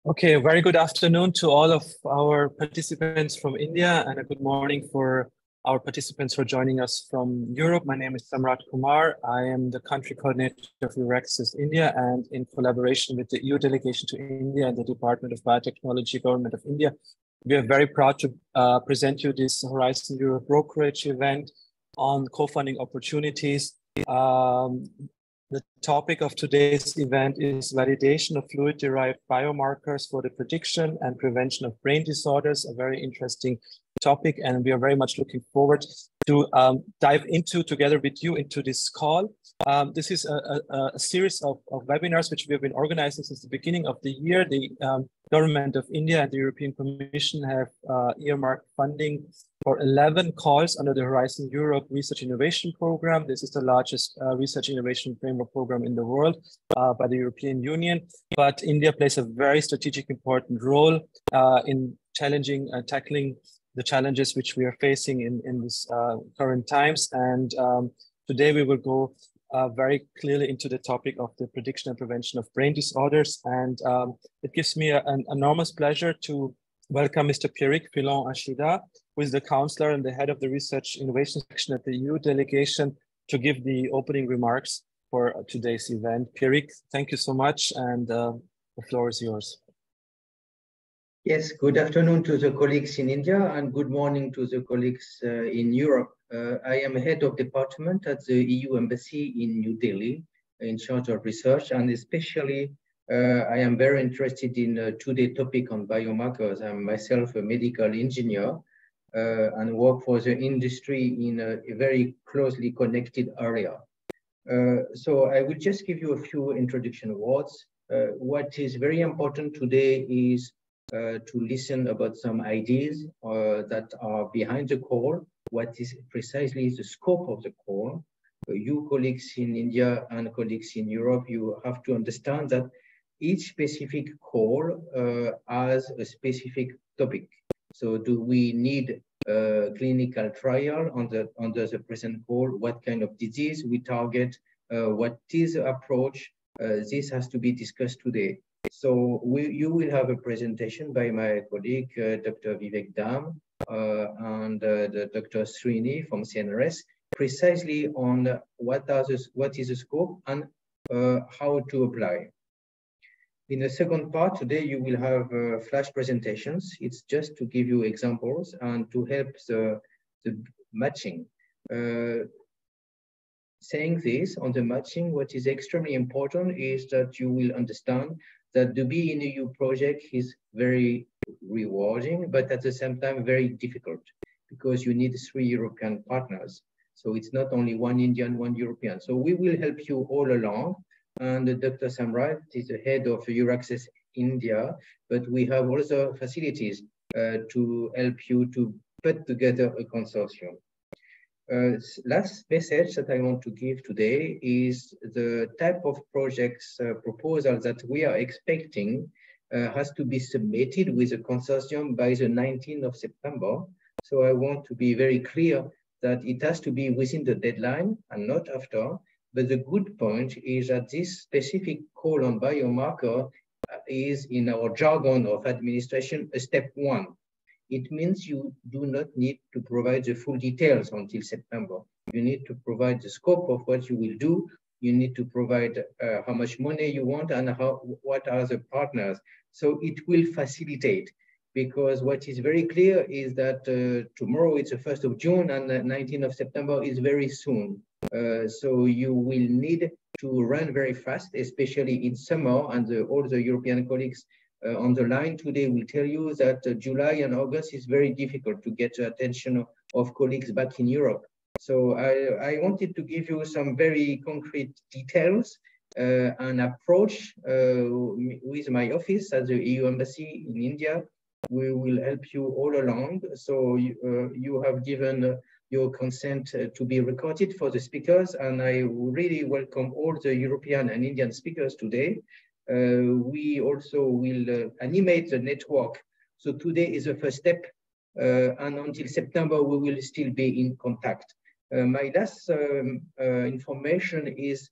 Okay, very good afternoon to all of our participants from India, and a good morning for our participants who are joining us from Europe. My name is Samrat Kumar. I am the country coordinator of EURAXESS India, and in collaboration with the EU delegation to India and the Department of Biotechnology, Government of India, we are very proud to present you this Horizon Europe Brokerage event on co-funding opportunities. The topic of today's event is validation of fluid-derived biomarkers for the prediction and prevention of brain disorders, a very interesting topic, and we are very much looking forward to dive into together with you into this call. This is a series of webinars which we have been organizing since the beginning of the year. The Government of India and the European Commission have earmarked funding for 11 calls under the Horizon Europe Research Innovation Program. This is the largest research innovation framework program in the world by the European Union. But India plays a very strategic, important role in tackling the challenges which we are facing in this current times. And today we will go very clearly into the topic of the prediction and prevention of brain disorders. And it gives me an enormous pleasure to welcome Mr. Pierrick Filon-Achida, who is the counselor and the head of the Research Innovation section at the EU delegation, to give the opening remarks for today's event. Pierrick, thank you so much, and the floor is yours. Yes, good afternoon to the colleagues in India and good morning to the colleagues in Europe. I am head of department at the EU Embassy in New Delhi in charge of research, and especially I am very interested in today's topic on biomarkers. I'm myself a medical engineer and work for the industry in a very closely connected area. So I will just give you a few introduction words. What is very important today is to listen about some ideas that are behind the call. What is precisely the scope of the call? You colleagues in India and colleagues in Europe, you have to understand that each specific call has a specific topic. So do we need a clinical trial under the present call? What kind of disease we target? What is the approach? This has to be discussed today. So you will have a presentation by my colleague, Dr. Vivek Dham, and Dr. Srini from CNRS, precisely on what is the scope and how to apply. In the second part today, you will have flash presentations. It's just to give you examples and to help the matching. Saying this on the matching, what is extremely important is that you will understand that the Be in EU project is very rewarding, but at the same time very difficult because you need 3 European partners. So it's not only one Indian, one European. So we will help you all along. And Dr. Samrat is the head of EURAXESS India, but we have also facilities to help you to put together a consortium. Last message that I want to give today is the type of projects proposal that we are expecting has to be submitted with a consortium by the 19th of September. So I want to be very clear that it has to be within the deadline and not after. But the good point is that this specific call on biomarker is in our jargon of administration a step 1. It means you do not need to provide the full details until September. You need to provide the scope of what you will do. You need to provide how much money you want and what are the partners. So it will facilitate, because what is very clear is that tomorrow it's the 1st of June and the 19th of September is very soon. So you will need to run very fast, especially in summer, and all the European colleagues on the line today will tell you that July and August is very difficult to get the attention of colleagues back in Europe. So I wanted to give you some very concrete details and approach with my office at the EU Embassy in India. We will help you all along. So you have given your consent to be recorded for the speakers, and I really welcome all the European and Indian speakers today. We also will animate the network. So today is the first step, and until September, we will still be in contact. My last information is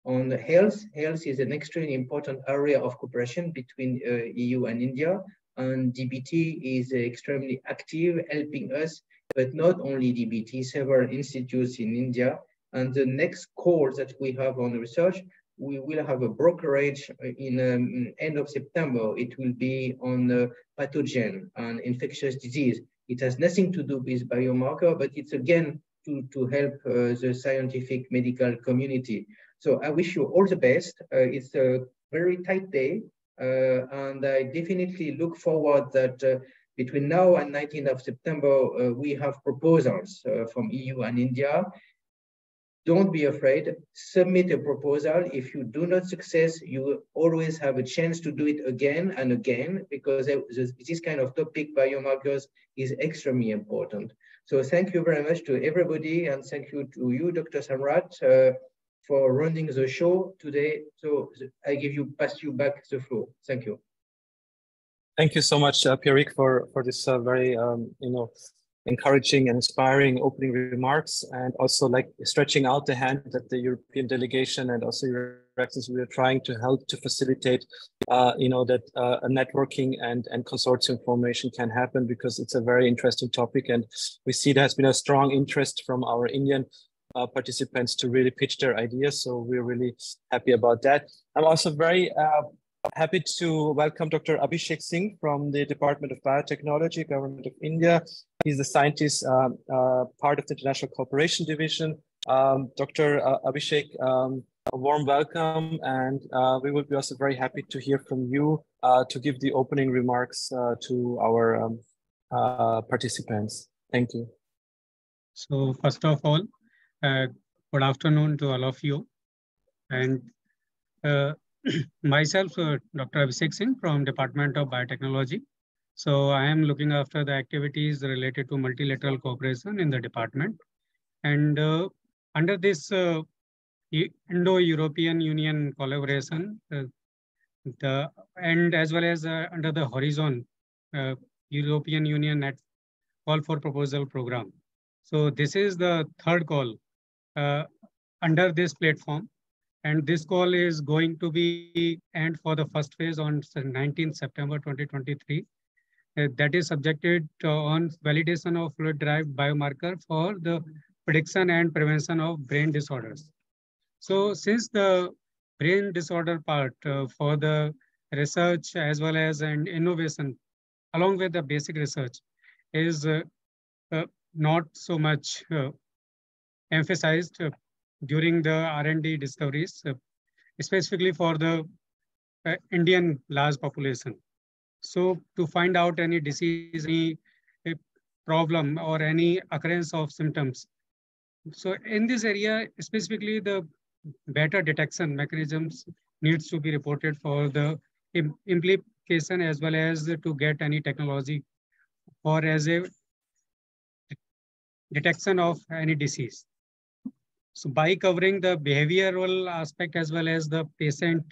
on health. Health is an extremely important area of cooperation between EU and India, and DBT is extremely active, helping us, but not only DBT, several institutes in India. And the next call that we have on research, we will have a brokerage in end of September. It will be on pathogen and infectious disease. It has nothing to do with biomarker, but it's again to help the scientific medical community. So I wish you all the best. It's a very tight day, and I definitely look forward that between now and 19th of September, we have proposals from EU and India. Don't be afraid, submit a proposal. If you do not success, you always have a chance to do it again and again, because this kind of topic, biomarkers, is extremely important. So thank you very much to everybody, and thank you to you, Dr. Samrat, for running the show today. So I pass you back the floor. Thank you. Thank you so much, Pierrick, for this very encouraging and inspiring opening remarks, and also like stretching out the hand that the European delegation and also EURAXESS, we are trying to help to facilitate, that a networking and consortium formation can happen, because it's a very interesting topic, and we see there has been a strong interest from our Indian participants to really pitch their ideas. So we're really happy about that. I'm also very happy to welcome Dr. Abhishek Singh from the Department of Biotechnology, Government of India. He's the scientist, part of the International Cooperation Division. Dr. Abhishek, a warm welcome, and we would be also very happy to hear from you to give the opening remarks to our participants. Thank you. So first of all, good afternoon to all of you. And myself, Dr. Abhishek Singh from Department of Biotechnology. So I am looking after the activities related to multilateral cooperation in the department. And under this Indo-European Union collaboration, and as well as under the Horizon European Union Call for Proposal program. So this is the third call under this platform. And this call is going to be end for the first phase on 19th September 2023. That is subjected on validation of fluid-derived biomarker for the prediction and prevention of brain disorders. So since the brain disorder part for the research as well as an innovation, along with the basic research, is not so much emphasized during the R&D discoveries, specifically for the Indian large population. So to find out any disease, any problem or any occurrence of symptoms. So in this area, specifically the better detection mechanisms needs to be reported for the implication as well as to get any technology or as a detection of any disease. So by covering the behavioral aspect as well as the patient,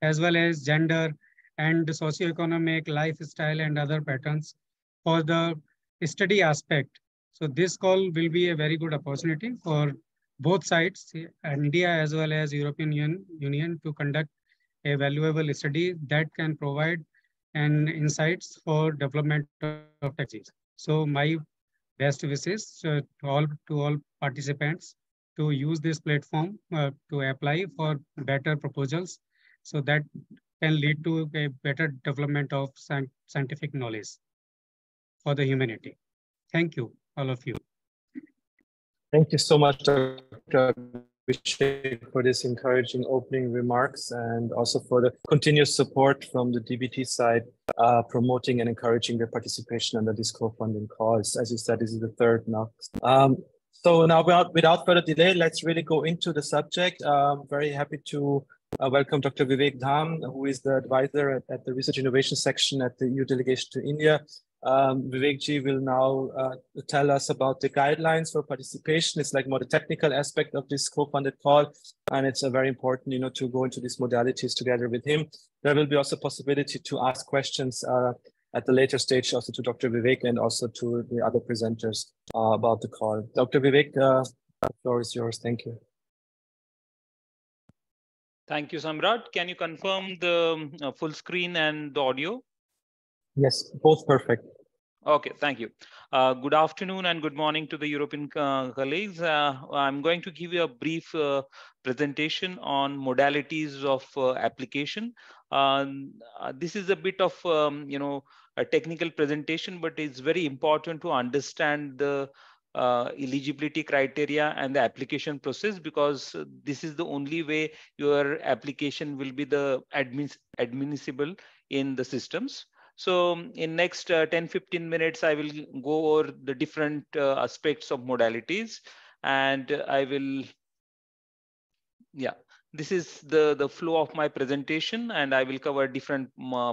as well as gender and socioeconomic lifestyle and other patterns for the study aspect. So this call will be a very good opportunity for both sides, India as well as European Union, to conduct a valuable study that can provide an insights for development of technologies. So my best wishes to all participants to use this platform to apply for better proposals, so that can lead to a better development of scientific knowledge for the humanity. Thank you, all of you. Thank you so much, Dr. Abhishek, for this encouraging opening remarks, and also for the continuous support from the DBT side, promoting and encouraging the participation under this co-funding calls. As you said, this is the third now. So now, without further delay, let's really go into the subject. Very happy to welcome Dr. Vivek Dham, who is the advisor at the Research Innovation Section at the EU Delegation to India. Vivek ji will now tell us about the guidelines for participation. It's like more the technical aspect of this co-funded call, and it's very important, to go into these modalities together with him. There will be also possibility to ask questions at the later stage, also to Dr. Vivek and also to the other presenters about the call. Dr. Vivek, the floor is yours. Thank you. Thank you, Samrat. Can you confirm the full screen and the audio? Yes, both perfect. Okay, thank you. Good afternoon and good morning to the European colleagues. I'm going to give you a brief presentation on modalities of application. This is a bit of, a technical presentation, but it's very important to understand the eligibility criteria and the application process, because this is the only way your application will be the admissible in the systems. So in next 10-15 minutes, I will go over the different aspects of modalities, and I will, yeah, this is the flow of my presentation, and I will cover different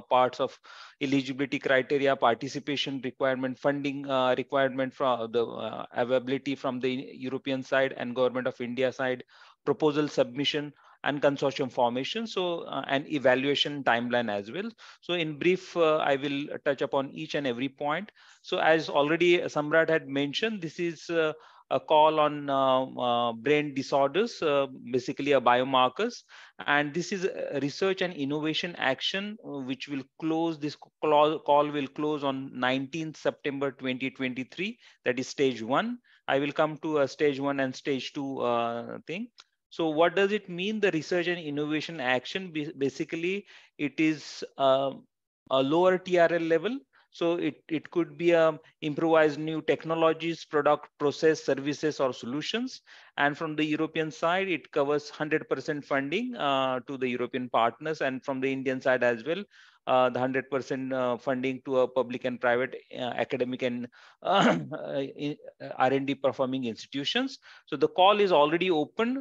parts of eligibility criteria, participation requirement, funding requirement from the availability from the European side and Government of India side, proposal submission, and consortium formation. So and evaluation timeline as well. So in brief, I will touch upon each and every point. So as already Samrat had mentioned, this is a call on brain disorders, basically a biomarkers. And this is a research and innovation action, which will close, this call will close on 19th September 2023. That is stage 1. I will come to a stage 1 and stage 2 thing. So what does it mean, the research and innovation action? Basically, it is a lower TRL level. So it could be improvised new technologies, product, process, services, or solutions. And from the European side, it covers 100% funding to the European partners, and from the Indian side as well, the 100% funding to a public and private academic and R&D performing institutions. So the call is already open.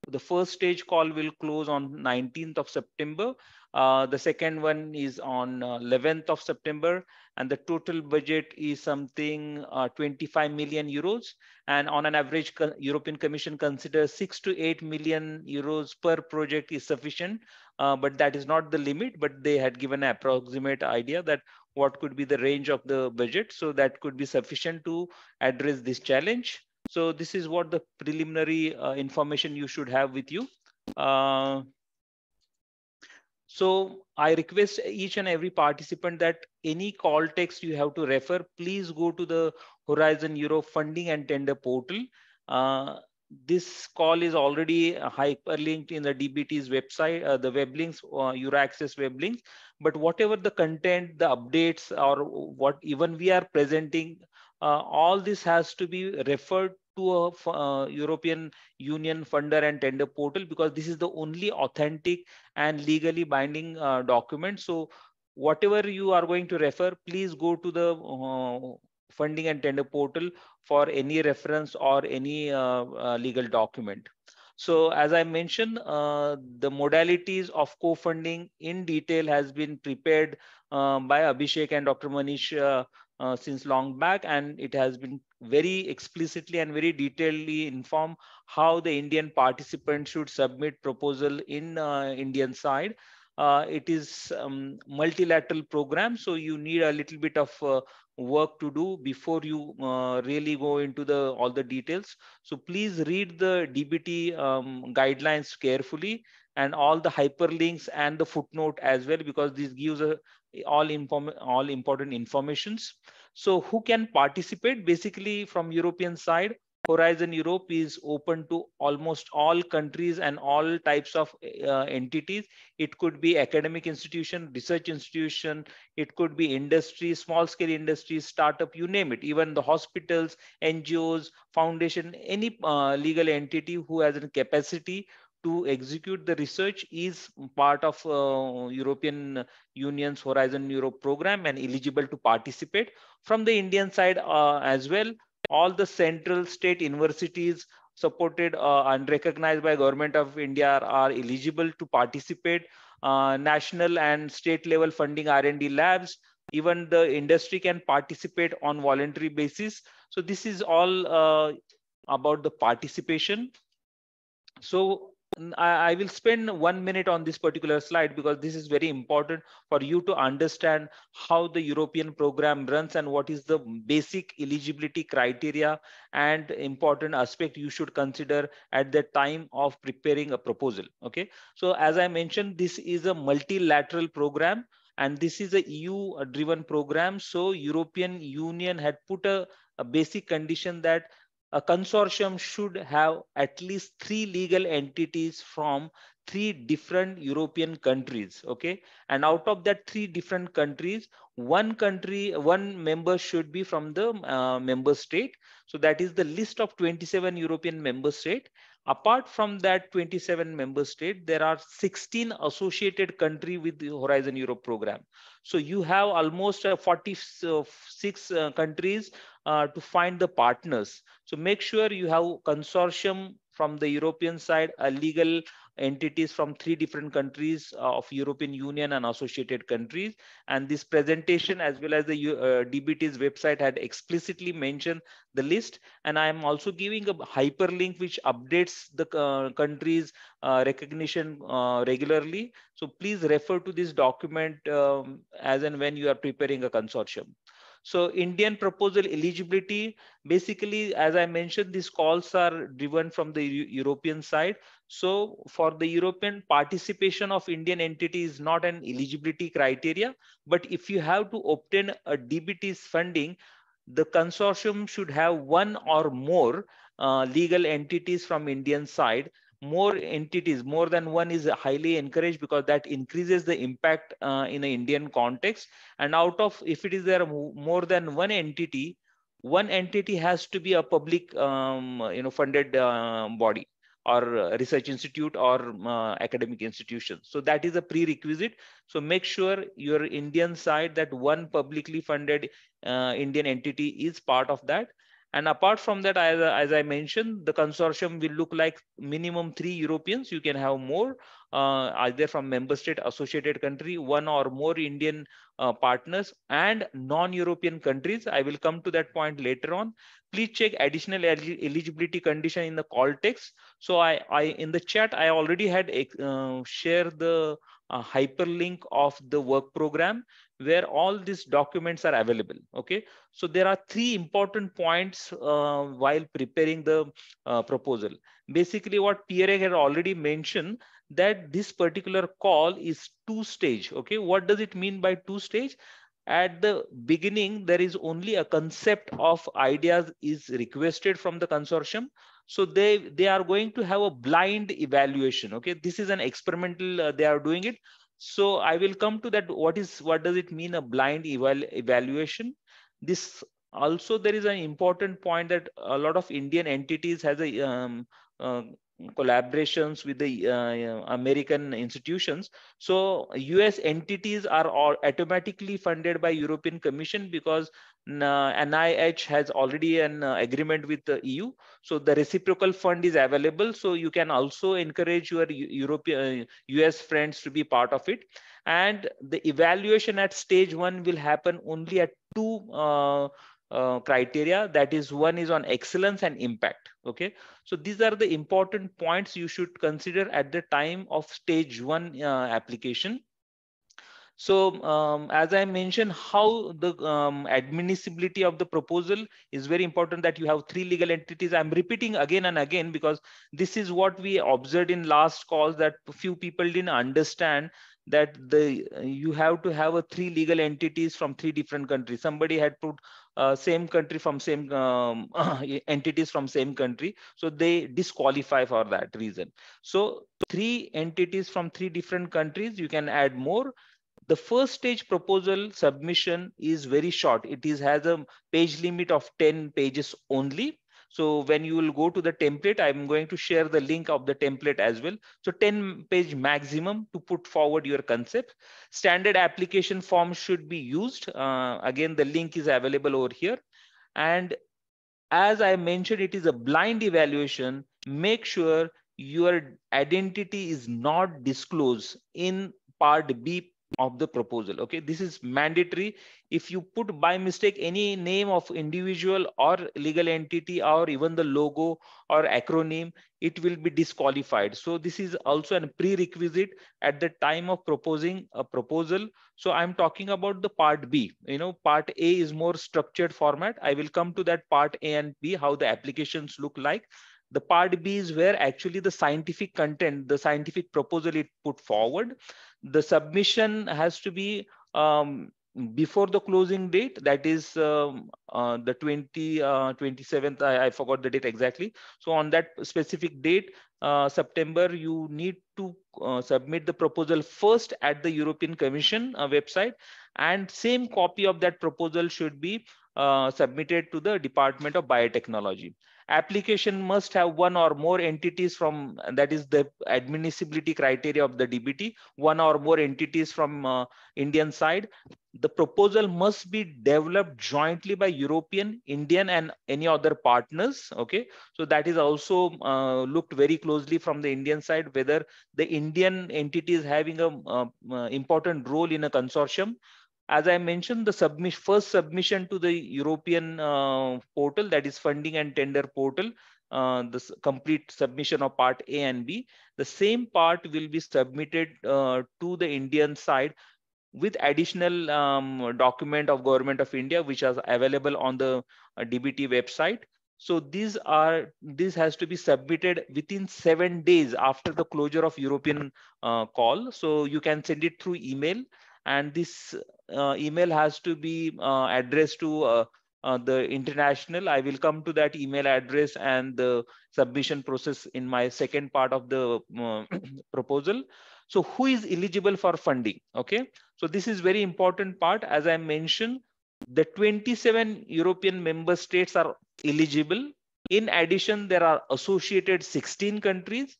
The first stage call will close on 19th of September. The second one is on 11th of September, and the total budget is something 25 million euros. And on an average, European Commission considers 6 to 8 million euros per project is sufficient, but that is not the limit. But they had given an approximate idea that what could be the range of the budget, so that could be sufficient to address this challenge. So this is what the preliminary information you should have with you. So I request each and every participant that any call text you have to refer, please go to the Horizon Europe funding and tender portal. This call is already hyperlinked in the DBT's website, the web links, EURAXESS web links. But whatever the content, the updates, or what even we are presenting, all this has to be referred to a European Union funder and tender portal, because this is the only authentic and legally binding document. So whatever you are going to refer, please go to the funding and tender portal for any reference or any legal document. So as I mentioned, the modalities of co-funding in detail has been prepared by Abhishek and Dr. Manish since long back, and it has been very explicitly and very detailedly informed how the Indian participants should submit proposal in Indian side. It is multilateral program, so you need a little bit of work to do before you really go into all the details. So please read the DBT guidelines carefully, and all the hyperlinks and the footnote as well, because this gives all important informations. So who can participate? Basically, from European side, Horizon Europe is open to almost all countries and all types of entities. It could be academic institution, research institution, it could be industry, small scale industries, startup, you name it, even the hospitals, NGOs, foundation, any legal entity who has a capacity to execute the research is part of European Union's Horizon Europe program and eligible to participate. From the Indian side as well, all the central state universities supported and recognized by Government of India are eligible to participate. National and state level funding R&D labs, even the industry can participate on voluntary basis. So this is all about the participation. So I will spend 1 minute on this particular slide because this is very important for you to understand how the European program runs and what is the basic eligibility criteria and important aspect you should consider at the time of preparing a proposal. Okay, so as I mentioned, this is a multilateral program and this is a EU driven program. So European Union had put a basic condition that a consortium should have at least 3 legal entities from 3 different European countries. Okay, and out of that 3 different countries, one member should be from the member state. So that is the list of 27 European member state. Apart from that 27 member state, there are 16 associated country with the Horizon Europe program. So you have almost 46 countries to find the partners. So make sure you have consortium from the European side, a legal entities from 3 different countries of European Union and associated countries. And this presentation as well as the DBT's website had explicitly mentioned the list. And I am also giving a hyperlink which updates the countries recognition regularly. So please refer to this document as and when you are preparing a consortium. So Indian proposal eligibility, basically, as I mentioned, these calls are driven from the European side. So for the European, participation of Indian entity is not an eligibility criteria, but if you have to obtain a DBT's funding, the consortium should have one or more legal entities from Indian side. More entities, more than one is highly encouraged because that increases the impact in an Indian context. And out of, if it is there more than one entity has to be a public funded body or research institute or academic institution. So that is a prerequisite. So make sure your Indian side that one publicly funded Indian entity is part of that. And apart from that, as I mentioned, the consortium will look like minimum 3 Europeans. You can have more, either from member state, associated country, one or more Indian partners, and non-European countries. I will come to that point later on. Please check additional eligibility condition in the call text. So I in the chat, I already had shared the hyperlink of the work program where all these documents are available. Okay, so there are 3 important points while preparing the proposal. Basically, what Pierre had already mentioned, that this particular call is 2-stage. Okay, what does it mean by 2-stage? At the beginning, there is only a concept of ideas is requested from the consortium. So they are going to have a blind evaluation. Okay, this is an experimental, they are doing it. So I will come to that. What does it mean, a blind evaluation? This also, there is an important point that a lot of Indian entities has a collaborations with the American institutions. So US entities are all automatically funded by European Commission because NIH has already an agreement with the EU. So the reciprocal fund is available. So you can also encourage your European US friends to be part of it. And the evaluation at stage 1 will happen only at 2 criteria. That is, one is on excellence and impact. Okay, so these are the important points you should consider at the time of stage 1 application. So as I mentioned, how the admissibility of the proposal is very important, that you have 3 legal entities. I'm repeating again and again because this is what we observed in last calls, that few people didn't understand that you have to have 3 legal entities from 3 different countries. Somebody had put same country from same entities from same country, so they disqualify for that reason. So 3 entities from 3 different countries, you can add more. The first stage proposal submission is very short. It has a page limit of 10 pages only. So when you will go to the template, I'm going to share the link of the template as well. So 10-page maximum to put forward your concept. Standard application form should be used. Again, the link is available over here. And as I mentioned, it is a blind evaluation. Make sure your identity is not disclosed in part B of the proposal. Okay, this is mandatory. If you put by mistake any name of individual or legal entity or even the logo or acronym, it will be disqualified. So this is also a prerequisite at the time of proposing a proposal. So I'm talking about the part B. Part A is more structured format. I will come to that part A and B, how the applications look like. The part B is where actually the scientific content, the scientific proposal is put forward. The submission has to be before the closing date, that is the 27th. I forgot the date exactly. So on that specific date, September, you need to submit the proposal first at the European Commission website, and same copy of that proposal should be submitted to the Department of Biotechnology. Application must have one or more entities from, that is the admissibility criteria of the DBT, one or more entities from Indian side. The proposal must be developed jointly by European, Indian, and any other partners. Okay, so that is also looked very closely from the Indian side, whether the Indian entity is having a important role in a consortium. As I mentioned, the first submission to the European portal, that is funding and tender portal, the complete submission of part A and B, the same part will be submitted to the Indian side with additional document of Government of India, which is available on the DBT website. So this has to be submitted within 7 days after the closure of European call. So you can send it through email, and this email has to be addressed to the international. I will come to that email address and the submission process in my second part of the proposal. So who is eligible for funding? Okay, so this is very important part. As I mentioned, the 27 European member states are eligible. In addition, there are associated 16 countries.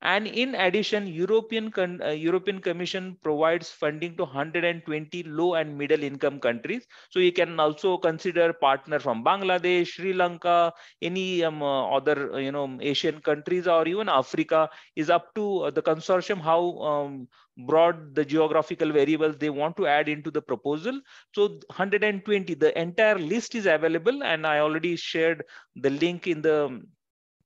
And in addition, European Commission provides funding to 120 low and middle income countries. So you can also consider partner from Bangladesh, Sri Lanka, any other Asian countries, or even Africa. Is up to the consortium how broad the geographical variables they want to add into the proposal. So 120, the entire list is available, and I already shared the link in the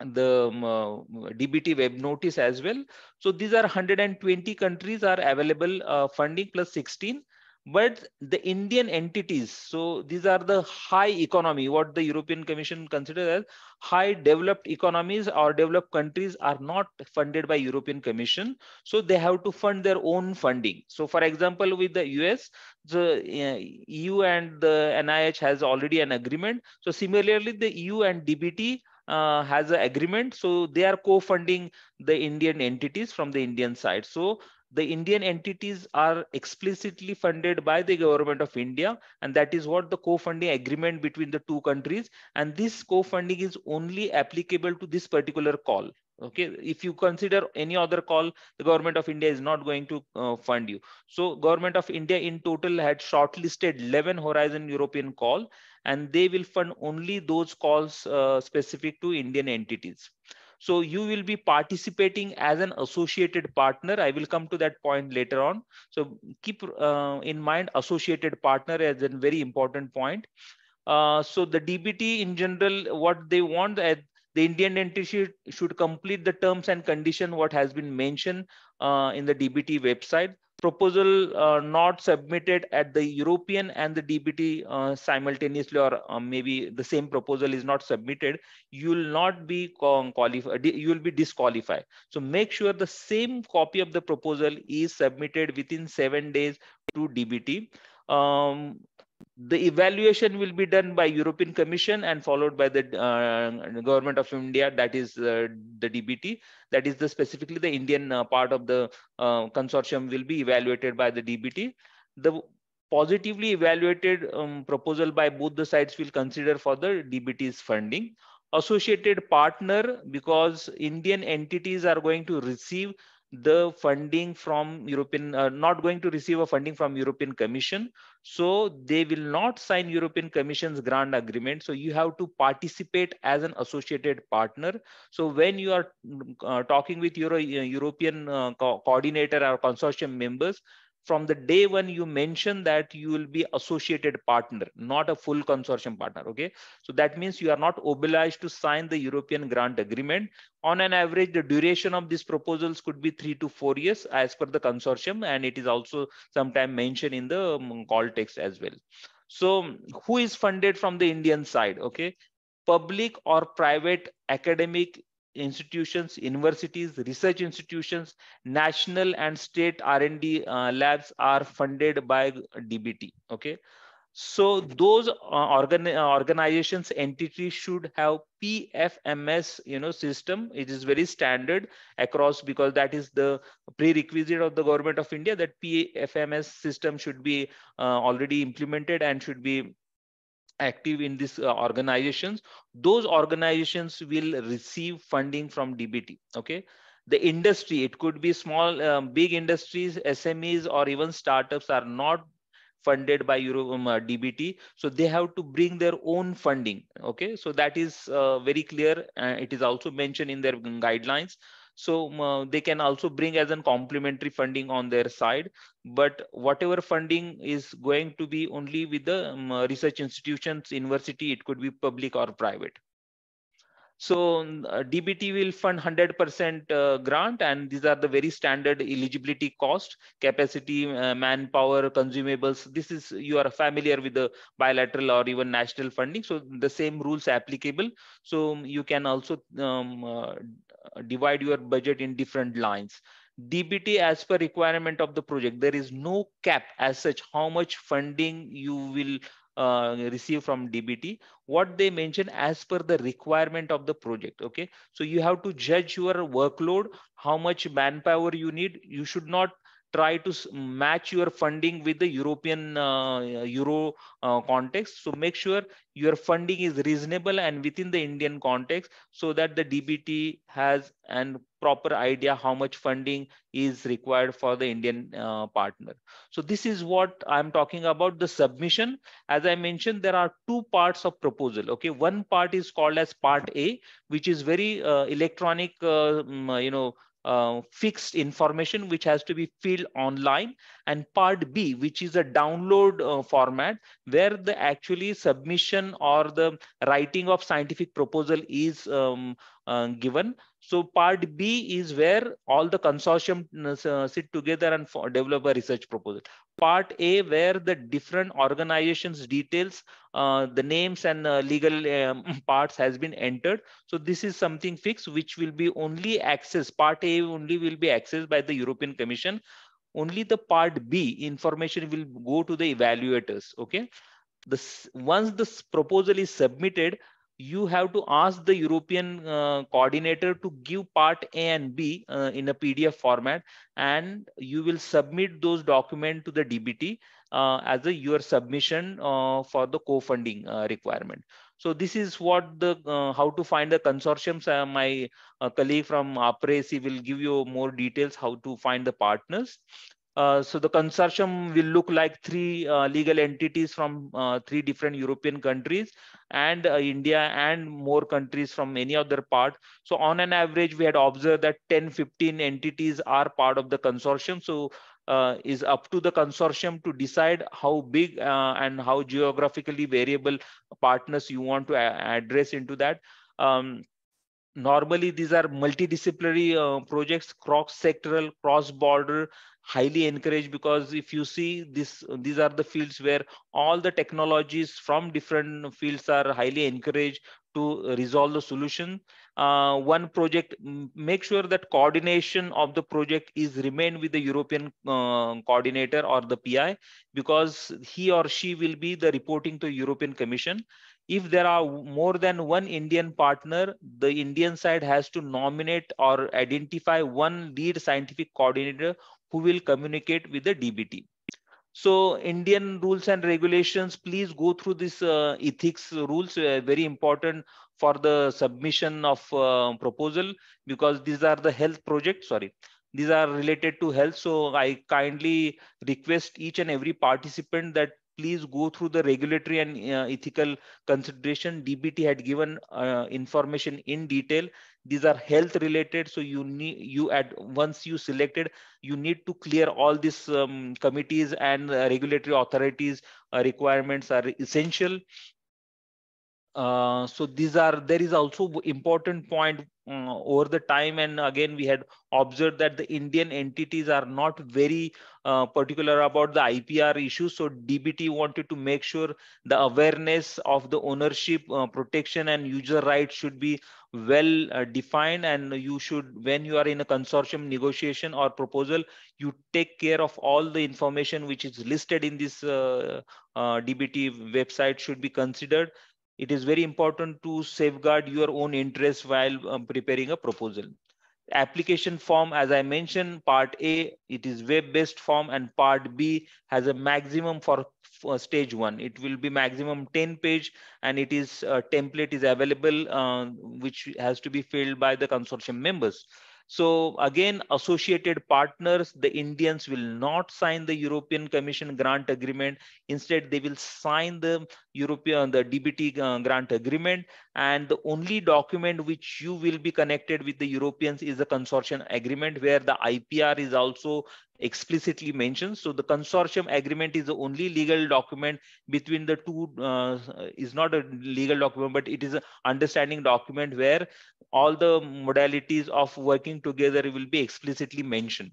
DBT web notice as well. So these are 120 countries are available funding plus 16. But the Indian entities, so these are the high economy, what the European Commission considers as high developed economies or developed countries, are not funded by European Commission. So they have to fund their own funding. So for example, with the US, the EU and the NIH has already an agreement. So similarly, the EU and DBT has an agreement. So they are co-funding the Indian entities from the Indian side. So the Indian entities are explicitly funded by the Government of India, and that is what the co-funding agreement between the two countries. And this co-funding is only applicable to this particular call. Okay, if you consider any other call, the Government of India is not going to fund you. So Government of India in total had shortlisted 11 Horizon European call, and they will fund only those calls specific to Indian entities. So you will be participating as an associated partner. I will come to that point later on. So keep in mind associated partner as a very important point. So the DBT in general, what they want, the Indian entity should complete the terms and condition what has been mentioned in the DBT website. Proposal not submitted at the European and the DBT simultaneously, or maybe the same proposal is not submitted, you will not be qualified, you will be disqualified. So make sure the same copy of the proposal is submitted within 7 days to DBT. The evaluation will be done by European Commission and followed by the Government of India, that is the DBT, that is specifically the Indian part of the consortium will be evaluated by the DBT. The positively evaluated proposal by both the sides will consider for the DBT's funding. Associated partner, because Indian entities are going to receive the funding from European, not going to receive a funding from European Commission. So they will not sign European Commission's grant agreement. So you have to participate as an associated partner. So when you are talking with your European coordinator or consortium members, from the day one you mention that you will be associated partner, not a full consortium partner. Okay, so that means you are not obliged to sign the European grant agreement. On an average, the duration of these proposals could be 3 to 4 years as per the consortium, and it is also sometimes mentioned in the call text as well. So who is funded from the Indian side? Okay, public or private academic institutions, universities, research institutions, national and state R&D labs are funded by DBT. Okay, so those organizations, entities should have PFMS, system. It is very standard across, because that is the prerequisite of the government of India, that PFMS system should be already implemented and should be active in these organizations. Those organizations will receive funding from DBT. Okay, the industry, it could be small, big industries, SMEs, or even startups are not funded by DBT, so they have to bring their own funding. Okay, so that is very clear. It is also mentioned in their guidelines. So they can also bring as an complementary funding on their side, but whatever funding is going to be only with the research institutions, university, it could be public or private. So DBT will fund 100% grant, and these are the very standard eligibility cost, capacity, manpower, consumables. This is, you are familiar with the bilateral or even national funding, so the same rules applicable. So you can also divide your budget in different lines. DBT as per requirement of the project. There is no cap as such how much funding you will receive from DBT. What they mention, as per the requirement of the project. Okay, so you have to judge your workload, how much manpower you need. You should not try to match your funding with the European Euro context. So make sure your funding is reasonable and within the Indian context, so that the DBT has an proper idea how much funding is required for the Indian partner. So this is what I'm talking about, the submission. As I mentioned, there are two parts of proposal. Okay, one part is called as part A, which is very electronic, fixed information which has to be filled online, and part B, which is a download format, where the actually submission or the writing of scientific proposal is given. So part B is where all the consortium sit together and develop a research proposal. Part A, where the different organizations details, the names and legal parts has been entered. So this is something fixed, which will be only accessed. Part A only will be accessed by the European Commission. Only the part B information will go to the evaluators. Okay, once this proposal is submitted, you have to ask the European coordinator to give part A and B in a PDF format, and you will submit those documents to the DBT as your submission for the co-funding requirement. So this is what the how to find the consortiums. My colleague from APRESI will give you more details how to find the partners. So the consortium will look like three legal entities from three different European countries, and India and more countries from any other part. So on an average, we had observed that 10-15 entities are part of the consortium. So is up to the consortium to decide how big and how geographically variable partners you want to address into that. Normally, these are multidisciplinary projects, cross-sectoral, cross-border, highly encouraged, because if you see this, these are the fields where all the technologies from different fields are highly encouraged to resolve the solution. One project, make sure that coordination of the project is remain with the European coordinator or the PI, because he or she will be the reporting to European Commission. If there are more than one Indian partner, the Indian side has to nominate or identify one lead scientific coordinator who will communicate with the DBT. So Indian rules and regulations, please go through this ethics rules, very important for the submission of proposal, because these are the health projects, these are related to health. So I kindly request each and every participant that please go through the regulatory and ethical consideration. DBT had given information in detail. These are health related, so once you selected, you need to clear all these committees and regulatory authorities requirements are essential. So there is also important point over the time, and again we had observed that the Indian entities are not very particular about the IPR issues. So DBT wanted to make sure the awareness of the ownership, protection and user rights should be well defined, and you should, when you are in a consortium negotiation or proposal, you take care of all the information which is listed in this DBT website should be considered. It is very important to safeguard your own interests while preparing a proposal. Application form, as I mentioned, part A, it is web-based form, and part B has a maximum for stage 1. It will be maximum 10 page, and it is template is available, which has to be filled by the consortium members. So again, associated partners, the Indians will not sign the European Commission grant agreement. Instead, they will sign the the DBT grant agreement, and the only document which you will be connected with the Europeans is the consortium agreement, where the IPR is also explicitly mentioned. So the consortium agreement is the only legal document between the two, is not a legal document, but it is an understanding document where all the modalities of working together will be explicitly mentioned.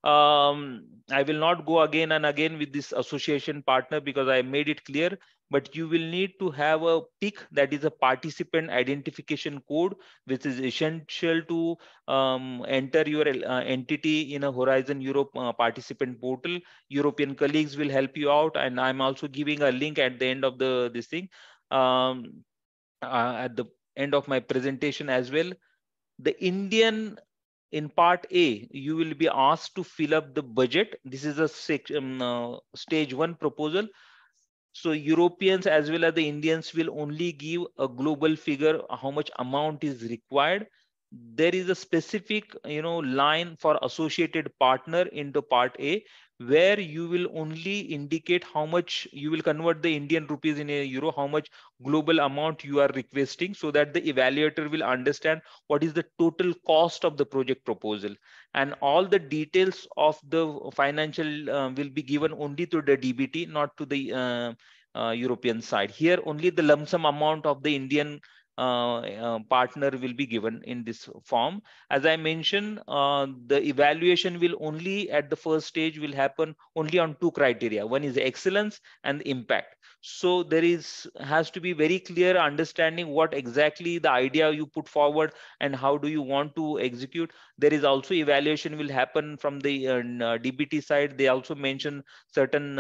I will not go again and again with this association partner because I made it clear, but you will need to have a PIC, that is a participant identification code, which is essential to enter your entity in a Horizon Europe participant portal. European colleagues will help you out, and I'm also giving a link at the end of this thing, at the end of my presentation as well. The Indian, in part A, you will be asked to fill up the budget. This is a stage 1 proposal. So Europeans as well as the Indians will only give a global figure, how much amount is required. There is a specific line for associated partner into part A, where you will only indicate how much you will convert the Indian rupees in a euro, how much global amount you are requesting, so that the evaluator will understand what is the total cost of the project proposal. And all the details of the financial will be given only to the DBT, not to the European side. Here only the lump sum amount of the Indian partner will be given in this form. As I mentioned, the evaluation will only at the first stage will happen only on 2 criteria. One is excellence and impact. So there has to be very clear understanding what exactly the idea you put forward and how do you want to execute. There is also evaluation will happen from the DBT side. They also mention certain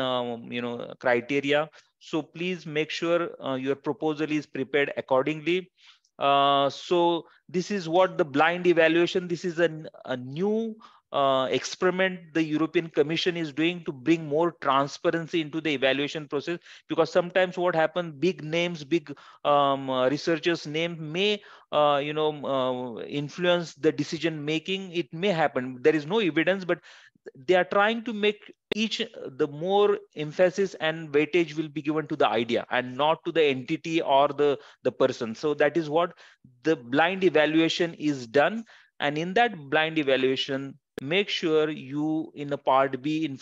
criteria. So please make sure your proposal is prepared accordingly. So this is what the blind evaluation, this is a new experiment the European Commission is doing to bring more transparency into the evaluation process, because sometimes what happens, big names, big researchers' name may influence the decision making. It may happen, there is no evidence, but they are trying to make the more emphasis and weightage will be given to the idea and not to the entity or the person. So that is what the blind evaluation is done. And in that blind evaluation, make sure you, in the part B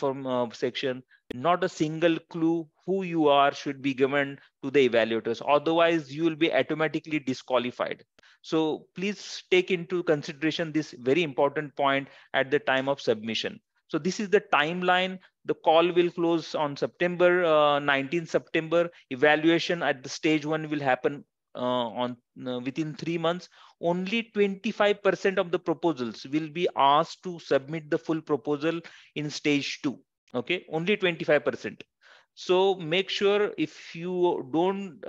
section, not a single clue who you are should be given to the evaluators. Otherwise, you will be automatically disqualified. So please take into consideration this very important point at the time of submission. So this is the timeline. The call will close on September 19th September. Evaluation at the stage 1 will happen within 3 months. Only 25% of the proposals will be asked to submit the full proposal in stage 2. Okay, only 25%. So make sure if you don't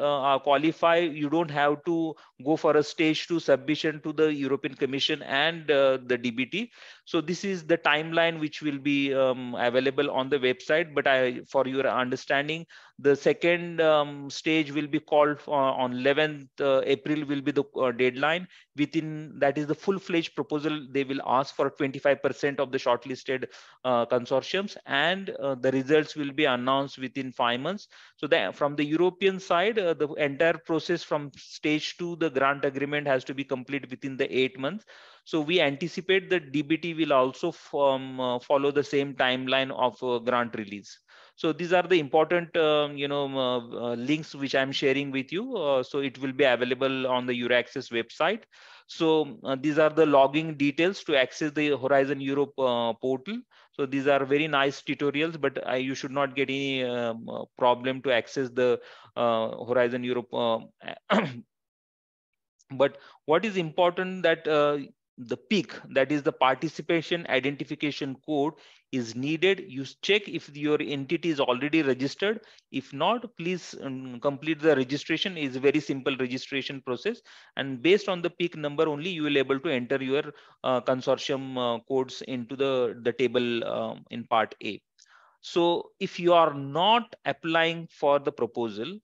qualify, you don't have to go for a stage 2 submission to the European Commission and the DBT. So this is the timeline which will be available on the website. But for your understanding, the second stage will be called on 11th April will be the deadline. Within that is the full-fledged proposal. They will ask for 25% of the shortlisted consortiums, and the results will be announced within 5 months. So from the European side, the entire process from stage 2, the grant agreement has to be complete within the 8 months. So we anticipate that DBT will also follow the same timeline of grant release. So these are the important links which I'm sharing with you. So it will be available on the EURAXESS website. So these are the login details to access the Horizon Europe portal. So these are very nice tutorials, but you should not get any problem to access the Horizon Europe. But what is important that the PIC, that is the participation identification code, is needed. You check if your entity is already registered. If not, please complete the registration. Is a very simple registration process, and based on the PIC number only, you will able to enter your consortium codes into the table in part A. So if you are not applying for the proposal,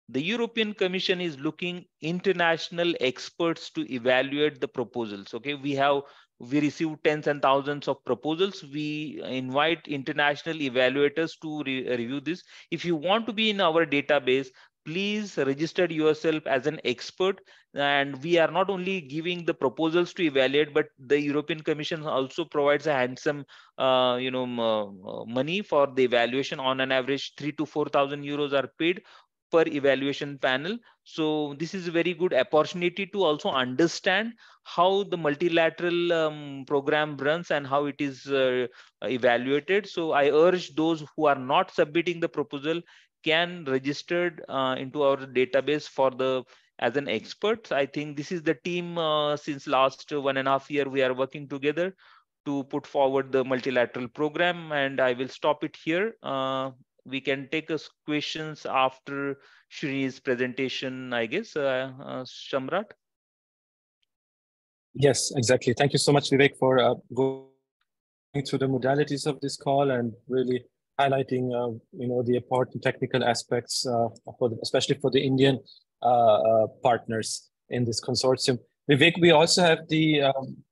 the European Commission is looking international experts to evaluate the proposals. Okay, we receive tens and thousands of proposals. We invite international evaluators to review this. If you want to be in our database, please register yourself as an expert. And we are not only giving the proposals to evaluate, but the European Commission also provides a handsome money for the evaluation. On an average, 3,000 to 4,000 euros are paid per evaluation panel. So this is a very good opportunity to also understand how the multilateral program runs and how it is evaluated. So I urge those who are not submitting the proposal can register into our database for as an expert. I think this is the team since last 1.5 years we are working together to put forward the multilateral program, and I will stop it here. We can take questions after Shri's presentation, I guess. Shamrat? Yes, exactly. Thank you so much, Vivek, for going through the modalities of this call and really highlighting, the important technical aspects, especially for the Indian partners in this consortium. Vivek, we also have the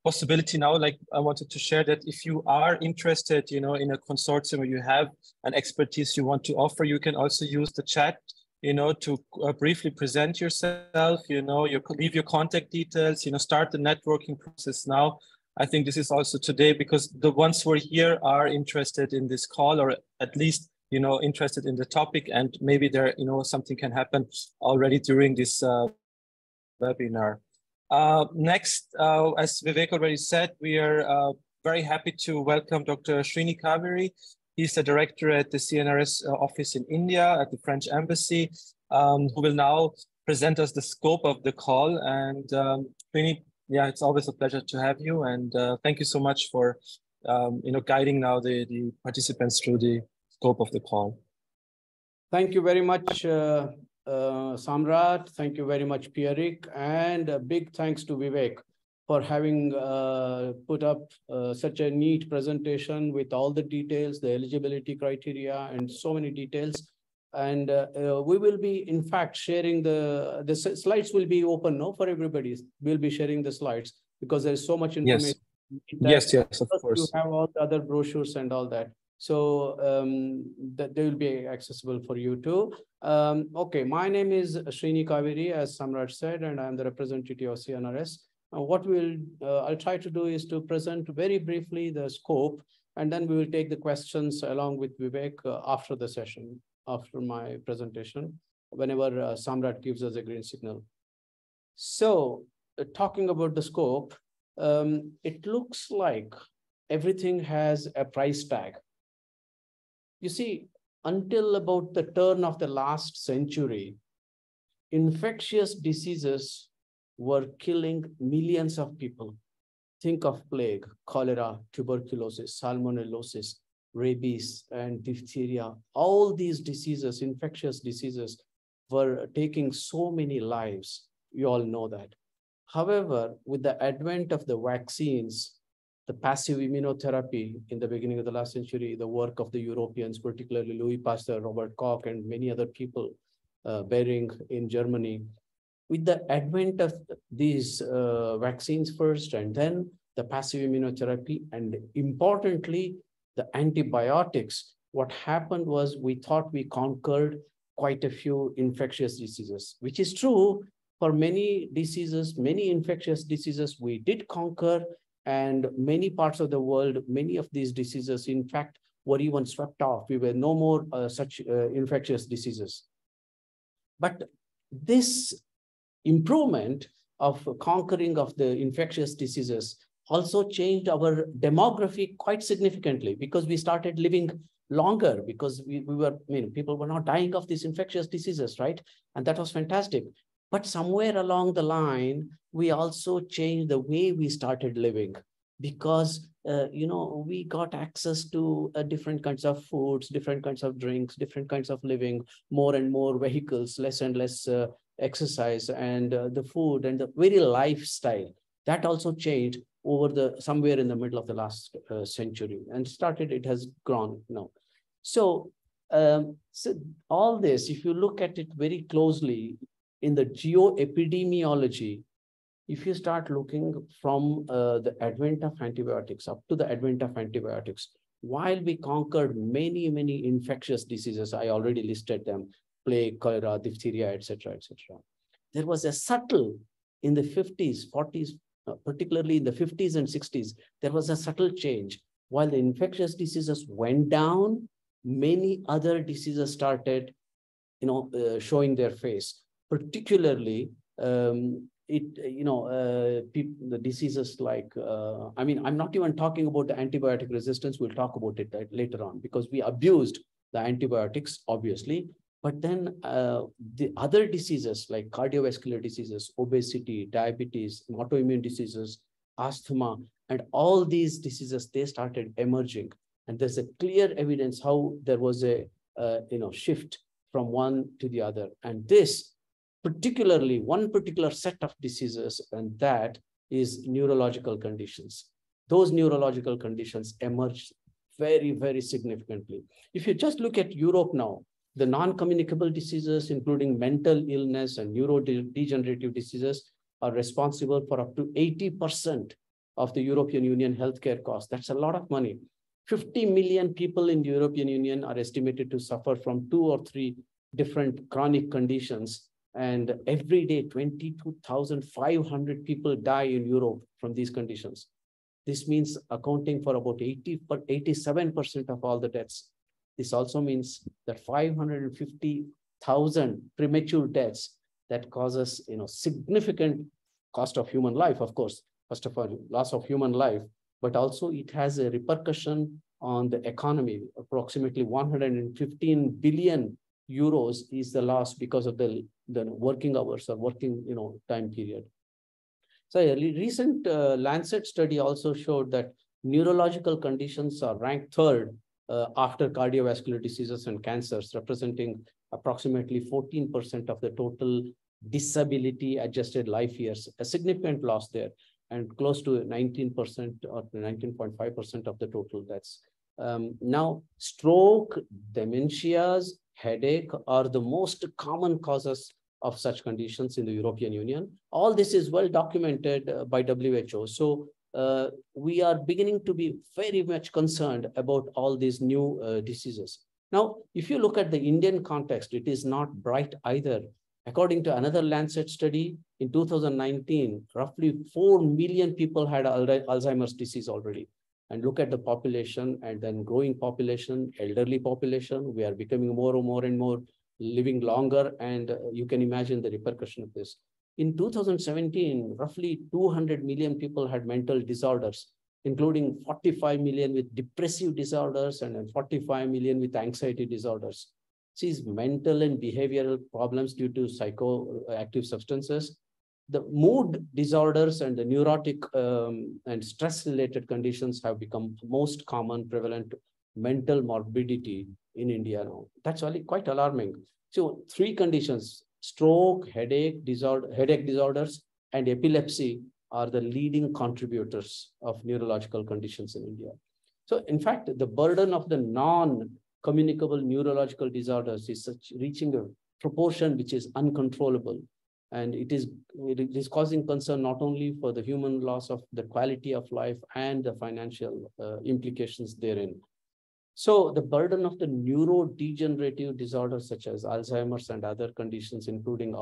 possibility now, like I wanted to share that if you are interested, in a consortium or you have an expertise you want to offer, you can also use the chat, to briefly present yourself, leave your contact details, start the networking process now. I think this is also today because the ones who are here are interested in this call, or at least, interested in the topic, and maybe there, something can happen already during this webinar. Next, as Vivek already said, we are very happy to welcome Dr. Srini Kaveri. He's the director at the CNRS office in India at the French Embassy, who will now present us the scope of the call. And Srini, yeah, it's always a pleasure to have you. And thank you so much for guiding now the participants through the scope of the call. Thank you very much, Samrat. Thank you very much, Pierrick, and a big thanks to Vivek for having put up such a neat presentation with all the details, the eligibility criteria, and so many details. And we will be, in fact, sharing the slides will be open now for everybody. We'll be sharing the slides because there's so much information. Yes, of course. You have all the other brochures and all that. So that they will be accessible for you too. Okay, my name is Srini Kaveri, as Samrat said, and I'm the representative of CNRS. What I'll try to do is to present very briefly the scope, and then we will take the questions along with Vivek after the session, after my presentation, whenever Samrat gives us a green signal. So talking about the scope, it looks like everything has a price tag. You see, until about the turn of the last century, infectious diseases were killing millions of people. Think of plague, cholera, tuberculosis, salmonellosis, rabies, and diphtheria. All these diseases, infectious diseases, were taking so many lives. You all know that. However, with the advent of the vaccines, the passive immunotherapy in the beginning of the last century, the work of the Europeans, particularly Louis Pasteur, Robert Koch, and many other people, Behring in Germany. With the advent of these vaccines first, and then the passive immunotherapy, and importantly, the antibiotics, what happened was we thought we conquered quite a few infectious diseases, which is true for many diseases, many infectious diseases we did conquer, and many parts of the world, many of these diseases, in fact, were even swept off. We were no more such infectious diseases. But this improvement of conquering of the infectious diseases also changed our demography quite significantly, because we started living longer, because we were, people were not dying of these infectious diseases, right? And that was fantastic. But somewhere along the line, we also changed the way we started living, because we got access to different kinds of foods, different kinds of drinks, different kinds of living, more and more vehicles, less and less exercise, and the food and the very lifestyle. That also changed over somewhere in the middle of the last century, and it has grown now. So all this, if you look at it very closely in the geoepidemiology, if you start looking from the advent of antibiotics up to the advent of antibiotics, while we conquered many, many infectious diseases, I already listed them, plague, cholera, diphtheria, etc., etc. There was a subtle, in the 50s, 40s, particularly in the 50s and 60s, there was a subtle change. While the infectious diseases went down, many other diseases started, showing their face. Particularly, the diseases like, I'm not even talking about the antibiotic resistance. We'll talk about it later on, because we abused the antibiotics, obviously. But then the other diseases like cardiovascular diseases, obesity, diabetes, autoimmune diseases, asthma, and all these diseases, they started emerging. And there's a clear evidence how there was a shift from one to the other. And this particularly, one particular set of diseases, and that is neurological conditions. Those neurological conditions emerged very, very significantly. If you just look at Europe now, the non-communicable diseases, including mental illness and neurodegenerative diseases, are responsible for up to 80% of the European Union healthcare costs. That's a lot of money. 50 million people in the European Union are estimated to suffer from 2 or 3 different chronic conditions. And every day, 22,500 people die in Europe from these conditions. This means accounting for about 87% of all the deaths. This also means that 550,000 premature deaths that causes significant cost of human life, of course, first of all, loss of human life, but also it has a repercussion on the economy. Approximately 115 billion euros is the loss because of the working hours or working time period. So a recent Lancet study also showed that neurological conditions are ranked third after cardiovascular diseases and cancers, representing approximately 14% of the total disability adjusted life years, a significant loss there, and close to 19% or 19.5% of the total deaths. Now, stroke, dementias, headache are the most common causes of such conditions in the European Union. All this is well documented by WHO. So we are beginning to be very much concerned about all these new diseases. Now, if you look at the Indian context, it is not bright either. According to another Lancet study, in 2019, roughly 4 million people had Alzheimer's disease already. And look at the population, and then growing population, elderly population. We are becoming more and more living longer, and you can imagine the repercussion of this. In 2017, roughly 200 million people had mental disorders, including 45 million with depressive disorders and 45 million with anxiety disorders. These mental and behavioral problems due to psychoactive substances, the mood disorders and the neurotic and stress-related conditions have become most common prevalent mental morbidity in India now. That's really quite alarming. So 3 conditions, stroke, headache disorders, and epilepsy are the leading contributors of neurological conditions in India. So in fact, the burden of the non-communicable neurological disorders is reaching a proportion which is uncontrollable. And it is causing concern not only for the human loss of the quality of life and the financial implications therein. So the burden of the neurodegenerative disorders such as Alzheimer's and other conditions, including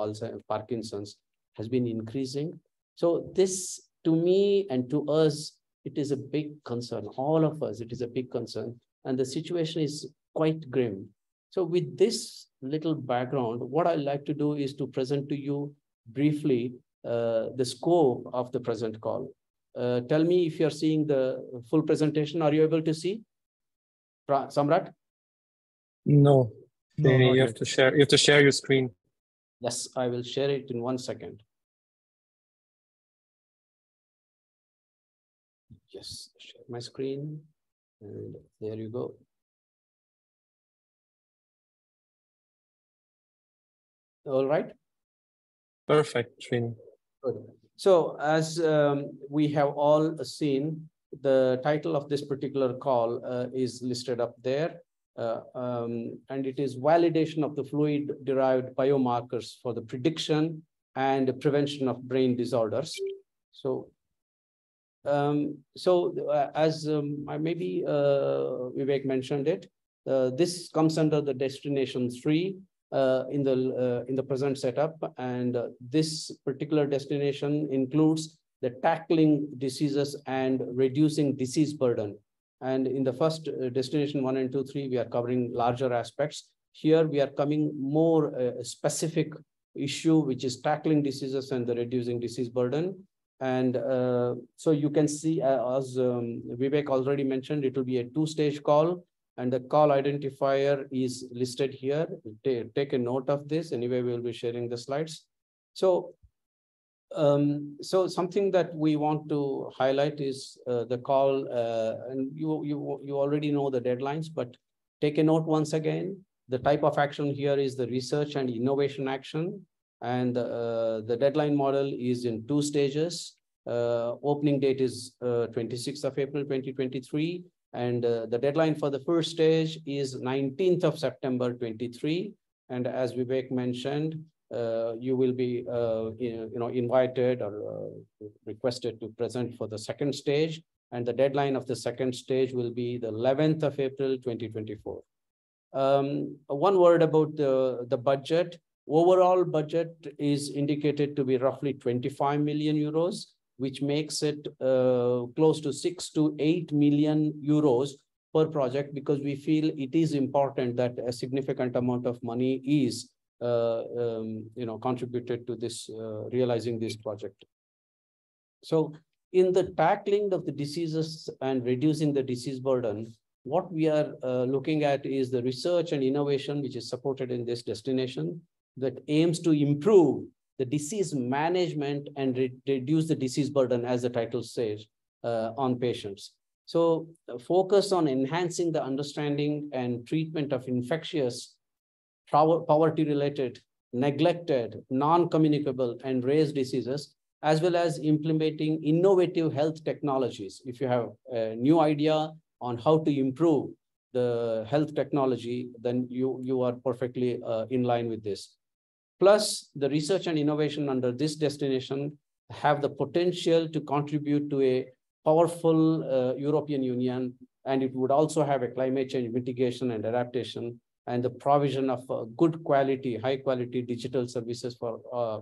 Parkinson's, has been increasing. So this, to me and to us, it is a big concern. All of us, it is a big concern. And the situation is quite grim. So with this little background, what I'd like to do is to present to you briefly the scope of the present call. Tell me if you're seeing the full presentation. Are you able to see? Samrat? No, No, not you yet. have to share. You have to share your screen. Yes, I will share it in 1 second. Yes, share my screen, and there you go. All right. Perfect, Srini. Good. So as we have all seen, the title of this particular call is listed up there, and it is validation of the fluid-derived biomarkers for the prediction and prevention of brain disorders. So, as maybe Vivek mentioned it, this comes under the destination 3 in the present setup, and this particular destination includes the tackling diseases and reducing disease burden. And in the first destination 1 and 2, 3, we are covering larger aspects. Here we are coming more specific issue, which is tackling diseases and the reducing disease burden. And so you can see, as Vivek already mentioned, it will be a 2-stage call. And the call identifier is listed here. Take a note of this. Anyway, we will be sharing the slides. So, so something that we want to highlight is the call, and you already know the deadlines, but take a note once again. The type of action here is the research and innovation action, and the deadline model is in 2 stages. Opening date is 26th of April 2023. And the deadline for the first stage is 19th of September 23. And as Vivek mentioned, you will be invited or requested to present for the second stage. And the deadline of the second stage will be the 11th of April 2024. One word about the budget. Overall budget is indicated to be roughly 25 million euros. Which makes it close to 6 to 8 million euros per project, because we feel it is important that a significant amount of money is contributed to this realizing this project. So in the tackling of the diseases and reducing the disease burden, what we are looking at is the research and innovation which is supported in this destination that aims to improve the disease management and reduce the disease burden, as the title says, on patients. So focus on enhancing the understanding and treatment of infectious, poverty-related, neglected, non-communicable, and rare diseases, as well as implementing innovative health technologies. If you have a new idea on how to improve the health technology, then you are perfectly in line with this. Plus, the research and innovation under this destination have the potential to contribute to a powerful European Union, and it would also have a climate change mitigation and adaptation, and the provision of good quality, high quality digital services for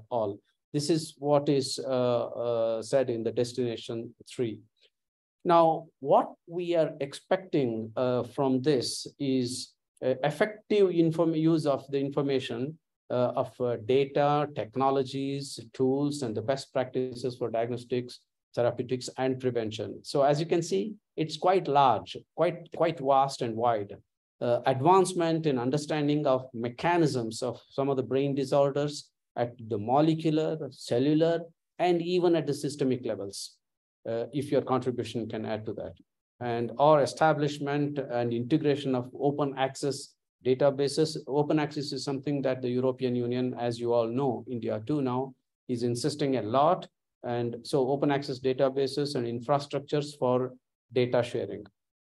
all. This is what is said in the destination 3. Now, what we are expecting from this is effective use of the information of data, technologies, tools, and the best practices for diagnostics, therapeutics, and prevention. So as you can see, it's quite large, quite vast and wide. Advancement in understanding of mechanisms of some of the brain disorders at the molecular, cellular, and even at the systemic levels, if your contribution can add to that. And our establishment and integration of open access databases. Open access is something that the European Union, as you all know, India too now, is insisting a lot. and so open access databases and infrastructures for data sharing.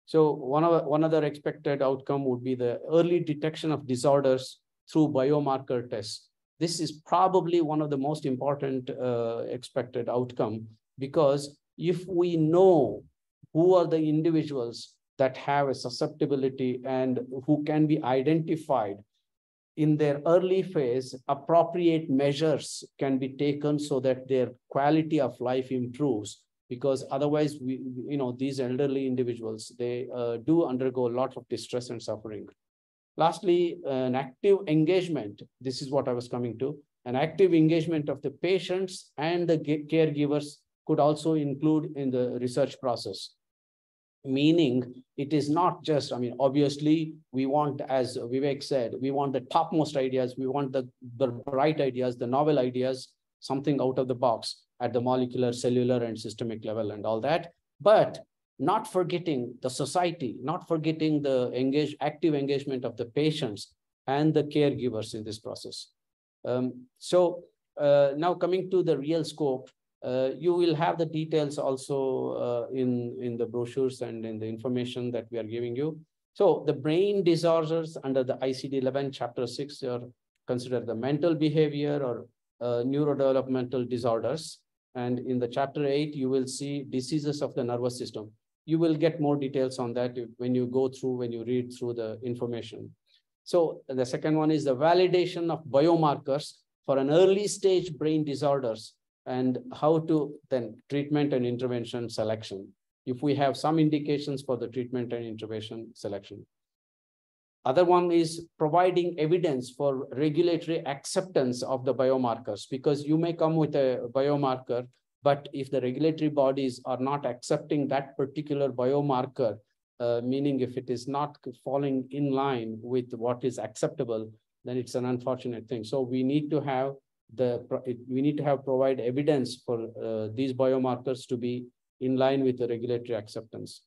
So one other expected outcome would be the early detection of disorders through biomarker tests. This is probably one of the most important expected outcome, because if we know who are the individuals that have a susceptibility and who can be identified in their early phase, appropriate measures can be taken so that their quality of life improves. Because otherwise, these elderly individuals, they do undergo a lot of distress and suffering. Lastly, an active engagement. This is what I was coming to. An active engagement of the patients and the caregivers could also include in the research process. Meaning, it is not just, obviously, we want, as Vivek said, we want the topmost ideas, we want the bright ideas, the novel ideas, something out of the box at the molecular, cellular, and systemic level and all that. But not forgetting the society, not forgetting the active engagement of the patients and the caregivers in this process. Now coming to the real scope, you will have the details also in the brochures and in the information that we are giving you. So the brain disorders under the ICD-11 chapter 6 are considered the mental behavior or neurodevelopmental disorders. And in the chapter 8, you will see diseases of the nervous system. You will get more details on that when you read through the information. So the second one is the validation of biomarkers for an early stage brain disorders, and how to then treatment and intervention selection, if we have some indications for the treatment and intervention selection. Other one is providing evidence for regulatory acceptance of the biomarkers, because you may come with a biomarker, but if the regulatory bodies are not accepting that particular biomarker, meaning if it is not falling in line with what is acceptable, then it's an unfortunate thing. So we need to have provide evidence for these biomarkers to be in line with the regulatory acceptance.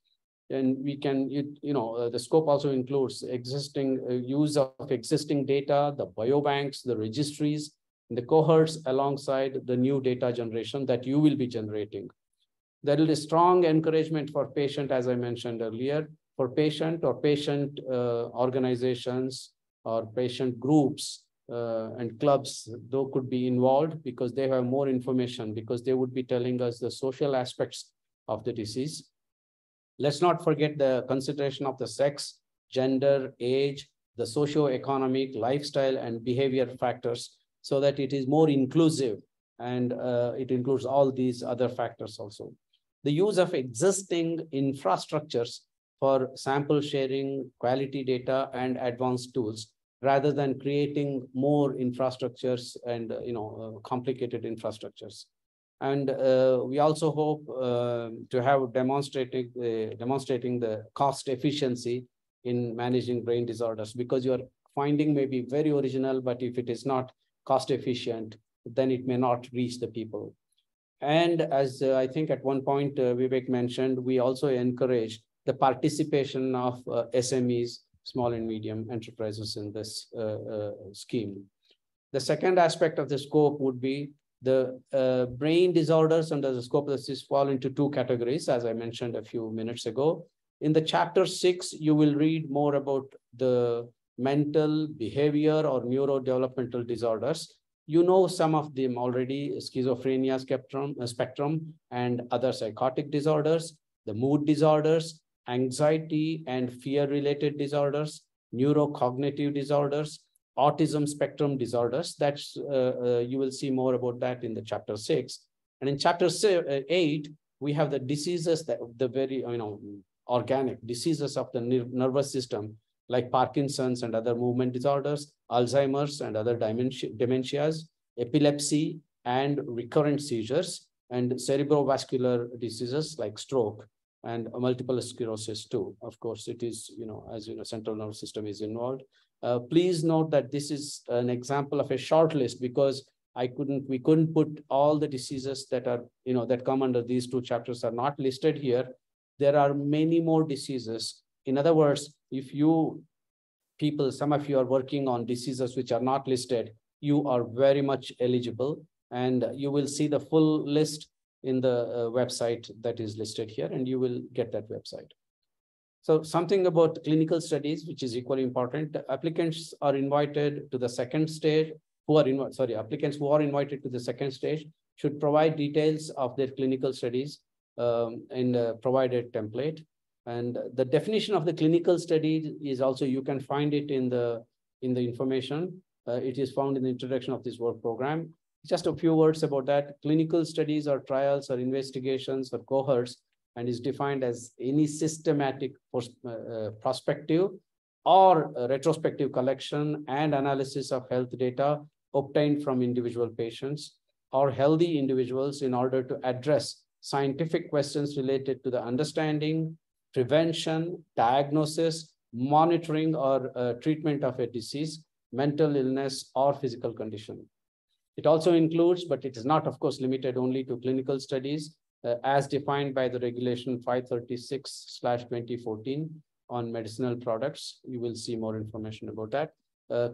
And we can, the scope also includes existing use of existing data, the biobanks, the registries, and the cohorts alongside the new data generation that you will be generating. There will be strong encouragement for patient, as I mentioned earlier, for patient or patient organizations or patient groups and clubs, though could be involved because they have more information, because they would be telling us the social aspects of the disease. Let's not forget the consideration of the sex, gender, age, the socio-economic, lifestyle, and behavior factors, so that it is more inclusive, and it includes all these other factors also. The use of existing infrastructures for sample sharing, quality data, and advanced tools, rather than creating more infrastructures and complicated infrastructures. And we also hope to have demonstrating the cost efficiency in managing brain disorders, because your finding may be very original, but if it is not cost efficient, then it may not reach the people. And as I think at one point Vivek mentioned, we also encourage the participation of SMEs, small and medium enterprises, in this scheme. The second aspect of the scope would be the brain disorders under the scope of this fall into two categories, as I mentioned a few minutes ago. In the chapter 6, you will read more about the mental, behavior, or neurodevelopmental disorders. You know some of them already: schizophrenia spectrum and other psychotic disorders, the mood disorders, anxiety and fear-related disorders, neurocognitive disorders, autism spectrum disorders. That's you will see more about that in the chapter 6. And in chapter 8, we have the diseases, that the very organic diseases of the nervous system, like Parkinson's and other movement disorders, Alzheimer's and other dementias, epilepsy and recurrent seizures, and cerebrovascular diseases like stroke and multiple sclerosis too. Of course, it is, as you know, central nervous system is involved. Please note that this is an example of a short list, because we couldn't put all the diseases that are, that come under these two chapters are not listed here. There are many more diseases. In other words, if some of you are working on diseases which are not listed, you are very much eligible, and you will see the full list in the website that is listed here, and you will get that website. So something about clinical studies, which is equally important. Applicants are invited to the second stage, applicants who are invited to the second stage should provide details of their clinical studies in a provided template. And the definition of the clinical study is also, you can find it in the information. It is found in the introduction of this work program. Just a few words about that. Clinical studies or trials or investigations or cohorts, and is defined as any systematic prospective or retrospective collection and analysis of health data obtained from individual patients or healthy individuals in order to address scientific questions related to the understanding, prevention, diagnosis, monitoring, or treatment of a disease, mental illness, or physical condition. It also includes, but it is not, of course, limited only to clinical studies as defined by the regulation 536/2014 on medicinal products. You will see more information about that.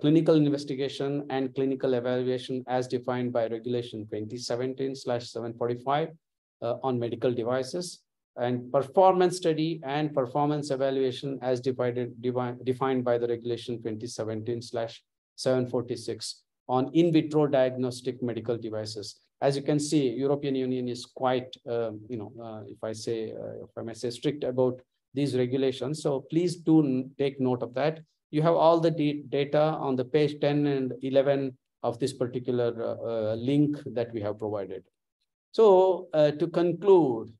Clinical investigation and clinical evaluation as defined by regulation 2017/745 on medical devices, and performance study and performance evaluation as defined by the regulation 2017/746 on in vitro diagnostic medical devices. As you can see, European Union is quite, if I may say, strict about these regulations. So please do take note of that. You have all the data on the page 10 and 11 of this particular link that we have provided. So to conclude,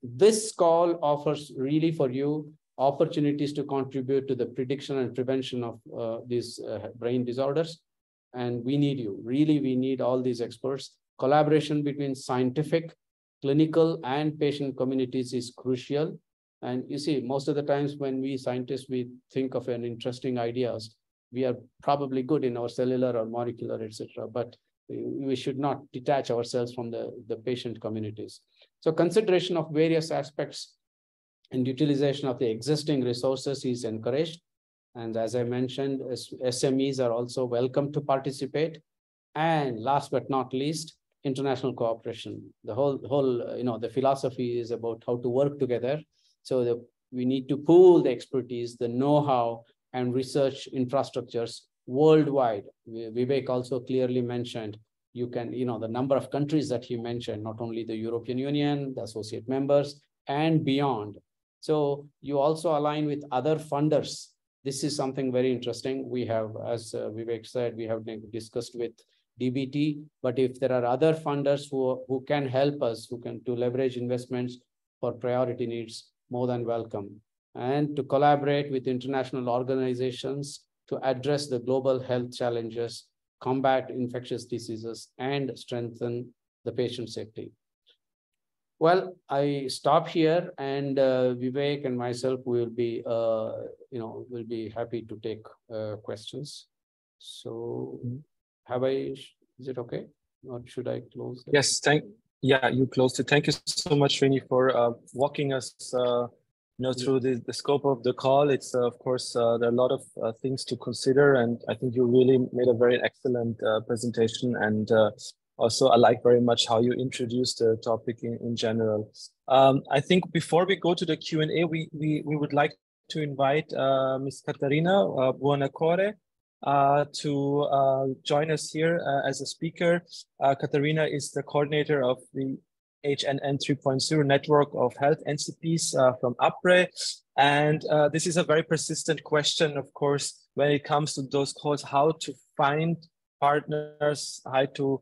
this call offers really for you opportunities to contribute to the prediction and prevention of these brain disorders. And we need you, really, we need all these experts. Collaboration between scientific, clinical, and patient communities is crucial. And you see, most of the times when we scientists, we think of an interesting ideas, we are probably good in our cellular or molecular, etc. But we should not detach ourselves from the patient communities. So consideration of various aspects and utilization of the existing resources is encouraged. And as I mentioned, SMEs are also welcome to participate. And last but not least, international cooperation. The whole the philosophy is about how to work together. So we need to pool the expertise, the know-how, and research infrastructures worldwide. Vivek also clearly mentioned, you can, the number of countries that he mentioned, not only the European Union, the associate members, and beyond. So you also align with other funders. This is something very interesting. We have, as Vivek said, we have discussed with DBT, but if there are other funders who can help us, to leverage investments for priority needs, more than welcome. And to collaborate with international organizations to address the global health challenges, combat infectious diseases, and strengthen the patient safety. Well, I stop here, and Vivek and myself will be, will be happy to take questions. So, is it okay, or should I close? Yes, you closed it. Thank you so much, Srini, for walking us, through the scope of the call. It's of course there are a lot of things to consider, and I think you really made a very excellent presentation. And also, I like very much how you introduced the topic in general. I think before we go to the Q&A, we would like to invite Ms. Caterina Buonacore to join us here as a speaker. Caterina is the coordinator of the HNN 3.0 network of health NCPs from APRE. And this is a very persistent question, of course, when it comes to those calls, how to find partners, how to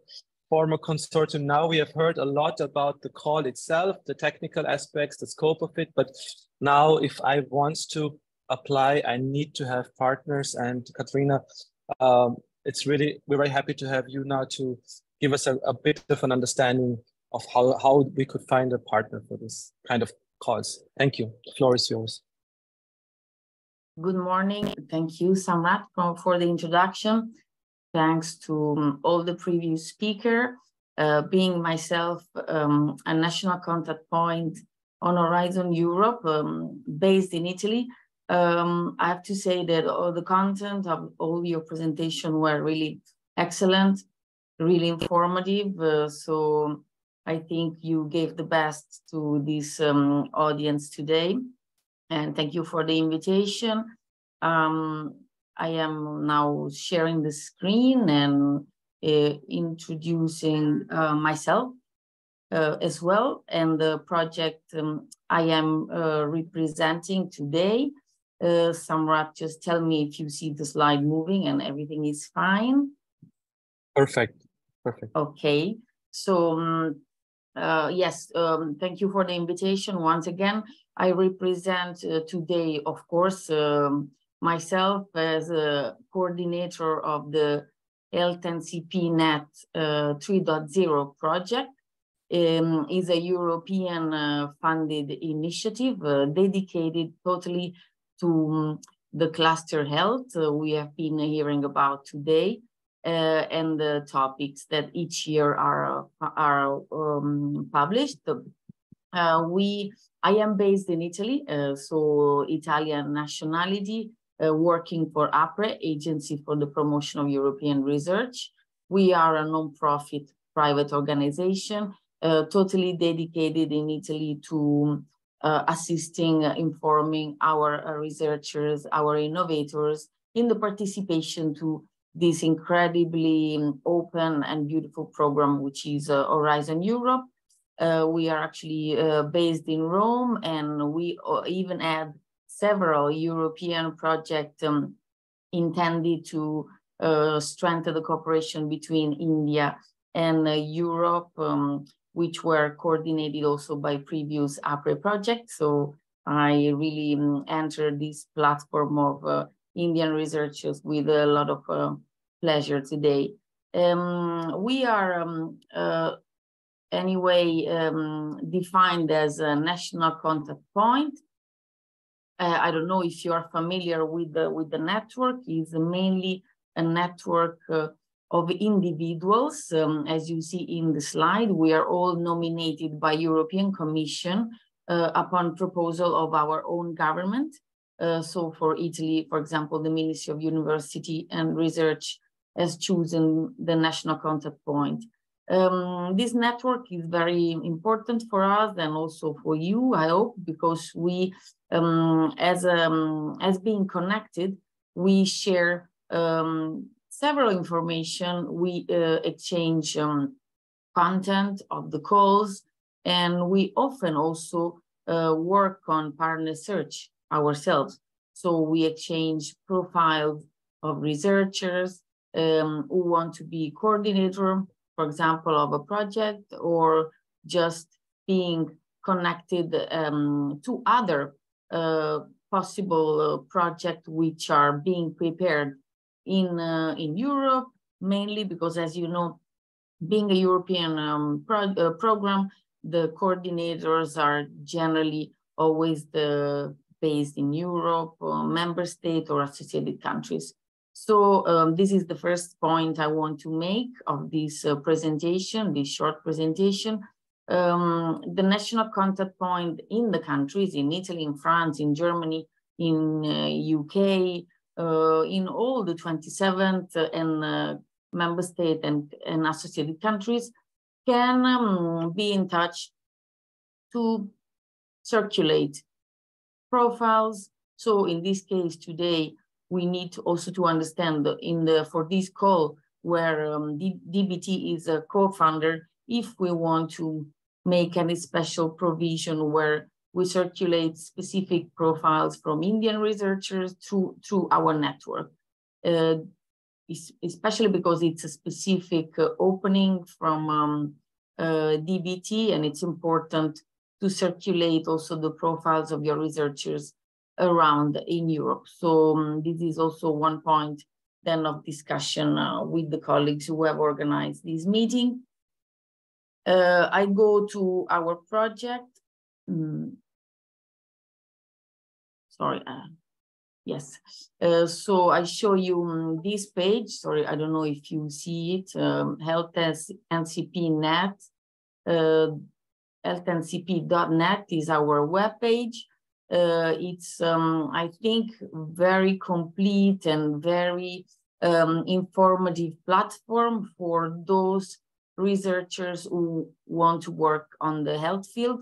form a consortium. Now we have heard a lot about the call itself, the technical aspects, the scope of it, but now if I want to apply, I need to have partners. And Caterina, we're very happy to have you now to give us a bit of an understanding of how we could find a partner for this kind of cause. Thank you. The floor is yours. Good morning. Thank you, Samrat, for the introduction. Thanks to all the previous speakers. Being myself a national contact point on Horizon Europe, based in Italy, I have to say that all the content of all your presentation were really excellent, really informative. So I think you gave the best to this audience today. And thank you for the invitation. I am now sharing the screen and introducing myself as well, and the project I am representing today. Samrat, just tell me if you see the slide moving and everything is fine. Perfect, perfect. Okay, so yes, thank you for the invitation once again. I represent today, of course, myself as a coordinator of the Health and CP Net 3.0 project. Is a European funded initiative dedicated totally to the cluster health we have been hearing about today, and the topics that each year are published. I am based in Italy, so Italian nationality, working for APRE, Agency for the Promotion of European Research. We are a non-profit private organization, totally dedicated in Italy to assisting, informing our researchers, our innovators in the participation to this incredibly open and beautiful program, which is Horizon Europe. We are actually based in Rome, and we even had several European projects intended to strengthen the cooperation between India and Europe, which were coordinated also by previous APRE projects. So I really entered this platform of Indian researchers with a lot of pleasure today. We are anyway defined as a national contact point. I don't know if you are familiar with the network. It's mainly a network of individuals. As you see in the slide, we are all nominated by European Commission upon proposal of our own government. So for Italy, for example, the Ministry of University and Research has chosen the national contact point. This network is very important for us and also for you, I hope, because we, as being connected, we share several information, we exchange content of the calls, and we often also work on partner search ourselves. So we exchange profiles of researchers who want to be coordinator, for example, of a project, or just being connected to other possible projects which are being prepared in Europe, mainly because, as you know, being a European program, the coordinators are generally always based in Europe, member state or associated countries. So this is the first point I want to make of this presentation, this short presentation. The national contact point in the countries, in Italy, in France, in Germany, in UK, in all the 27th and member state and associated countries, can be in touch to circulate profiles. So in this case today, we need also to understand for this call where DBT is a co-founder, if we want to make any special provision where we circulate specific profiles from Indian researchers through our network, especially because it's a specific opening from DBT, and it's important to circulate also the profiles of your researchers around in Europe. So this is also one point then of discussion with the colleagues who have organized this meeting. I go to our project. Sorry, yes. So I show you this page. Sorry, I don't know if you see it. Health NCP Net. healthncp.net is our webpage. It's, I think, very complete and very informative platform for those researchers who want to work on the health field.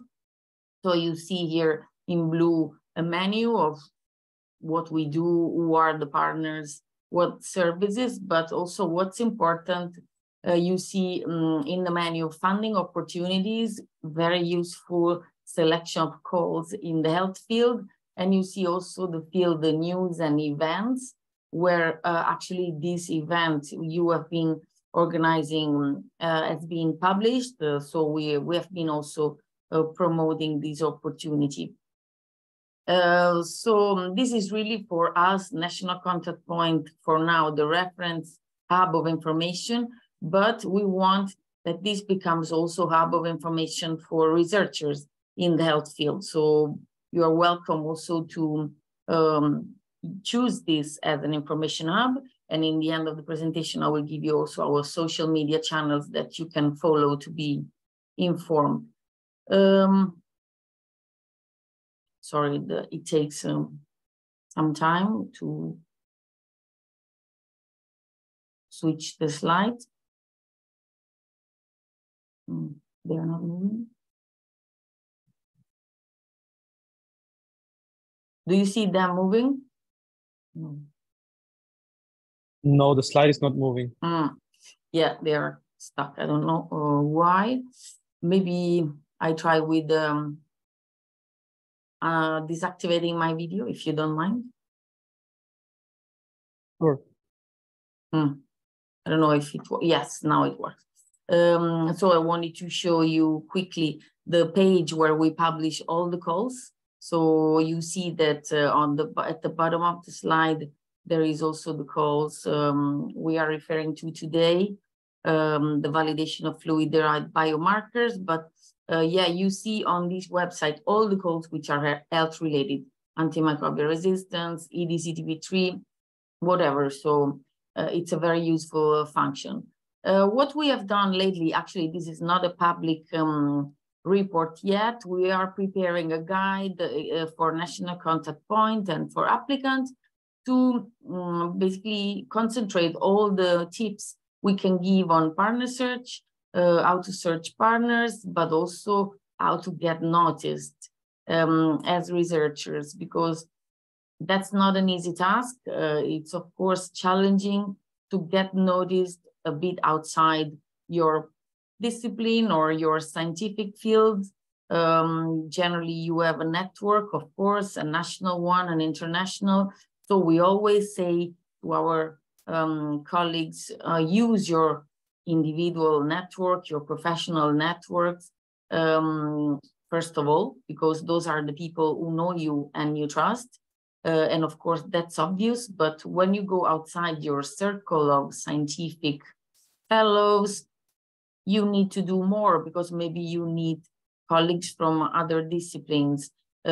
So you see here in blue a menu of what we do, who are the partners, what services, but also what's important. You see in the menu funding opportunities, very useful selection of calls in the health field. And you see also the field, the news and events, where actually this event you have been organizing has been published. So we have been also promoting this opportunity. So this is really for us, national contact point for now, the reference hub of information, but we want that this becomes also hub of information for researchers in the health field. So you are welcome also to choose this as an information hub. And in the end of the presentation, I will give you also our social media channels that you can follow to be informed. Sorry, it takes some time to switch the slides. They are not moving. Do you see them moving? No. No, the slide is not moving. Yeah, they are stuck. I don't know why. Maybe I try with deactivating my video, if you don't mind. Sure. I don't know if it works. Yes, now it works. So I wanted to show you quickly the page where we publish all the calls. So you see that at the bottom of the slide, there is also the calls we are referring to today, the validation of fluid-derived biomarkers. But yeah, you see on this website all the calls which are health-related, antimicrobial resistance, EDCTB3, whatever. So it's a very useful function. What we have done lately, actually, this is not a public report yet. We are preparing a guide for national contact point and for applicants to basically concentrate all the tips we can give on partner search, how to search partners, but also how to get noticed as researchers, because that's not an easy task. It's of course challenging to get noticed a bit outside your discipline or your scientific field. Generally, you have a network, of course, a national one, an international. So we always say to our colleagues, use your individual network, your professional networks, first of all, because those are the people who know you and you trust. And of course, that's obvious. But when you go outside your circle of scientific fellows, you need to do more, because maybe you need colleagues from other disciplines.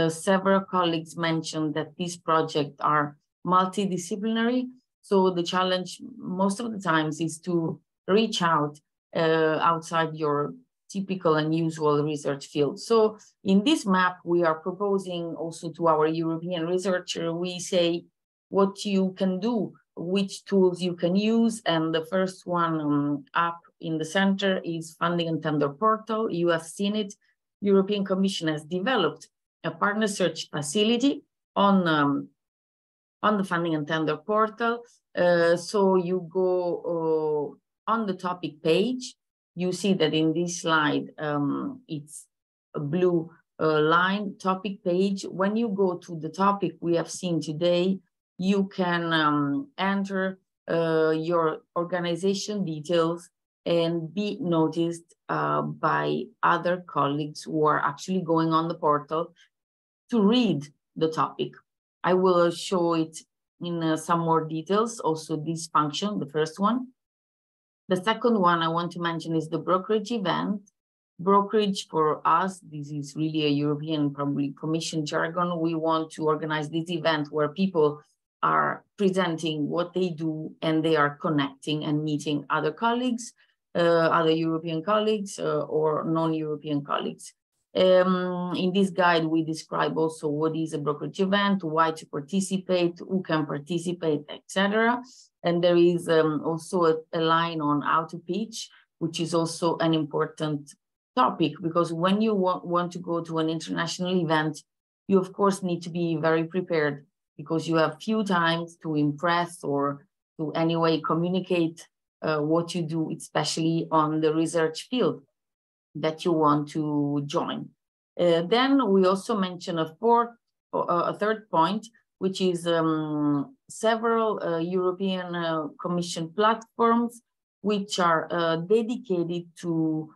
Several colleagues mentioned that these projects are multidisciplinary. So the challenge most of the times is to reach out outside your typical and usual research field. So in this map, we are proposing also to our European researcher, we say what you can do, which tools you can use. And the first one up in the center is Funding and Tender Portal. You have seen it. European Commission has developed a partner search facility on the Funding and Tender Portal. So you go on the topic page. You see that in this slide, it's a blue line topic page. When you go to the topic we have seen today, you can enter your organization details and be noticed by other colleagues who are actually going on the portal to read the topic. I will show it in some more details, also this function, the first one. The second one I want to mention is the brokerage event. Brokerage for us, this is really a European probably Commission jargon. We want to organize this event where people are presenting what they do and they are connecting and meeting other colleagues, other European colleagues or non-European colleagues. In this guide, we describe also what is a brokerage event, why to participate, who can participate, etc. And there is also a line on how to pitch. which is also an important topic, because when you want to go to an international event, you of course need to be very prepared, because you have few times to impress or to anyway communicate what you do, especially on the research field that you want to join. Then we also mention a third point, which is several European Commission platforms which are dedicated to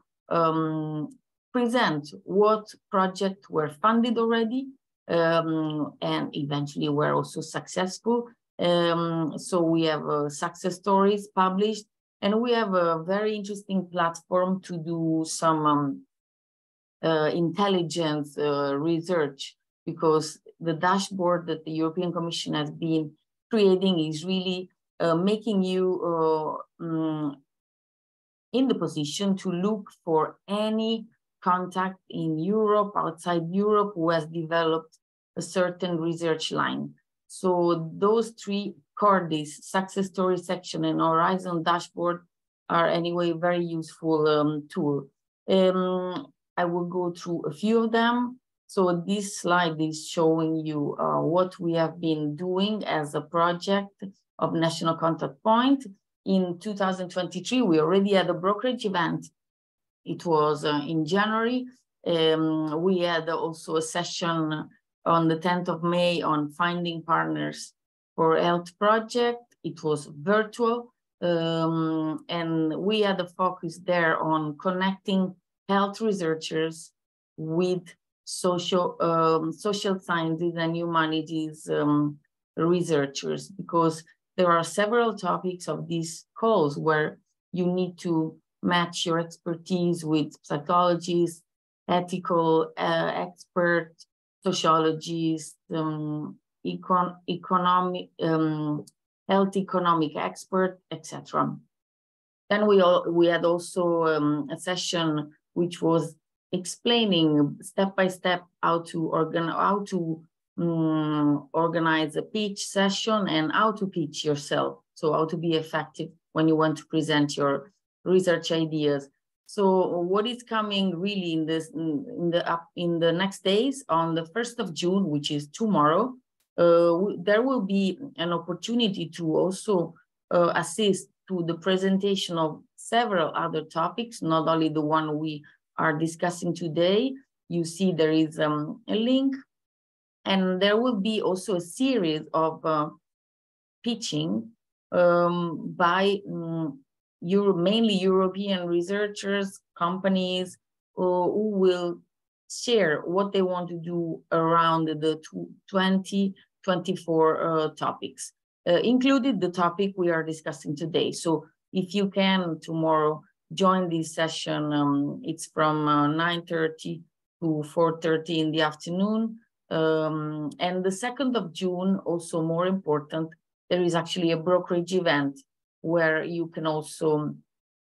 present what projects were funded already and eventually were also successful. So we have success stories published, and we have a very interesting platform to do some intelligence research, because the dashboard that the European Commission has been creating is really making you in the position to look for any contact in Europe, outside Europe, who has developed a certain research line. So those three CORDIS, success story section and Horizon dashboard, are anyway very useful tool. I will go through a few of them. So this slide is showing you what we have been doing as a project of National Contact Point. In 2023, we already had a brokerage event. It was in January. We had also a session on the 10th of May on finding partners for health project. It was virtual. And we had a focus there on connecting health researchers with social sciences and humanities researchers, because there are several topics of these calls where you need to match your expertise with psychologists, ethical experts, sociologists, health economic expert, etc. Then we had also a session which was explaining step by step how to organize a pitch session and how to pitch yourself. So how to be effective when you want to present your research ideas. So what is coming really in the next days, on the 1st of June, which is tomorrow, there will be an opportunity to also assist to the presentation of several other topics, not only the one we are discussing today. You see there is a link, and there will be also a series of pitching by mainly European researchers, companies, who will share what they want to do around the 2024 topics, included the topic we are discussing today. So if you can tomorrow join this session, it's from 9:30 to 4:30 in the afternoon. And the 2nd of June, also more important, there is actually a brokerage event where you can also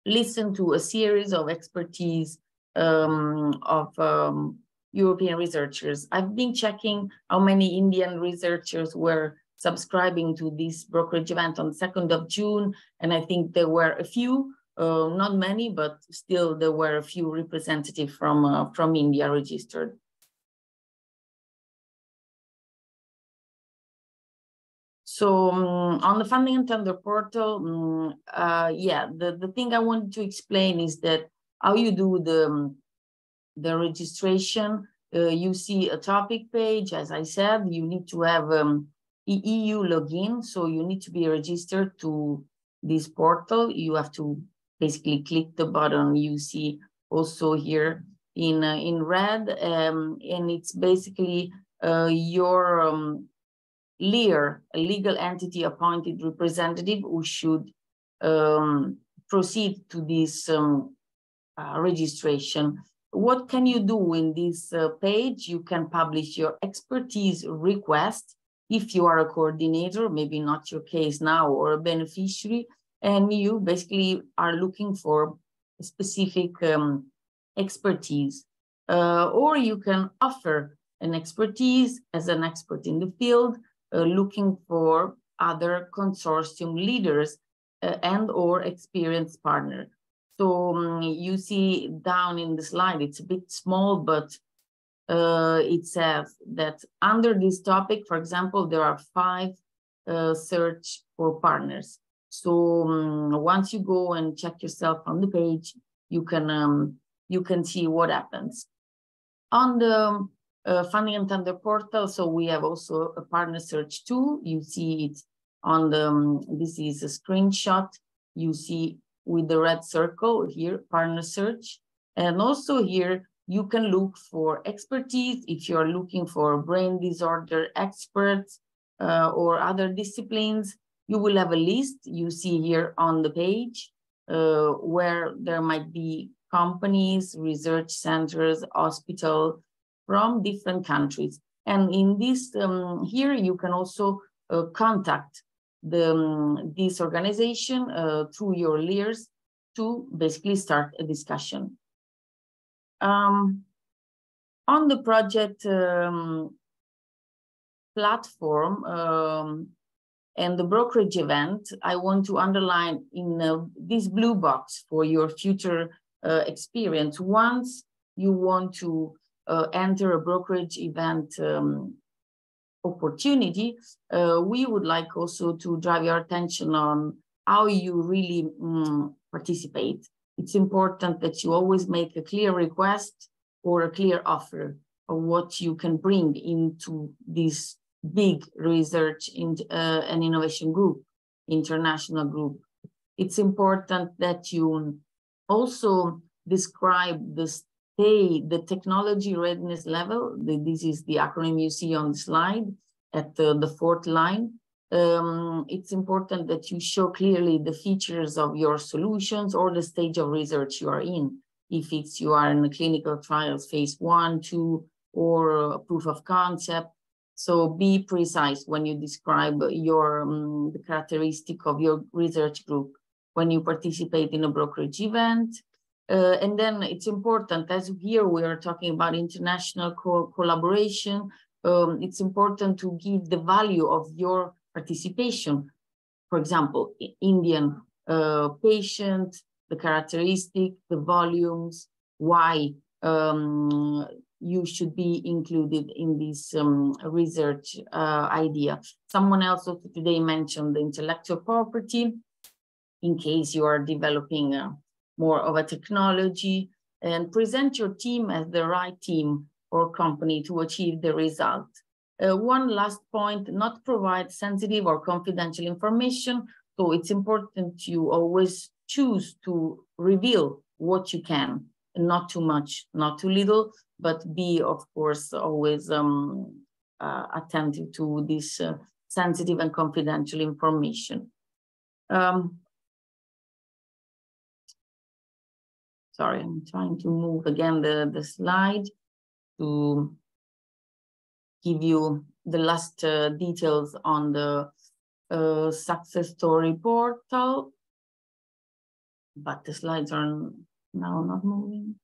listen to a series of expertise of European researchers. I've been checking how many Indian researchers were subscribing to this brokerage event on 2nd of June, and I think there were a few, not many, but still there were a few representatives from India registered. So on the funding and tender portal, the thing I wanted to explain is that how you do the registration. You see a topic page. As I said, you need to have EU login, so you need to be registered to this portal. You have to basically click the button you see also here in red, and it's basically your LEAR, a legal entity appointed representative, who should proceed to this registration. What can you do in this page? You can publish your expertise request if you are a coordinator, maybe not your case now, or a beneficiary, and you basically are looking for a specific expertise. Or you can offer an expertise as an expert in the field, looking for other consortium leaders and or experienced partners. So you see down in the slide, it's a bit small, but it says that under this topic, for example, there are 5 search for partners. So once you go and check yourself on the page, you can see what happens. On the funding and tender portal, so we have also a partner search tool. You see it on the, this is a screenshot. You see with the red circle here, partner search. And also here, you can look for expertise if you're looking for brain disorder experts or other disciplines. You will have a list you see here on the page where there might be companies, research centers, hospitals from different countries. And in this here, you can also contact this organization through your layers to basically start a discussion. On the project platform and the brokerage event, I want to underline in this blue box for your future experience. Once you want to enter a brokerage event opportunity, we would like also to drive your attention on how you really participate. It's important that you always make a clear request or a clear offer of what you can bring into this big research and innovation group, international group. It's important that you also describe the technology readiness level. This is the acronym you see on the slide at the 4th line. It's important that you show clearly the features of your solutions or the stage of research you are in. If you are in the clinical trials, phase 1, 2, or a proof of concept. So be precise when you describe your the characteristic of your research group when you participate in a brokerage event. And then it's important, as here we are talking about international collaboration, it's important to give the value of your participation. For example, Indian patient, the characteristic, the volumes, why you should be included in this research idea. Someone else also today mentioned the intellectual property, in case you are developing more of a technology, and present your team as the right team or company to achieve the result. One last point, not provide sensitive or confidential information. So it's important you always choose to reveal what you can, and not too much, not too little, but be, of course, always attentive to this sensitive and confidential information. Sorry, I'm trying to move again the slide to give you the last details on the success story portal. But the slides are now not moving.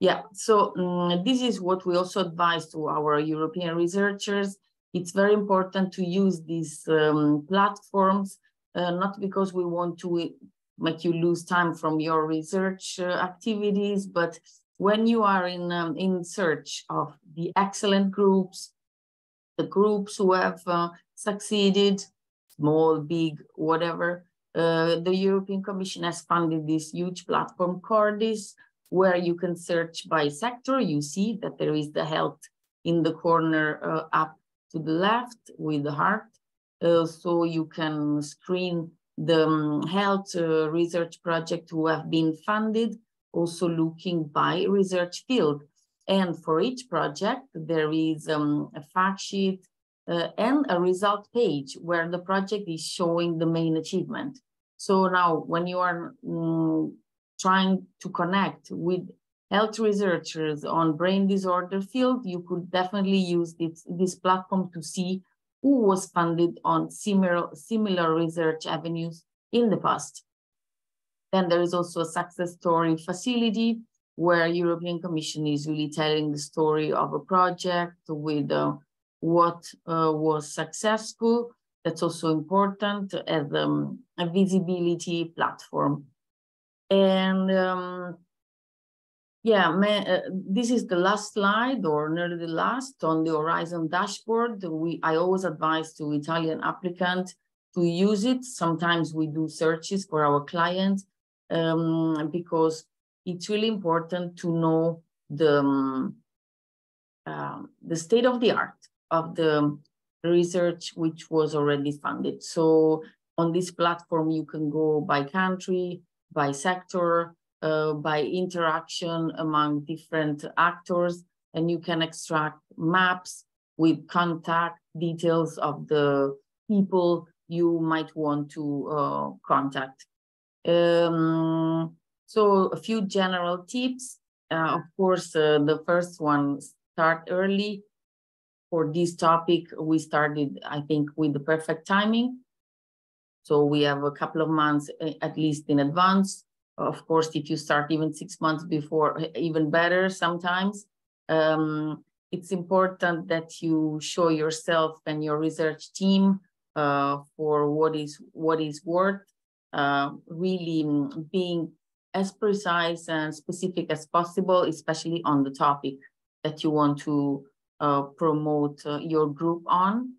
Yeah, so this is what we also advise to our European researchers. It's very important to use these platforms, not because we want to make you lose time from your research activities, but when you are in search of the excellent groups, the groups who have succeeded, small, big, whatever, the European Commission has funded this huge platform, Cordis, where you can search by sector. You see that there is the health in the corner up to the left with the heart. So you can screen the health research project who have been funded, also looking by research field. And for each project, there is a fact sheet and a result page where the project is showing the main achievement. So now when you are trying to connect with health researchers on brain disorder field, you could definitely use this platform to see who was funded on similar research avenues in the past. Then there is also a success story facility where European Commission is really telling the story of a project with what was successful. That's also important as a visibility platform. And this is the last slide, or nearly the last, on the Horizon dashboard. I always advise to Italian applicants to use it. Sometimes we do searches for our clients because it's really important to know the state of the art of the research which was already funded. So on this platform, you can go by country, by sector, by interaction among different actors, and you can extract maps with contact details of the people you might want to contact. So a few general tips. Of course, the first one, start early. For this topic, we started, I think, with the perfect timing. So we have a couple of months at least in advance. Of course, if you start even 6 months before, even better sometimes. It's important that you show yourself and your research team for what is worth, really being as precise and specific as possible, especially on the topic that you want to promote your group on.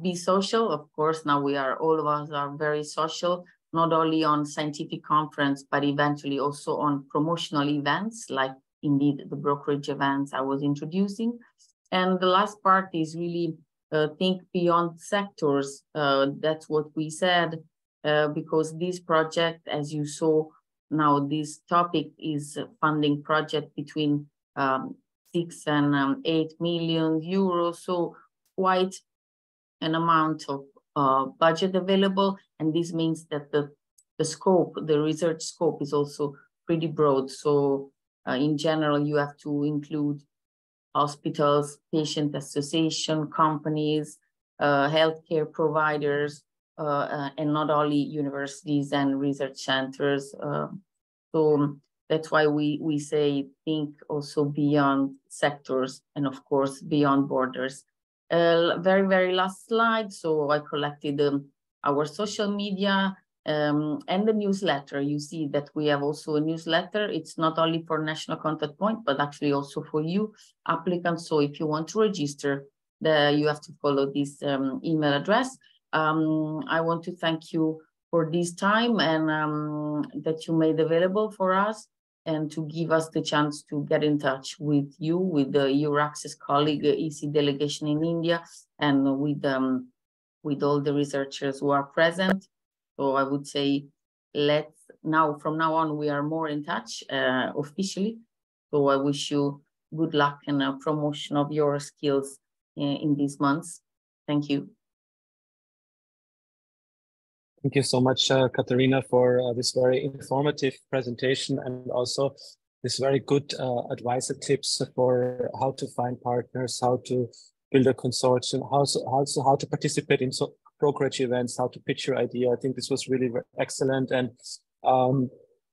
Be social, of course. Now all of us are very social, not only on scientific conference, but eventually also on promotional events, like indeed the brokerage events I was introducing. And the last part is really think beyond sectors. That's what we said, because this project, as you saw now, this topic is funding project between 6 and 8 million euros, so quite an amount of budget available, and this means that the scope, the research scope, is also pretty broad. So in general, you have to include hospitals, patient association, companies, healthcare providers, and not only universities and research centers. So that's why we say think also beyond sectors and of course beyond borders. Very, very last slide. So I collected our social media and the newsletter. You see that we have also a newsletter. It's not only for National Contact Point, but actually also for you applicants. So if you want to register, you have to follow this email address. I want to thank you for this time and that you made available for us, and to give us the chance to get in touch with you, with the EURAXESS colleague EC delegation in India, and with all the researchers who are present. So I would say from now on, we are more in touch officially. So I wish you good luck and a promotion of your skills in these months. Thank you. Thank you so much, Katerina, for this very informative presentation, and also this very good advice and tips for how to find partners, how to build a consortium, how to participate in brokerage events, how to pitch your idea. I think this was really excellent. And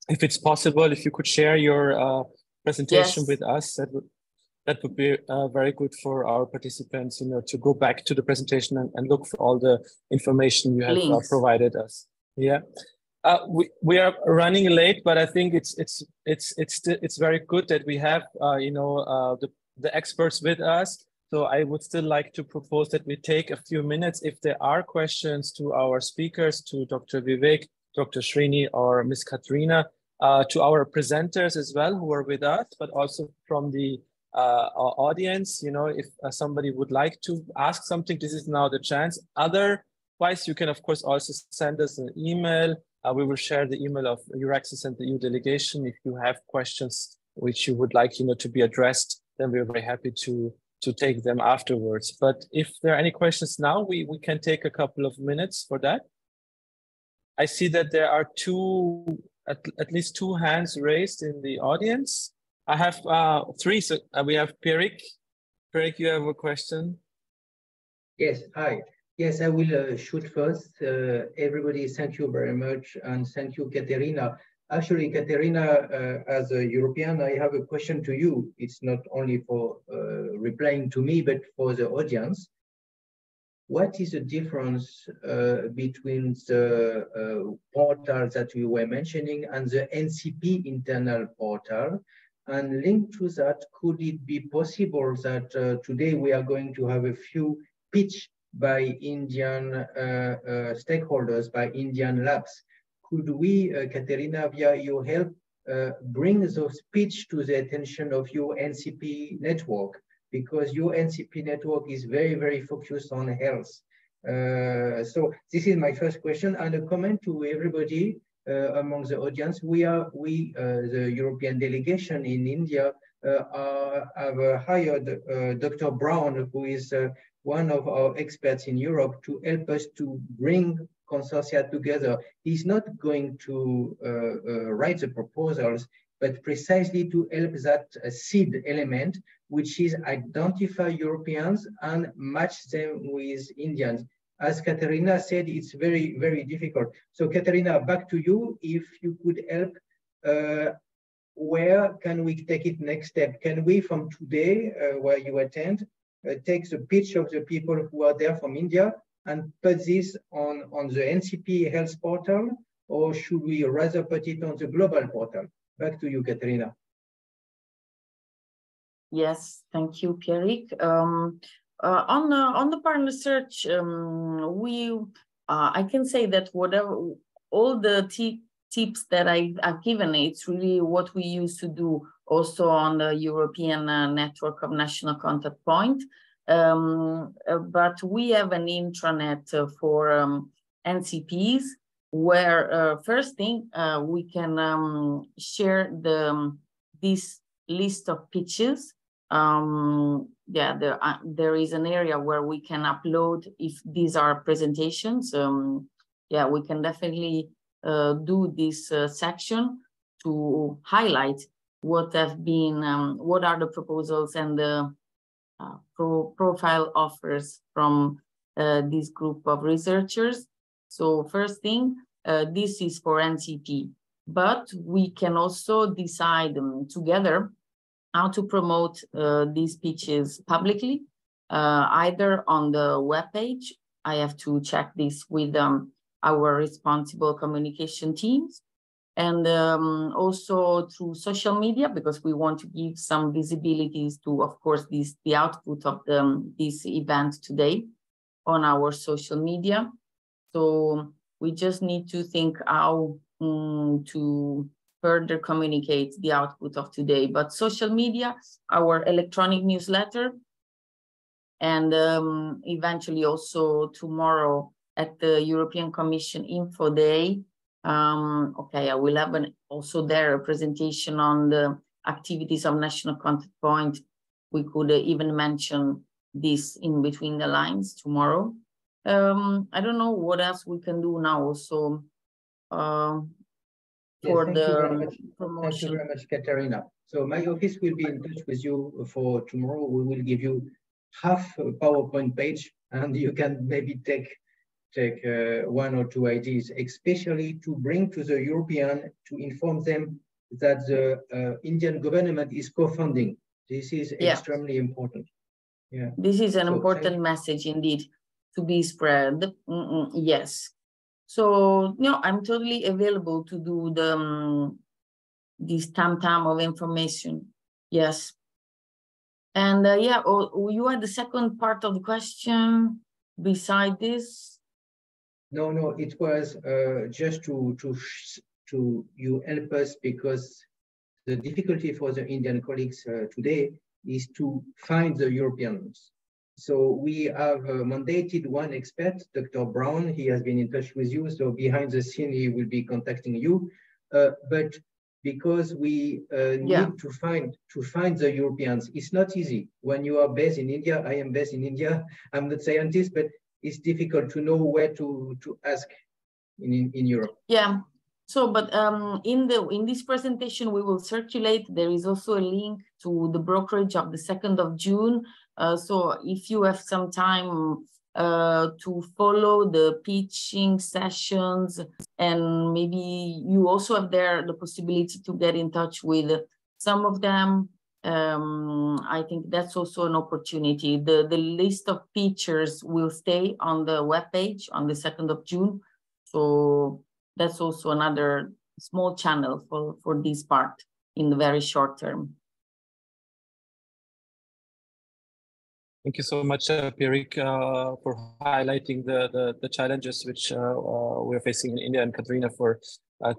if it's possible, if you could share your presentation with us, that would be very good for our participants, to go back to the presentation and look for all the information you have provided us. Yeah, we are running late, but I think it's very good that we have the experts with us. So I would still like to propose that we take a few minutes if there are questions to our speakers, to Dr. Vivek, Dr. Srini, or Ms. Katerina, to our presenters as well who are with us, but also from the our audience. If somebody would like to ask something, this is now the chance. Otherwise, you can of course also send us an email. We will share the email of EURAXESS and the EU delegation. If you have questions which you would like to be addressed, then we're very happy to take them afterwards. But if there are any questions now, we can take a couple of minutes for that. I see that there are at least two hands raised in the audience. I have three. So we have Perik. Perik, you have a question? Yes, hi. Yes, I will shoot first. Everybody, thank you very much. And thank you, Katerina. Actually, Katerina, as a European, I have a question to you. It's not only for replying to me, but for the audience. what is the difference between the portal that you were mentioning and the NCP internal portal? And linked to that, could it be possible that today we are going to have a few pitch by Indian stakeholders, by Indian labs? Could we, Katerina, via your help, bring those pitch to the attention of your NCP network? Because your NCP network is very, very focused on health. So this is my first question, and a comment to everybody among the audience. We, the European delegation in India, have hired Dr. Brown, who is one of our experts in Europe, to help us to bring consortia together. He's not going to write the proposals, but precisely to help that seed element, which is identify Europeans and match them with Indians. As Katerina said, it's very, very difficult. So Katerina, back to you. If you could help, where can we take it next step? Can we, from today, where you attend, take the pitch of the people who are there from India and put this on the NCP health portal, or should we rather put it on the global portal? Back to you, Katerina. Yes, thank you, Pierrick. On the partner search, I can say that all the tips that I've given, it's really what we used to do also on the European network of national contact point. But we have an intranet for NCPs where first thing we can share this list of pitches. Yeah, there is an area where we can upload if these are presentations. Yeah, we can definitely do this section to highlight what have been, what are the proposals and the profile offers from this group of researchers. So first thing, this is for NCP, but we can also decide together how to promote these pitches publicly, either on the webpage. I have to check this with our responsible communication teams, and also through social media, because we want to give some visibilities to, of course, the output of this event today on our social media. So we just need to think how to further communicate the output of today. But social media, our electronic newsletter, and eventually also tomorrow at the European Commission Info Day. Okay, I will have also there a presentation on the activities of national contact point. We could even mention this in between the lines tomorrow. I don't know what else we can do now also for the promotion. Thank you very much, Katerina. So my office will be in touch with you for tomorrow. We will give you half a PowerPoint page, and you can maybe take one or two ideas, especially to bring to the European, to inform them that the Indian government is co-funding. This is extremely important. Yeah. This is an important message indeed to be spread. Yes. So no, I'm totally available to do the this tam-tam of information. Yes. And yeah, you had the second part of the question beside this. No, it was just to you help us, because the difficulty for the Indian colleagues today is to find the Europeans. So we have mandated one expert, Dr. Brown. He has been in touch with you. So behind the scene, he will be contacting you. But because we need to find the Europeans, it's not easy. When you are based in India, I am based in India. I'm not scientist, but it's difficult to know where to ask in Europe. Yeah. So, but in this presentation, we will circulate. There is also a link to the brokerage of the 2nd of June. So if you have some time to follow the pitching sessions, and maybe you also have there the possibility to get in touch with some of them, I think that's also an opportunity. The list of features will stay on the webpage on the 2nd of June. So that's also another small channel for this part in the very short term. Thank you so much, Pierrick, for highlighting the challenges which we're facing in India, and Katrina for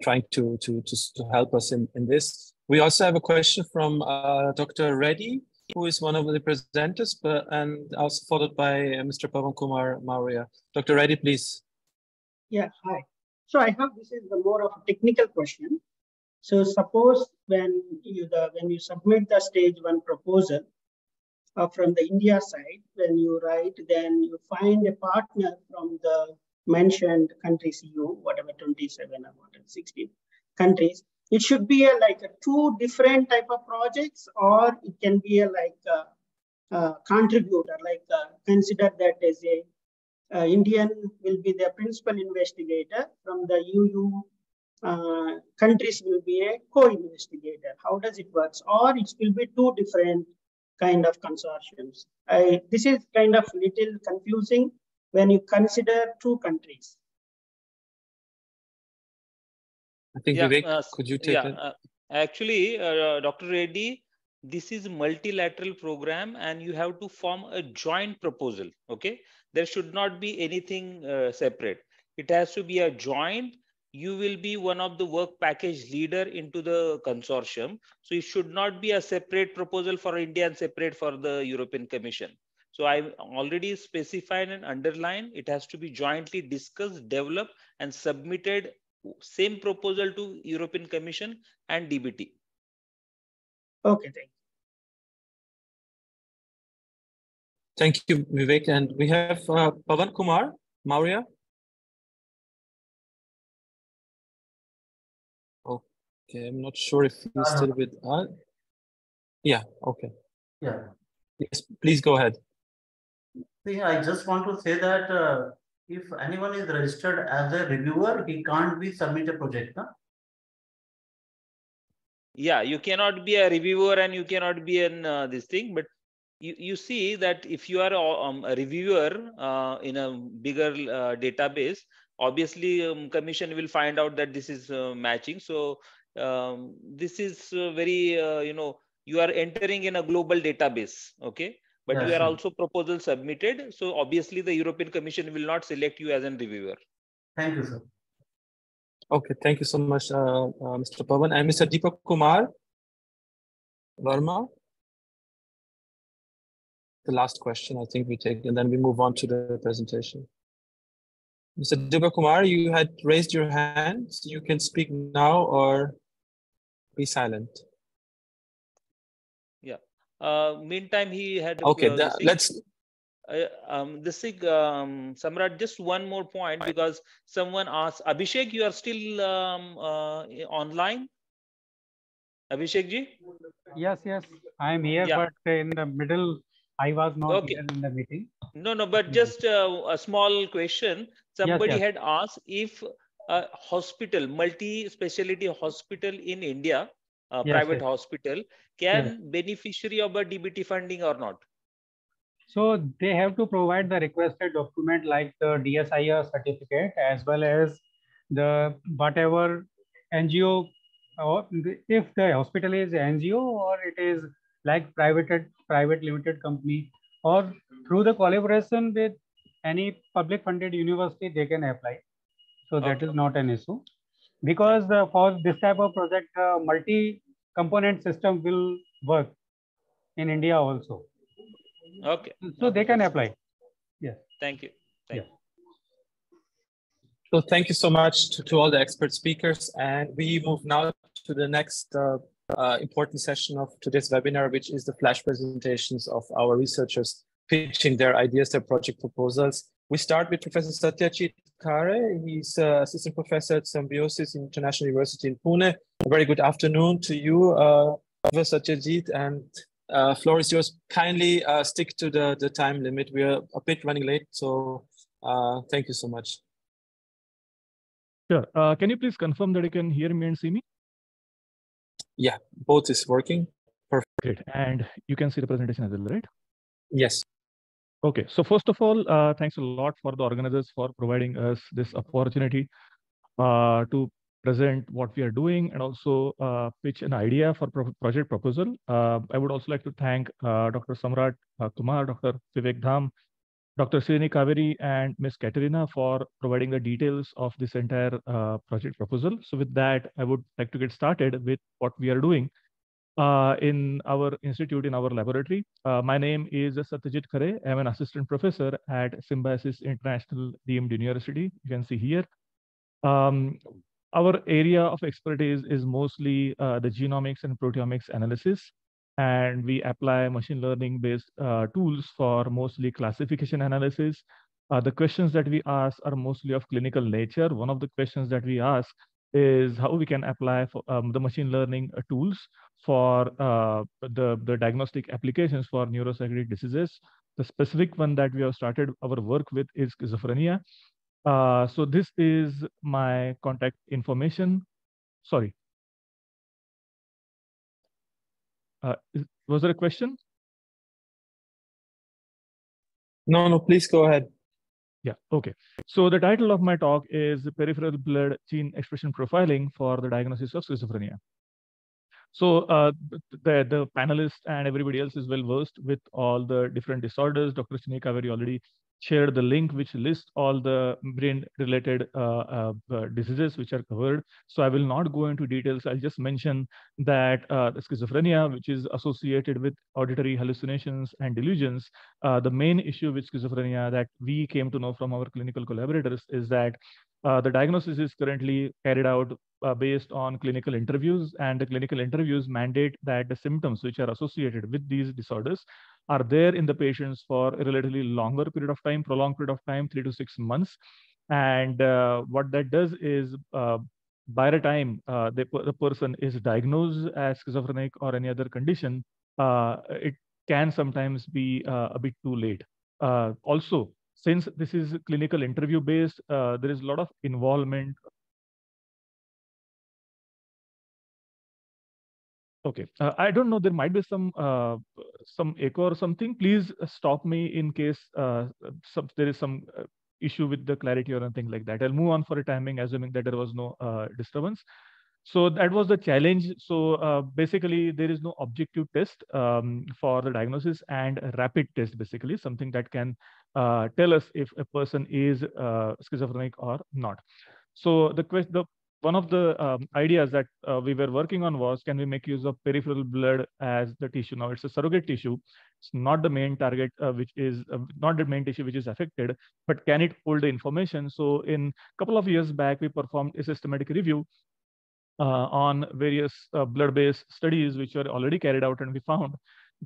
trying to help us in this. We also have a question from Dr. Reddy, who is one of the presenters, and also followed by Mr. Pavan Kumar Maurya. Dr. Reddy, please. Yeah, hi. So I have, this is the more of a technical question. So suppose when you submit the stage 1 proposal from the India side, when you write, then you find a partner from the mentioned countries, whatever 27 or whatever 16 countries. It should be like a 2 different type of projects, or it can be a contributor, consider that as a Indian will be the principal investigator, from the EU countries will be a co-investigator. How does it work? Or it will be 2 different kind of consortiums. This is kind of little confusing when you consider 2 countries. I think Vivek, could you take it? Actually, Dr. Reddy, this is multilateral program, and you have to form a joint proposal. Okay, there should not be anything separate. It has to be a joint. You will be one of the work package leader into the consortium. So it should not be a separate proposal for India and separate for the European Commission. So I already specified and underlined, it has to be jointly discussed, developed, and submitted, same proposal to European Commission and DBT. Okay, thank you. Thank you, Vivek. And we have Pavan Kumar Maurya. Okay, I'm not sure if he's still with us. Yeah, okay. Yeah. Yes, please go ahead. See, I just want to say that if anyone is registered as a reviewer, he can't be submit a project. Huh? Yeah, you cannot be a reviewer and you cannot be in this thing, but you see that if you are a reviewer in a bigger database, obviously commission will find out that this is matching. So this is very, you are entering in a global database, okay? But Yes, you are sir. also proposal submitted. So obviously the European Commission will not select you as a reviewer. Thank you, sir. Okay, thank you so much, Mr. Pavan. And Mr. Deepak Kumar Verma. The last question I think we take, and then we move on to the presentation. Mr. Deepak Kumar, you had raised your hand. So you can speak now or be silent. Yeah. Meantime, he had. Okay, let's. Samrat, just one more point, because someone asked, Abhishek, you are still online? Abhishek ji? Yes, I am here, yeah. But in the middle, I was not Okay. here in the meeting. No, but just a small question. Somebody yes. had asked if a hospital, multi-speciality hospital in India, private hospital, can beneficiary of a DBT funding or not? So they have to provide the requested document like the DSIR certificate, as well as the whatever NGO, or if the hospital is NGO or it is like private limited company, or through the collaboration with any public funded university, they can apply. So that is not an issue, because for this type of project, multi-component system will work in India also. Okay. So they can apply. Yes. Thank you. Thank you. So thank you so much to all the expert speakers. And we move now to the next important session of today's webinar, which is the flash presentations of our researchers pitching their ideas, their project proposals. We start with Professor Satyajit Khare. He's assistant professor at Symbiosis International University in Pune. A very good afternoon to you, Professor Satyajit, and floor is yours. Kindly stick to the time limit. We are a bit running late, so thank you so much. Sure. Can you please confirm that you can hear me and see me? Yeah, both is working Perfect. Great. And you can see the presentation as well, right? Yes. Okay. So first of all, thanks a lot for the organizers for providing us this opportunity to present what we are doing and also pitch an idea for project proposal. I would also like to thank Dr. Samrat Kumar, Dr. Vivek Dham, Dr. Srini Kaveri, and Ms. Katerina for providing the details of this entire project proposal. So with that, I would like to get started with what we are doing in our institute, in our laboratory. My name is Satyajit Khare. I'm an assistant professor at Symbiosis International Deemed University. You can see here. Our area of expertise is mostly the genomics and proteomics analysis, and we apply machine learning based tools for mostly classification analysis. The questions that we ask are mostly of clinical nature. One of the questions that we ask is how we can apply for, the machine learning tools for the diagnostic applications for neuropsychiatric diseases. The specific one that we have started our work with is schizophrenia. So this is my contact information. Sorry. Was there a question? No, please go ahead. Yeah, okay. So the title of my talk is Peripheral Blood Gene Expression Profiling for the Diagnosis of Schizophrenia. So the panelists and everybody else is well versed with all the different disorders. Dr. Srini Kaveri already shared the link which lists all the brain-related diseases which are covered. So I will not go into details. I'll just mention that the schizophrenia, which is associated with auditory hallucinations and delusions, the main issue with schizophrenia that we came to know from our clinical collaborators is that the diagnosis is currently carried out based on clinical interviews, and the clinical interviews mandate that the symptoms which are associated with these disorders are there in the patients for a relatively longer period of time, prolonged period of time, 3 to 6 months. And what that does is by the time the person is diagnosed as schizophrenic or any other condition, it can sometimes be a bit too late. Also, since this is clinical interview based, there is a lot of involvement. Okay, I don't know. There might be some echo or something. Please stop me in case there is some issue with the clarity or anything like that. I'll move on for a timing, assuming that there was no disturbance. So that was the challenge. So basically, there is no objective test for the diagnosis and a rapid test, basically something that can tell us if a person is schizophrenic or not. So one of the ideas that we were working on was, can we make use of peripheral blood as the tissue? Now it's a surrogate tissue. It's not the main target, which is not the main tissue which is affected, but can it hold the information? So in a couple of years back, we performed a systematic review on various blood-based studies which were already carried out, and we found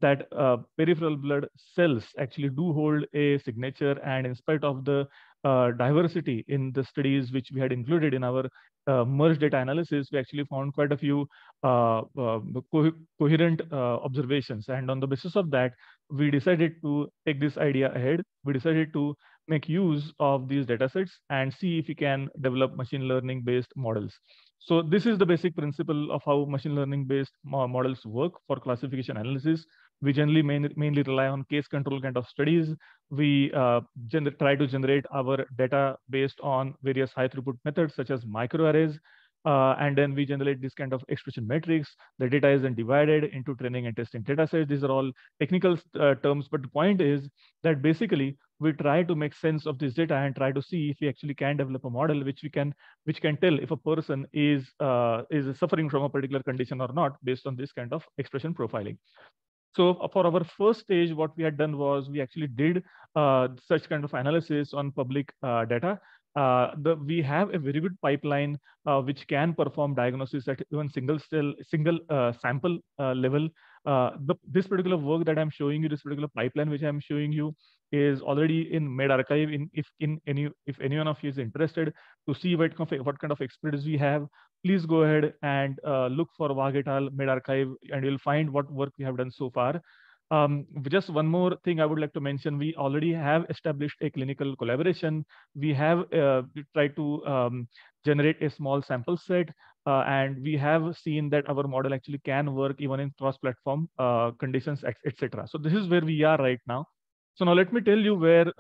that peripheral blood cells actually do hold a signature, and in spite of the diversity in the studies which we had included in our merged data analysis, we actually found quite a few coherent observations. And on the basis of that, we decided to take this idea ahead. We decided to make use of these data sets and see if we can develop machine learning based models. So this is the basic principle of how machine learning based models work for classification analysis. We generally mainly rely on case control kind of studies. We try to generate our data based on various high throughput methods such as microarrays. And then we generate this kind of expression matrix. The data is then divided into training and testing data sets. These are all technical terms, but the point is that basically we try to make sense of this data and try to see if we actually can develop a model which can tell if a person is suffering from a particular condition or not based on this kind of expression profiling. So for our first stage, what we had done was we actually did such kind of analysis on public data. We have a very good pipeline which can perform diagnosis at even single sample level. This particular work that I'm showing you, this particular pipeline which I'm showing you, is already in medRxiv. If anyone of you is interested to see what kind of expertise we have, please go ahead and look for Wagh et al. medRxiv, and you'll find what work we have done so far. Just one more thing I would like to mention. We already have established a clinical collaboration. We have tried to generate a small sample set. and we have seen that our model actually can work even in cross-platform conditions, etc. So this is where we are right now. So now let me tell you where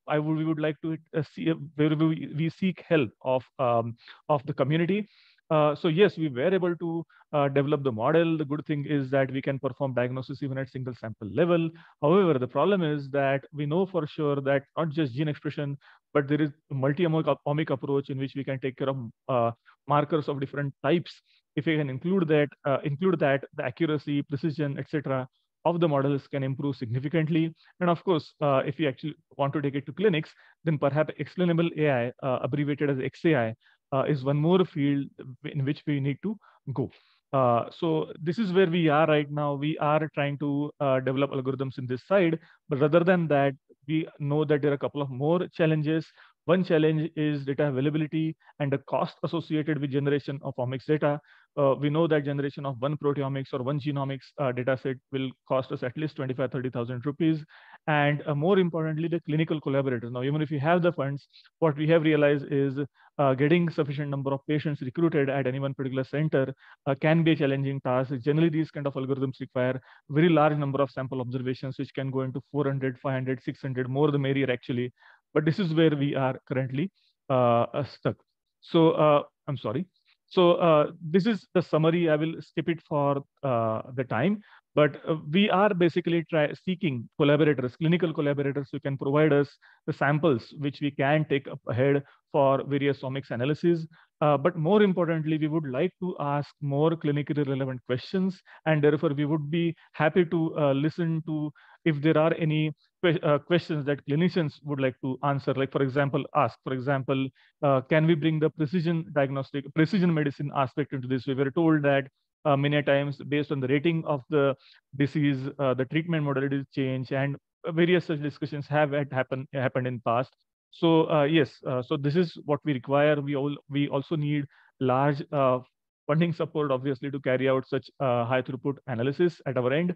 we would like to see where we seek help of the community. So yes, we were able to develop the model. The good thing is that we can perform diagnosis even at single sample level. However, the problem is that we know for sure that not just gene expression, but there is a multi-omic approach in which we can take care of markers of different types. If we can include that, the accuracy, precision, etc. of the models can improve significantly. And of course, if we actually want to take it to clinics, then perhaps explainable AI, abbreviated as XAI, is one more field in which we need to go. So this is where we are right now. We are trying to develop algorithms in this side, but rather than that, we know that there are a couple of more challenges. One challenge is data availability and the cost associated with generation of omics data. We know that generation of one proteomics or one genomics data set will cost us at least 25,000-30,000 rupees. And more importantly, the clinical collaborators. Now, even if you have the funds, what we have realized is getting sufficient number of patients recruited at any one particular center can be a challenging task. Generally, these kind of algorithms require very large number of sample observations, which can go into 400, 500, 600, more the merrier actually. But this is where we are currently stuck. So I'm sorry. So this is the summary. I will skip it for the time. But we are basically seeking collaborators, clinical collaborators who can provide us the samples which we can take up ahead for various omics analysis. But more importantly, we would like to ask more clinically relevant questions, and therefore we would be happy to listen to if there are any questions that clinicians would like to answer. Like, for example, can we bring the precision medicine aspect into this? We were told that many times, based on the rating of the disease, the treatment modalities change, and various such discussions have happened in past. So yes, so this is what we require. We also need large funding support, obviously, to carry out such high throughput analysis at our end.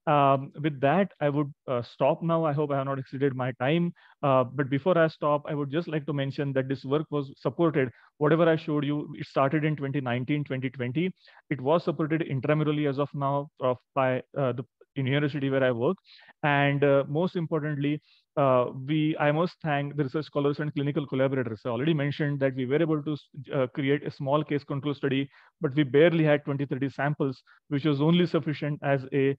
With that, I would stop now. I hope I have not exceeded my time. But before I stop, I would just like to mention that this work was supported. Whatever I showed you, it started in 2019, 2020. It was supported intramurally as of now by the university where I work. And most importantly, I must thank the research scholars and clinical collaborators. I already mentioned that we were able to create a small case control study, but we barely had 20-30 samples, which was only sufficient as a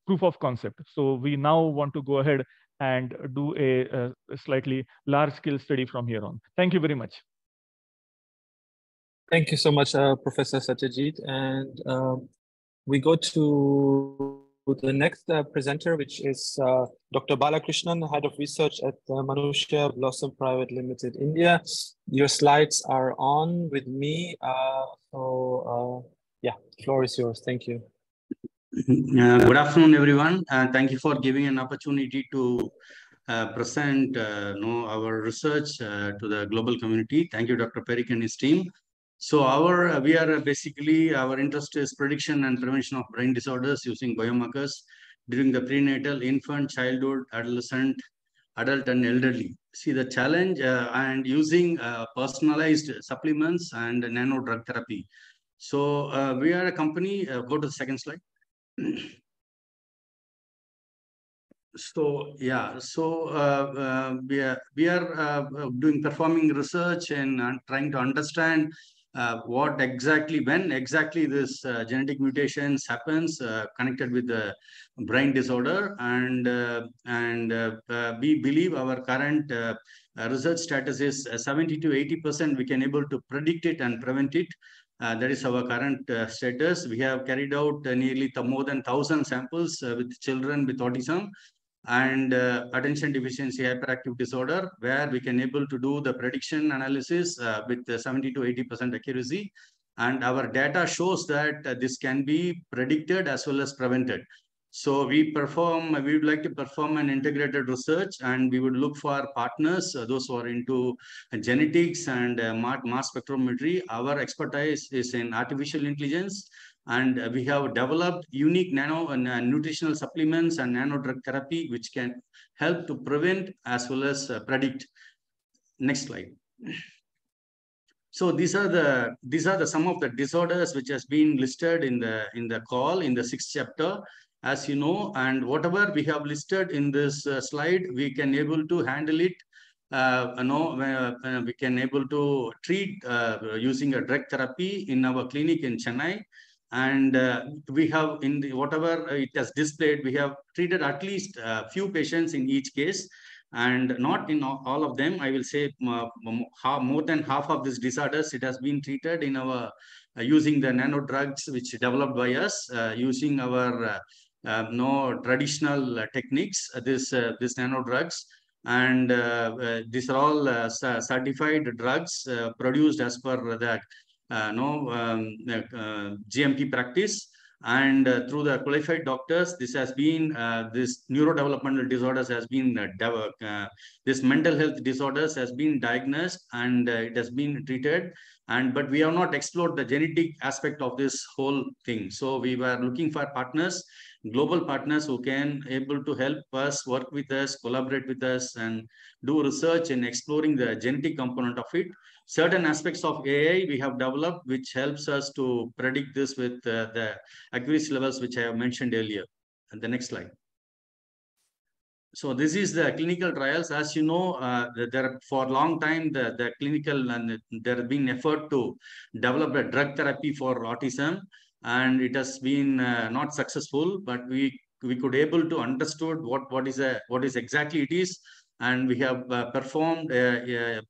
proof of concept. So we now want to go ahead and do a slightly large scale study from here on. Thank you very much. Thank you so much, Professor Satyajit. And we go to the next presenter, which is Dr. Balakrishnan, Head of Research at Manushya Blossom Private Limited, India. Your slides are on with me. Yeah, the floor is yours. Thank you. Good afternoon, everyone. Thank you for giving an opportunity to present our research to the global community. Thank you, Dr. Perick and his team. So our interest is prediction and prevention of brain disorders using biomarkers during the prenatal, infant, childhood, adolescent, adult, and elderly. See the challenge and using personalized supplements and nano drug therapy. So we are a company. Go to the second slide. So yeah, we are performing research and trying to understand when exactly this genetic mutations happens connected with the brain disorder, and we believe our current research status is 70 to 80% we can able to predict it and prevent it. That is our current status. We have carried out nearly more than 1,000 samples with children with autism and attention deficiency hyperactive disorder, where we can able to do the prediction analysis with 70 to 80% accuracy. And our data shows that this can be predicted as well as prevented. So we would like to perform an integrated research, and we would look for partners, those who are into genetics and mass spectrometry. Our expertise is in artificial intelligence, and we have developed unique nano and nutritional supplements and nano drug therapy, which can help to prevent as well as predict. Next slide. So these are the some of the disorders which has been listed in the call in the 6th chapter, as you know, and whatever we have listed in this slide, we can able to handle it. We can able to treat using a drug therapy in our clinic in Chennai, and we have in the whatever it has displayed, we have treated at least a few patients in each case. And not in all of them, I will say more than half of these disorders, it has been treated in our using the nano drugs which developed by us, using our traditional techniques, this nano drugs. And these are all certified drugs produced as per that GMP practice. And through the qualified doctors, this has been this neurodevelopmental disorders has been this mental health disorders has been diagnosed, and it has been treated. And but we have not explored the genetic aspect of this whole thing. So we were looking for partners, global partners who can able to help us, work with us, collaborate with us, and do research in exploring the genetic component of it. Certain aspects of AI we have developed, which helps us to predict this with the accuracy levels, which I have mentioned earlier. And the next slide. So this is the clinical trials. As you know, there for a long time, the clinical, and there has been effort to develop a drug therapy for autism, and it has been not successful, but we could able to understood what is exactly it is. And we have performed a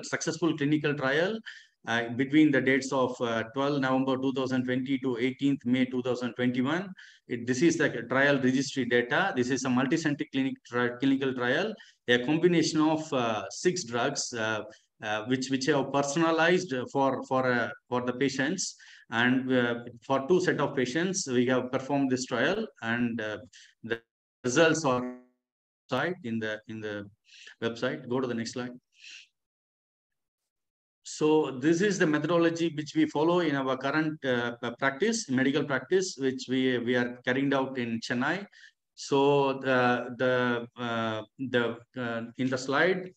successful clinical trial between the dates of 12 November 2020 to 18th May 2021. This is the trial registry data. This is a multi-center clinical trial, a combination of 6 drugs which have personalized for the patients. And for 2 set of patients, we have performed this trial, and the results are in the website. Go to the next slide. So this is the methodology which we follow in our current practice, medical practice, which we are carrying out in Chennai. So in the slide,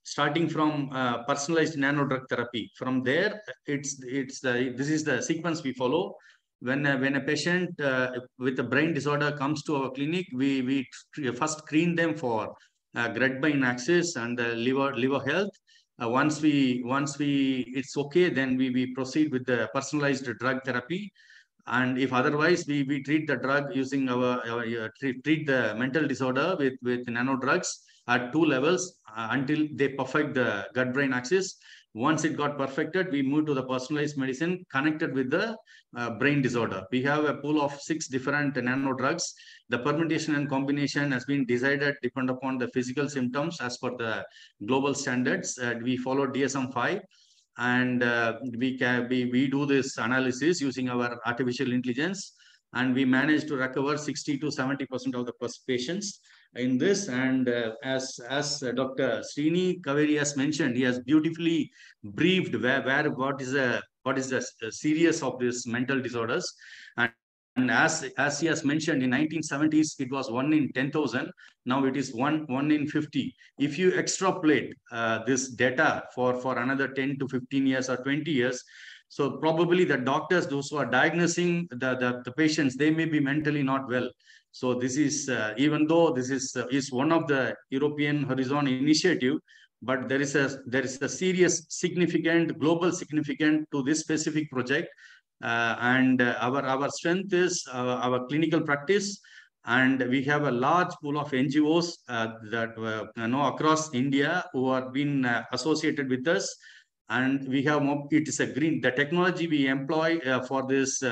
starting from personalized nano drug therapy. From there, this is the sequence we follow. When a patient with a brain disorder comes to our clinic, we first screen them for gut-brain axis and liver health. Once it's okay, then we proceed with the personalized drug therapy. And if otherwise, we treat the drug using treat the mental disorder with nano drugs at 2 levels until they perfect the gut-brain axis. Once it got perfected, we move to the personalized medicine connected with the brain disorder. We have a pool of 6 different nano drugs. The permutation and combination has been decided depend upon the physical symptoms as per the global standards. We follow DSM-5. And we do this analysis using our artificial intelligence, and we manage to recover 60 to 70% of the patients in this. And as Dr. Srini Kaveri has mentioned, he has beautifully briefed what is the serious of these mental disorders. And as he has mentioned, in 1970s, it was 1 in 10,000. Now it is 1 in 50. If you extrapolate this data for another 10 to 15 years or 20 years, so probably the doctors, those who are diagnosing the patients, they may be mentally not well. So this is, even though this is one of the European Horizon initiative, but there is a serious significant global significance to this specific project. And our strength is our clinical practice, and we have a large pool of NGOs that across India who have been associated with us. And we have it is the technology we employ for this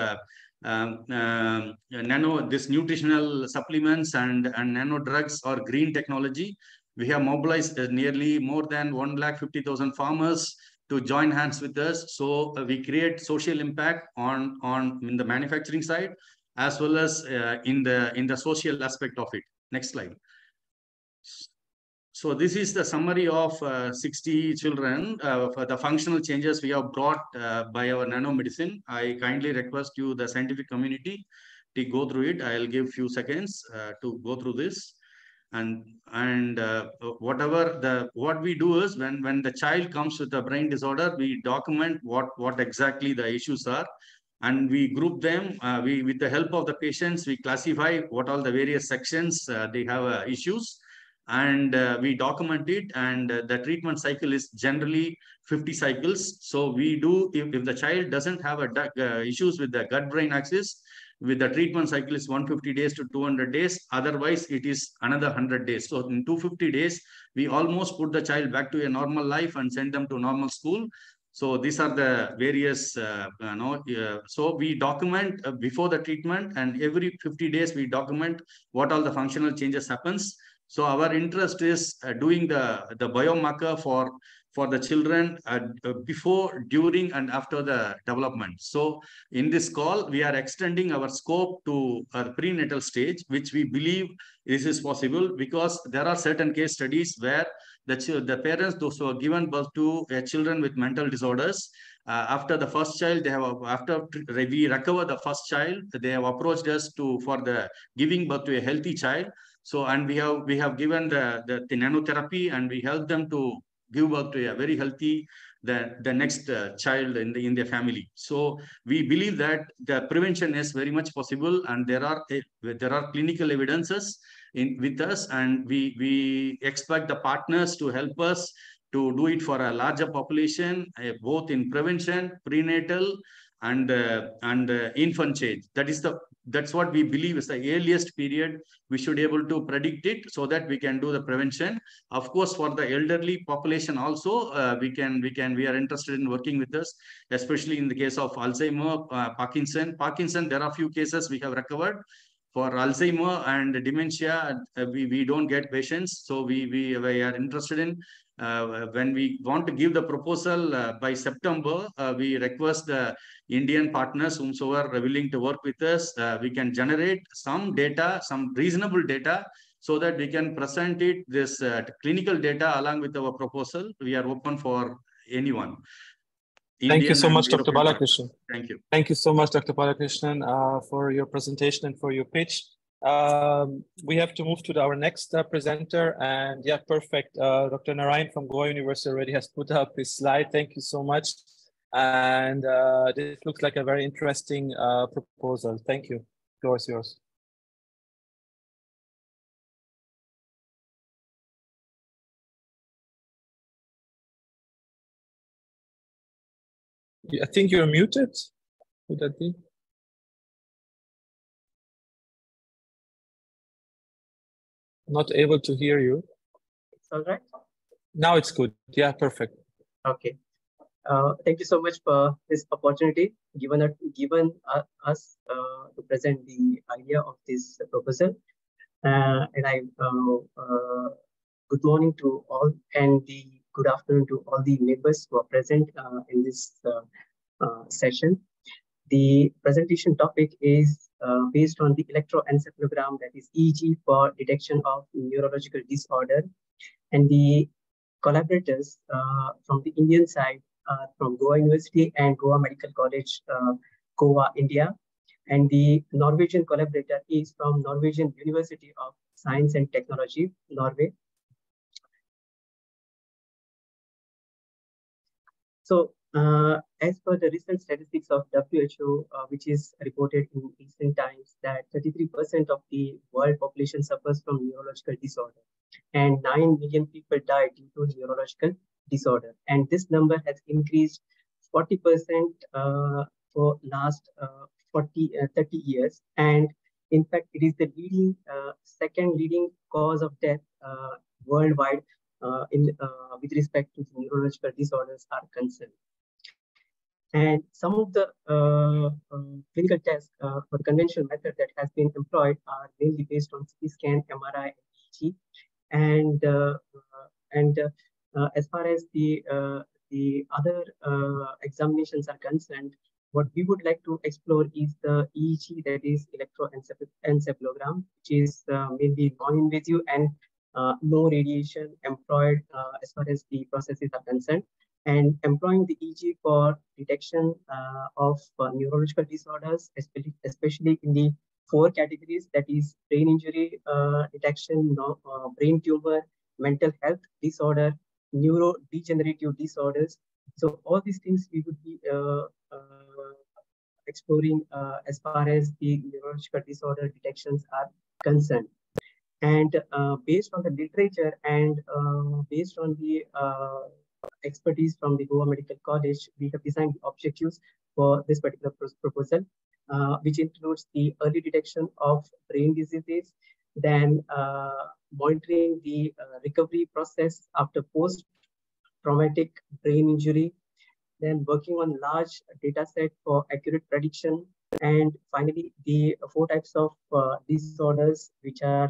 this nutritional supplements and nano drugs or green technology. We have mobilized nearly more than 150,000 farmers to join hands with us. So we create social impact in the manufacturing side, as well as in the social aspect of it. Next slide. So this is the summary of 60 children for the functional changes we have brought by our nanomedicine. I kindly request you, the scientific community, to go through it. I'll give few seconds to go through this. What we do is when the child comes with a brain disorder, we document what exactly the issues are, and we group them. We with the help of the patients, we classify what all the various sections they have issues, and we document it. And the treatment cycle is generally 50 cycles. So we do, if the child doesn't have issues with the gut brain axis, with the treatment cycle is 150 days to 200 days. Otherwise, it is another 100 days. So in 250 days, we almost put the child back to a normal life and send them to normal school. So these are the various, so we document before the treatment, and every 50 days we document what all the functional changes happens. So our interest is doing the biomarker for the children before, during, and after the development. So in this call, we are extending our scope to a prenatal stage, which we believe this is possible because there are certain case studies where the parents, those who are given birth to children with mental disorders, after the first child, after we recover the first child, they have approached us for the giving birth to a healthy child. So, and we have given the nanotherapy, and we help them to give birth to a very healthy the next child in their family. So we believe that the prevention is very much possible, and there are clinical evidences with us, and we expect the partners to help us to do it for a larger population, both in prevention, prenatal, and infant change. That's what we believe is the earliest period we should be able to predict it, so that we can do the prevention. Of course, for the elderly population also, we are interested in working with us, especially in the case of Alzheimer, Parkinson. There are few cases we have recovered. For Alzheimer and dementia, we don't get patients, so we are interested in. When we want to give the proposal by September, we request the Indian partners whomsoever are willing to work with us. We can generate some data, some reasonable data, so that we can present this clinical data along with our proposal. We are open for anyone. Thank you so much, Dr. Balakrishnan. Thank you. Thank you so much, Dr. Balakrishnan, for your presentation and for your pitch. We have to move to our next presenter, and yeah, perfect. Dr. Narayan from Goa University already has put up his slide. Thank you so much. And this looks like a very interesting proposal. Thank you. The floor is yours. I think you're muted. Would that be? Not able to hear you. It's all right. Now it's good. Yeah, perfect. Okay. Thank you so much for this opportunity given us to present the idea of this proposal. And I good morning to all, and good afternoon to all the members who are present in this session. The presentation topic is based on the electroencephalogram, that is EEG, for detection of neurological disorder. And the collaborators from the Indian side from Goa University and Goa Medical College, Goa, India. And the Norwegian collaborator is from Norwegian University of Science and Technology, Norway. So as per the recent statistics of WHO, which is reported in recent times, that 33% of the world population suffers from neurological disorder, and 9 million people die due to neurological disorder. And this number has increased 40% for last 30 years. And in fact, it is the leading, second leading cause of death worldwide with respect to the neurological disorders are concerned. And some of the clinical tests for the conventional method that has been employed are mainly based on CT scan, MRI, and EEG. And as far as the other examinations are concerned, what we would like to explore is the EEG, that is electroencephalogram, which is mainly non-invasive and no radiation employed as far as the processes are concerned. And employing the EEG for detection of neurological disorders, especially in the 4 categories, that is brain injury detection, brain tumor, mental health disorder, neurodegenerative disorders. So all these things we would be exploring as far as the neurological disorder detections are concerned. And based on the literature and based on the expertise from the Goa Medical College, we have designed the objectives for this particular proposal, which includes the early detection of brain diseases, then monitoring the recovery process after post-traumatic brain injury, then working on large data set for accurate prediction, and finally the 4 types of disorders, which are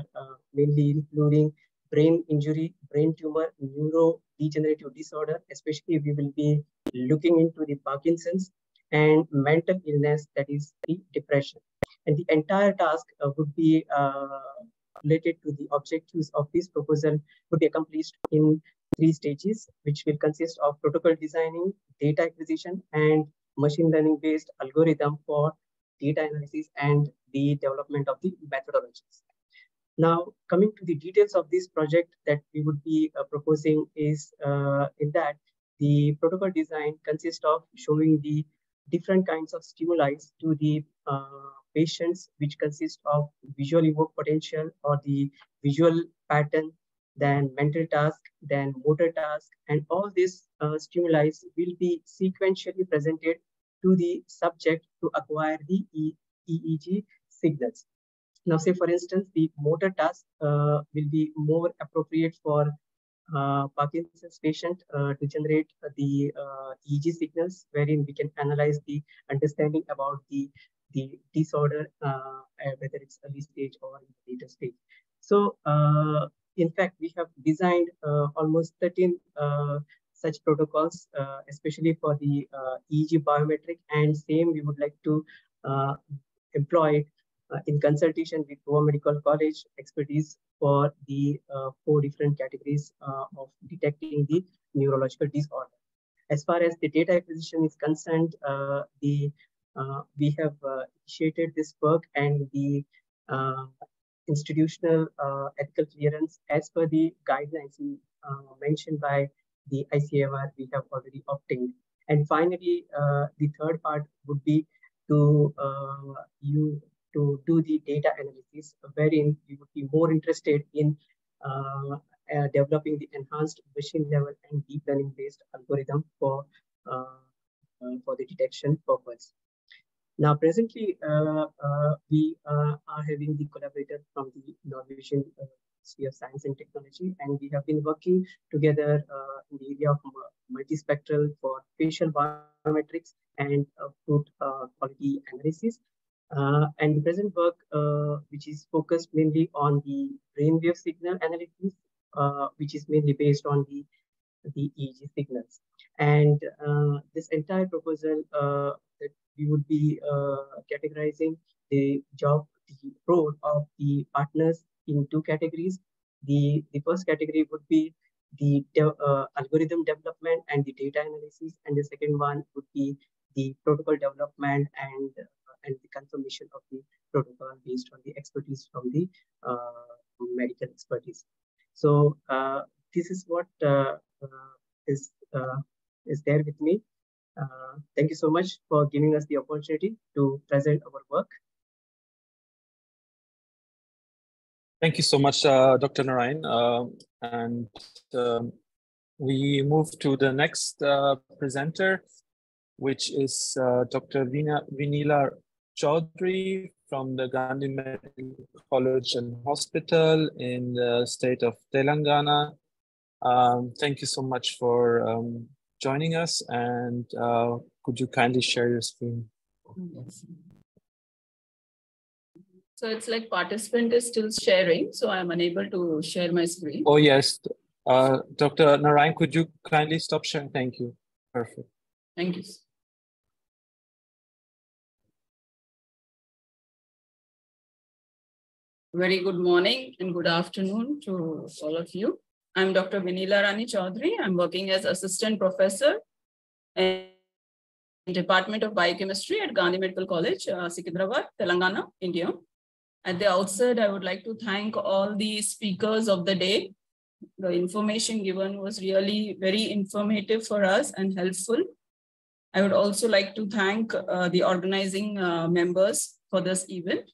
mainly including brain injury, brain tumor, neurodegenerative disorder, especially we will be looking into the Parkinson's, and mental illness, that is the depression. And the entire task would be related to the objectives of this proposal would be accomplished in 3 stages, which will consist of protocol designing, data acquisition, and machine learning based algorithm for data analysis and the development of the methodologies. Now, coming to the details of this project that we would be proposing is in that the protocol design consists of showing the different kinds of stimuli to the patients, which consist of visual evoked potential or the visual pattern, then mental task, then motor task, and all these stimuli will be sequentially presented to the subject to acquire the EEG signals. Now, say for instance, the motor task will be more appropriate for Parkinson's patient to generate the EEG signals, wherein we can analyze the understanding about the disorder, whether it's early stage or later stage. So, in fact, we have designed almost 13 such protocols, especially for the EEG biometric, and same we would like to employ in consultation with Goa Medical College expertise for the 4 different categories of detecting the neurological disorder. As far as the data acquisition is concerned, we have initiated this work, and the institutional ethical clearance as per the guidelines mentioned by the ICMR we have already obtained. And finally, the third part would be to do the data analysis, wherein we would be more interested in developing the enhanced machine level and deep learning based algorithm for the detection purpose. Now, presently, we are having the collaborator from the Norwegian University of Science and Technology, and we have been working together in the area of multispectral for facial biometrics and food quality analysis. And the present work, which is focused mainly on the brainwave signal analysis, which is mainly based on the EEG signals. And this entire proposal that we would be categorizing the role of the partners in 2 categories. The first category would be the algorithm development and the data analysis, and the second one would be the protocol development and the confirmation of the protocol based on the expertise from the medical expertise. So this is what is there with me. Thank you so much for giving us the opportunity to present our work. Thank you so much, Dr. Narayan. We move to the next presenter, which is Dr. Vinila Chaudhary from the Gandhi Medical College and Hospital in the state of Telangana. Thank you so much for joining us, and could you kindly share your screen? Yes. So it's like participant is still sharing, so I'm unable to share my screen. Oh yes, Dr. Narayan, could you kindly stop sharing? Thank you. Perfect. Thank you. Very good morning and good afternoon to all of you. I'm Dr. Vinila Rani Chaudhary. I'm working as assistant professor in the Department of Biochemistry at Gandhi Medical College, Sikidrabad, Telangana, India. At the outset, I would like to thank all the speakers of the day. The information given was really very informative for us and helpful. I would also like to thank the organizing members for this event.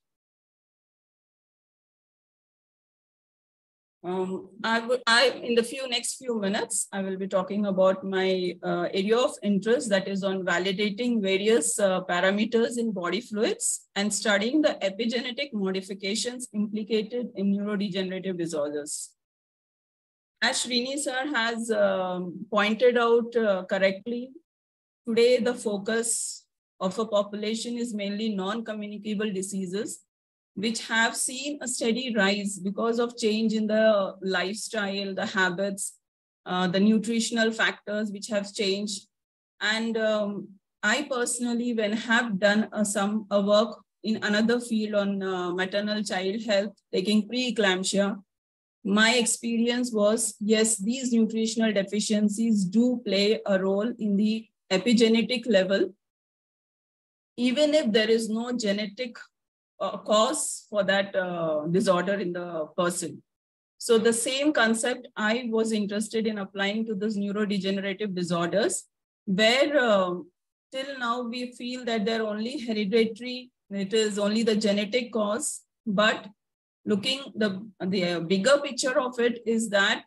In the next few minutes, I will be talking about my area of interest, that is on validating various parameters in body fluids and studying the epigenetic modifications implicated in neurodegenerative disorders. As Srini sir has pointed out correctly, today the focus of a population is mainly non-communicable diseases, which have seen a steady rise because of change in the lifestyle, the habits, the nutritional factors which have changed. And I personally, when have done some work in another field on maternal child health, taking preeclampsia, my experience was, yes, these nutritional deficiencies do play a role in the epigenetic level, even if there is no genetic cause for that disorder in the person. So the same concept I was interested in applying to these neurodegenerative disorders, where till now we feel that they're only hereditary, it is only the genetic cause, but looking the bigger picture of it is that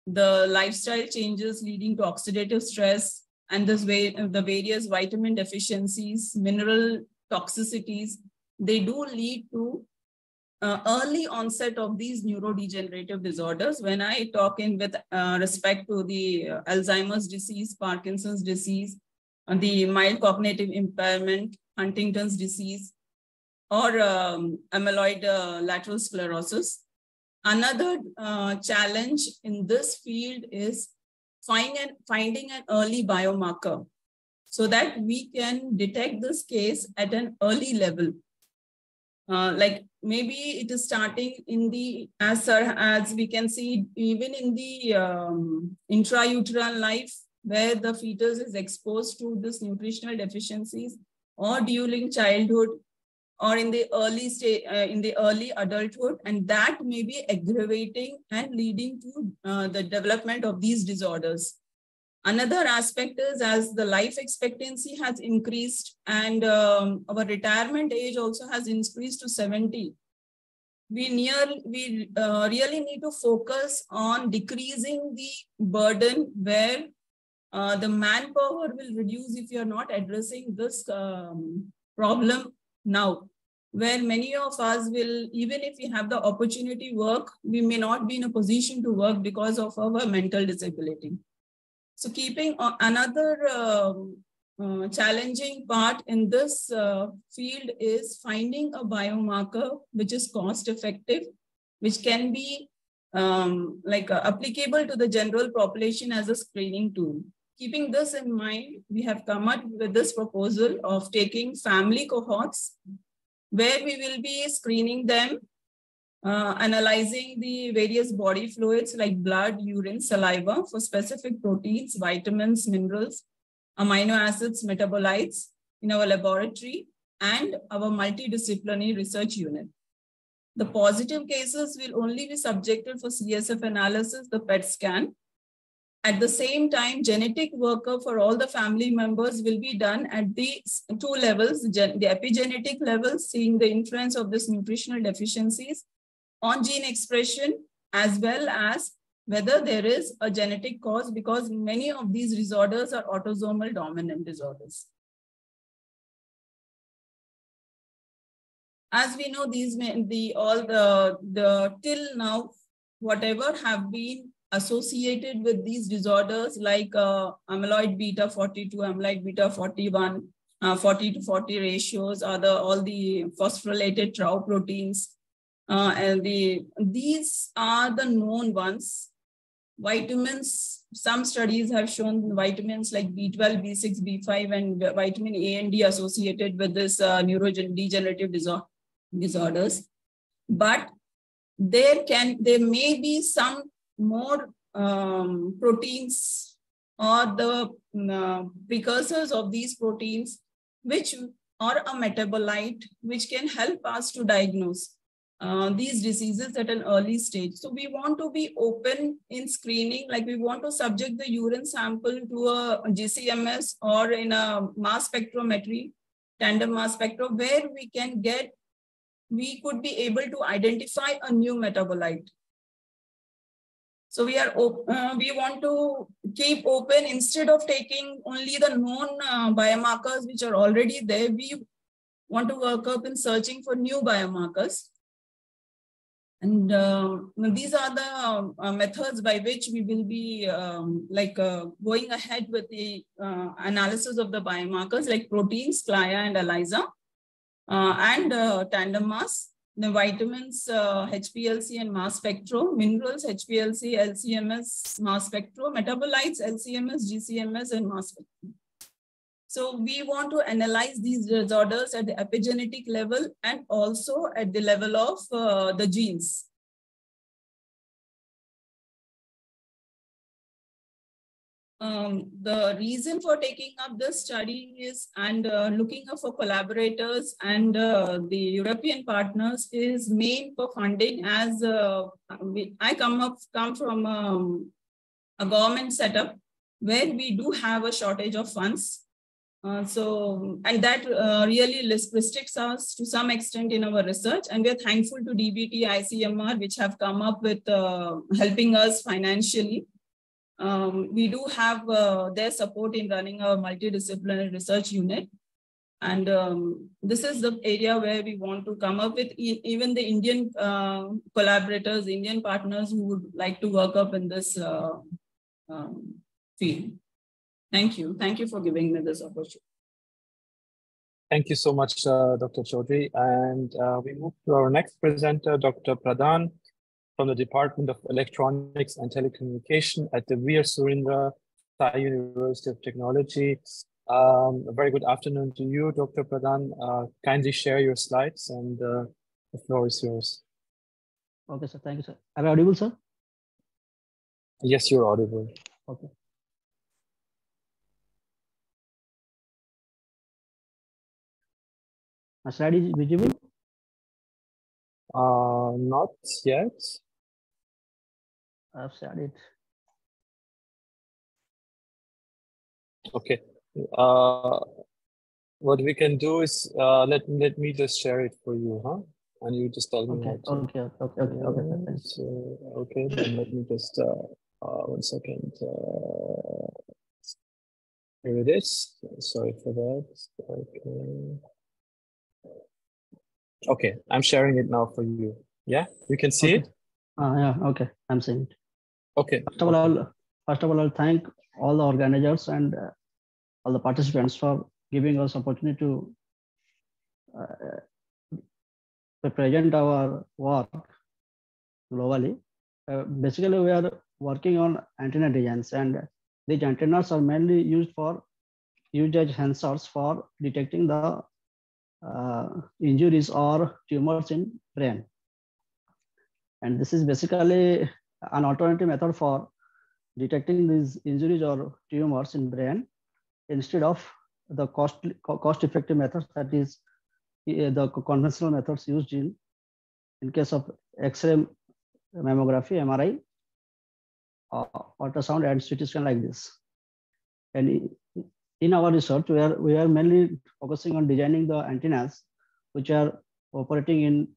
the lifestyle changes leading to oxidative stress and this way the various vitamin deficiencies, mineral toxicities, they do lead to early onset of these neurodegenerative disorders. When I talk in with respect to the Alzheimer's disease, Parkinson's disease, the mild cognitive impairment, Huntington's disease, or amyloid lateral sclerosis. Another challenge in this field is finding an early biomarker so that we can detect this case at an early level. Like maybe it is starting in the, as we can see, even in the intrauterine life, where the fetus is exposed to this nutritional deficiencies, or during childhood, or in the early stage, in the early adulthood, and that may be aggravating and leading to the development of these disorders. Another aspect is, as the life expectancy has increased and our retirement age also has increased to 70, we really need to focus on decreasing the burden, where the manpower will reduce if you are not addressing this problem now, where many of us will, even if we have the opportunity to work, we may not be in a position to work because of our mental disability. So keeping another challenging part in this field is finding a biomarker which is cost effective, which can be applicable to the general population as a screening tool. Keeping this in mind, we have come up with this proposal of taking family cohorts where we will be screening them, analyzing the various body fluids like blood, urine, saliva for specific proteins, vitamins, minerals, amino acids, metabolites in our laboratory and our multidisciplinary research unit. The positive cases will only be subjected for CSF analysis, the PET scan. At the same time, genetic workup for all the family members will be done at the two levels, the epigenetic level, seeing the influence of this nutritional deficiencies on gene expression, as well as whether there is a genetic cause, because many of these disorders are autosomal dominant disorders. As we know, these till now, whatever have been associated with these disorders like amyloid beta 42, amyloid beta 41, 40 to 40 ratios, are all the phosphorylated tau proteins. And these are the known ones. Vitamins, some studies have shown vitamins like B12, B6, B5, and vitamin A and D associated with this neurodegenerative disorders. But there may be some more proteins or the precursors of these proteins, which are a metabolite, which can help us to diagnose. these diseases at an early stage. So we want to be open in screening, like we want to subject the urine sample to a GCMS or in a mass spectrometry, tandem mass spectrum, where we could be able to identify a new metabolite. So we want to keep open instead of taking only the known biomarkers which are already there. We want to work up in searching for new biomarkers. And these are the methods by which we will be going ahead with the analysis of the biomarkers like proteins, CLIA and ELISA, and tandem mass, the vitamins, HPLC and mass spectrum, minerals, HPLC, LCMS, mass spectrum, metabolites, LCMS, GCMS, and mass spectrum. So we want to analyze these disorders at the epigenetic level and also at the level of the genes. The reason for taking up this study is looking for collaborators and the European partners is main for funding, as I come from a government setup where we do have a shortage of funds. And that really restricts us to some extent in our research. And we're thankful to DBT, ICMR, which have come up with helping us financially. We do have their support in running a multidisciplinary research unit. And this is the area where we want to come up with even the Indian collaborators, Indian partners who would like to work up in this field. Thank you. Thank you for giving me this opportunity. Thank you so much, Dr. Chaudhary. And we move to our next presenter, Dr. Pradhan, from the Department of Electronics and Telecommunication at the Veer Surendra Sai University of Technology. A very good afternoon to you, Dr. Pradhan. Kindly share your slides and the floor is yours. Okay, sir. Thank you, sir. Am I audible, sir? Yes, you're audible. Okay. My slide is visible? Not yet. I've shared it. Okay. What we can do is let me just share it for you, huh? And you just tell me Okay. how to. Okay. So, okay, then let me just 1 second. Here it is. Sorry for that. Okay. Okay, I'm sharing it now for you. Yeah, you can see it? Yeah, okay, I'm seeing it. Okay. First of all, I'll thank all the organizers and all the participants for giving us opportunity to present our work globally. Basically, we are working on antenna designs, and these antennas are mainly used as sensors for detecting the injuries or tumors in brain. And this is basically an alternative method for detecting these injuries or tumors in brain instead of the cost-effective methods, that is the conventional methods used in case of X-ray, mammography, MRI, ultrasound, and CT scan like this. And in our research, we are mainly focusing on designing the antennas which are operating in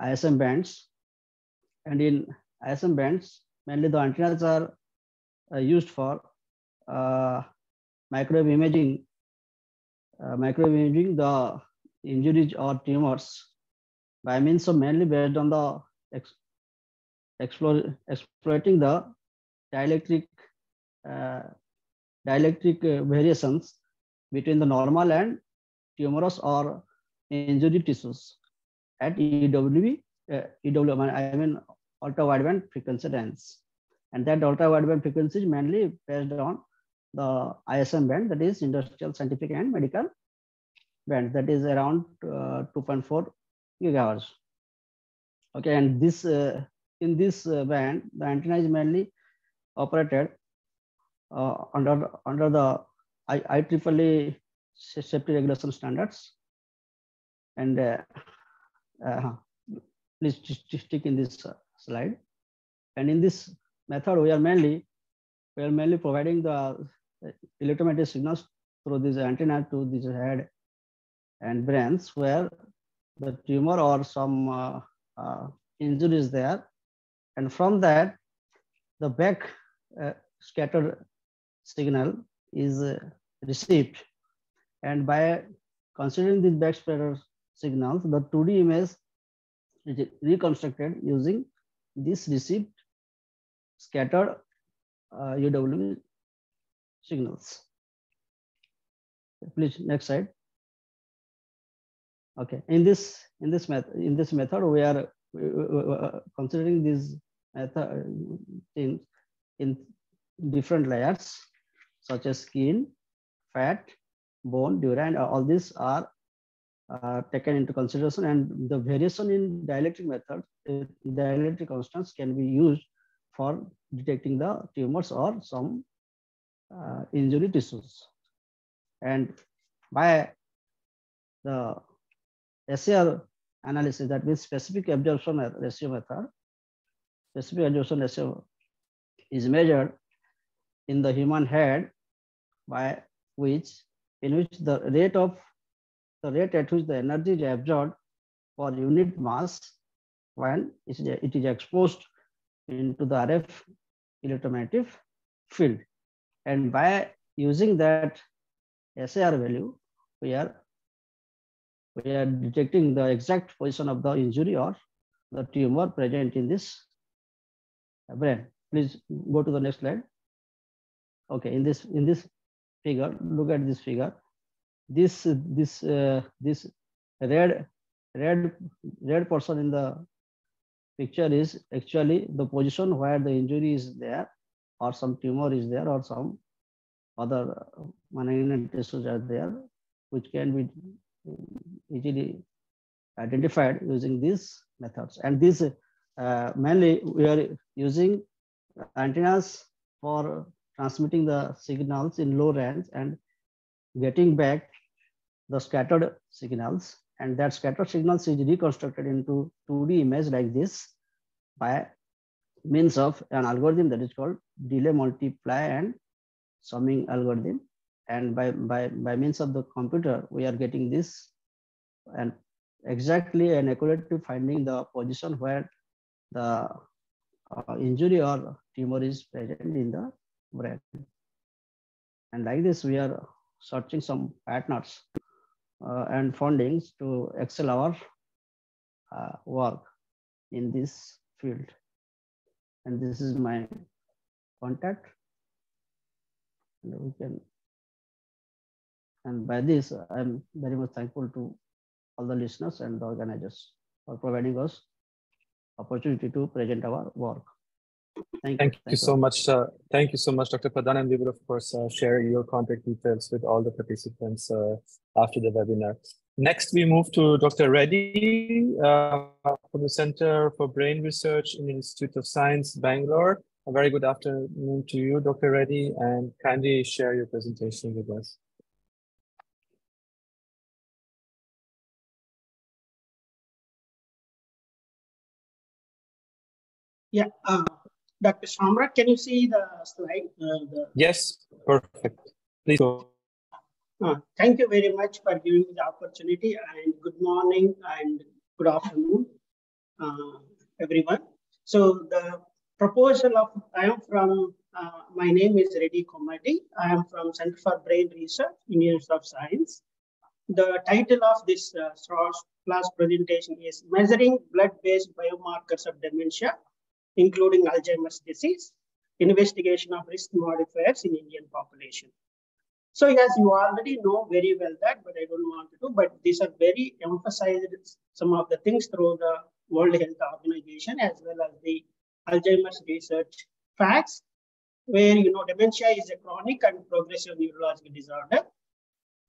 ISM bands. And in ISM bands, mainly the antennas are used for microwave imaging the injuries or tumors by means of mainly based on the exploiting the dielectric variations between the normal and tumorous or injured tissues at EW, I mean ultra wideband frequency range. And that ultra wideband frequency is mainly based on the ISM band, that is industrial, scientific, and medical band, that is around 2.4 gigahertz. Okay, and this in this band, the antenna is mainly operated under the IEEE safety regulation standards. And please stick in this slide. And in this method, we are mainly providing the electromagnetic signals through this antenna to this head and brains where the tumor or some injury is there. And from that, the back scattered signal is received. And by considering these back scatter signals, the 2D image is reconstructed using this received scattered UWB signals. Please, next slide. Okay, in this method, we are considering these things in different layers, such as skin, fat, bone, dura, and all these are taken into consideration. And the variation in dielectric methods, dielectric constants can be used for detecting the tumors or some injury tissues. And by the SAR analysis, that means specific absorption ratio method, specific absorption ratio is measured in the human head, by which the rate at which the energy is absorbed per unit mass when it is exposed into the RF electromagnetic field. And by using that SAR value, we are detecting the exact position of the injury or the tumor present in this brain. Please go to the next slide. Okay, in this figure, look at this figure. This red portion in the picture is actually the position where the injury is there, or some tumor is there, or some other malignant tissues are there, which can be easily identified using these methods. And this mainly we are using antennas for transmitting the signals in low range and getting back the scattered signals. And that scattered signals is reconstructed into 2D image like this by means of an algorithm that is called delay, multiply, and summing algorithm. And by means of the computer, we are getting this and exactly and accurately finding the position where the injury or tumor is present in the brain. And like this, we are searching some partners and fundings to excel our work in this field. And this is my contact. And we can. And by this, I'm very much thankful to all the listeners and the organizers for providing us opportunity to present our work. Thank you so much. Thank you so much, Dr. Pradhan, and we will, of course, share your contact details with all the participants after the webinar. Next, we move to Dr. Reddy from the Center for Brain Research in the Institute of Science, Bangalore. A very good afternoon to you, Dr. Reddy, and kindly share your presentation with us. Yeah, Dr. Samrat, can you see the slide? Yes, perfect. Please go. Thank you very much for giving me the opportunity, and good morning and good afternoon, everyone. So the proposal of, I am from, my name is Reddy Komadi. I am from Center for Brain Research, Institute of Science. The title of this class presentation is Measuring Blood-Based Biomarkers of Dementia, including Alzheimer's disease, investigation of risk modifiers in Indian population. So yes, you already know very well that, but I don't want to do, but these are very emphasized some of the things through the World Health Organization as well as the Alzheimer's research facts, where, you know, dementia is a chronic and progressive neurological disorder.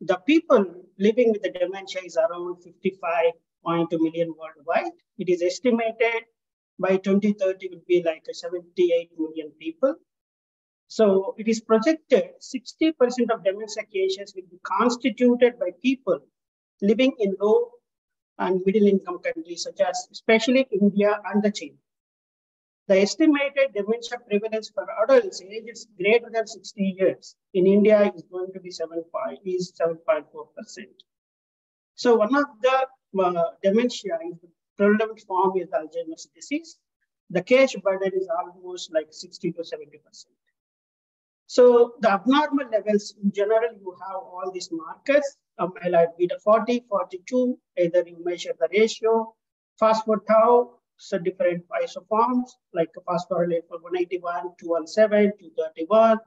The people living with the dementia is around 55.2 million worldwide. It is estimated by 2030 would be like 78 million people. So it is projected 60% of dementia cases will be constituted by people living in low and middle income countries such as especially India and the China. The estimated dementia prevalence for adults aged greater than 60 years in India is going to be 7.4%. So one of the dementia is the prevalent form is Alzheimer's disease. The case burden is almost like 60 to 70%. So the abnormal levels in general, you have all these markers, like beta 40, 42, either you measure the ratio, phospho-tau, so different isoforms like phosphorylate for 181, 217, 231,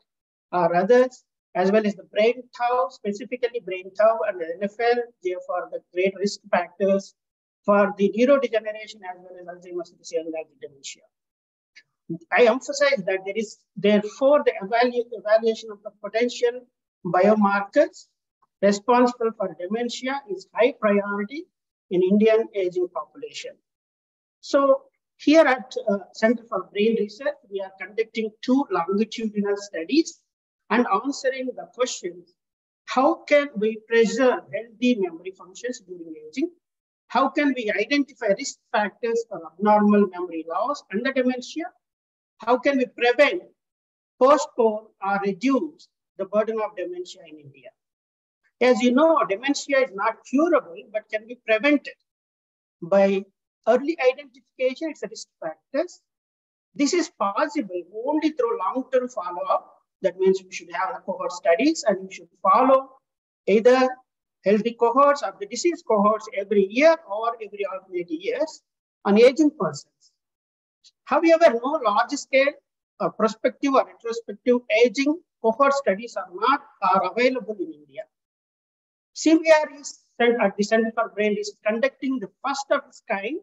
or others, as well as the brain tau, specifically brain tau and the NFL, therefore the great risk factors for the neurodegeneration as well as Alzheimer's disease and dementia. I emphasize that there is therefore the evaluation of the potential biomarkers responsible for dementia is high priority in Indian aging population. So here at Center for Brain Research, we are conducting 2 longitudinal studies and answering the questions: how can we preserve healthy memory functions during aging? How can we identify risk factors for abnormal memory loss and the dementia? How can we prevent, postpone, or reduce the burden of dementia in India? As you know, dementia is not curable, but can be prevented by early identification of risk factors. This is possible only through long-term follow-up. That means we should have the cohort studies and we should follow either healthy cohorts or the disease cohorts every year or every alternate years on aging persons. However, no large-scale prospective or retrospective aging cohort studies are available in India. CBR is at the Center for Brain is conducting the first of its kind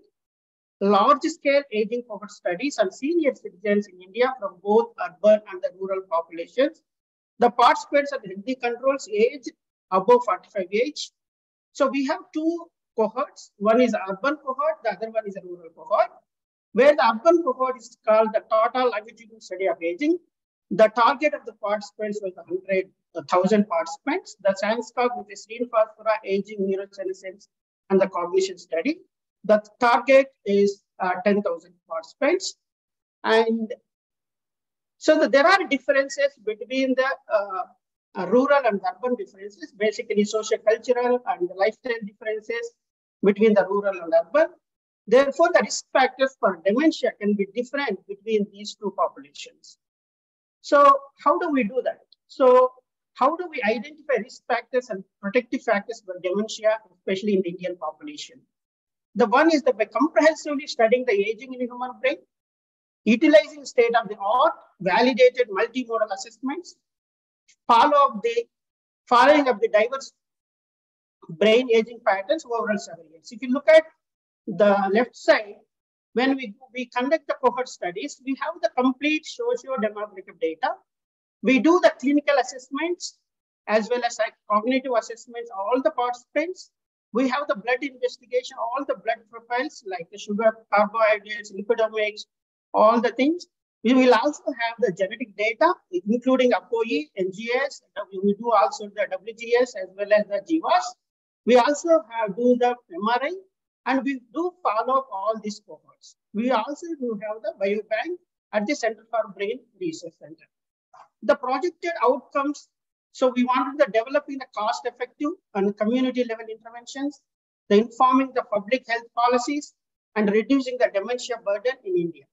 large-scale aging cohort studies on senior citizens in India from both urban and the rural populations. The participants are healthy controls aged above 45 age. So we have 2 cohorts. One is urban cohort, the other one is a rural cohort. Where the urban cohort is called the total longitudinal study of aging. The target of the participants was 100,000 participants. The SANSCOG, which is Srinivasapuram Aging Neurogenesis and the Cognition Study. The target is 10,000 participants. And so there are differences between the rural and urban differences, basically socio-cultural and the lifestyle differences between the rural and urban. Therefore, the risk factors for dementia can be different between these 2 populations. So how do we do that? So how do we identify risk factors and protective factors for dementia, especially in the Indian population? The one is that by comprehensively studying the aging in the human brain, utilizing state-of-the-art, validated multimodal assessments, following up the diverse brain aging patterns over several years. If you look at the left side, when we conduct the cohort studies, we have the complete socio-demographic data. We do the clinical assessments as well as cognitive assessments, all the participants. We have the blood investigation, all the blood profiles like the sugar, carbohydrates, lipidomics, all the things. We will also have the genetic data, including ApoE, NGS. We do also the WGS as well as the GWAS. We also do the MRI, and we do follow up all these cohorts. We also do have the biobank at the Center for Brain Research Center. The projected outcomes, so we wanted to developing the cost-effective and community-level interventions, the informing the public health policies, and reducing the dementia burden in India.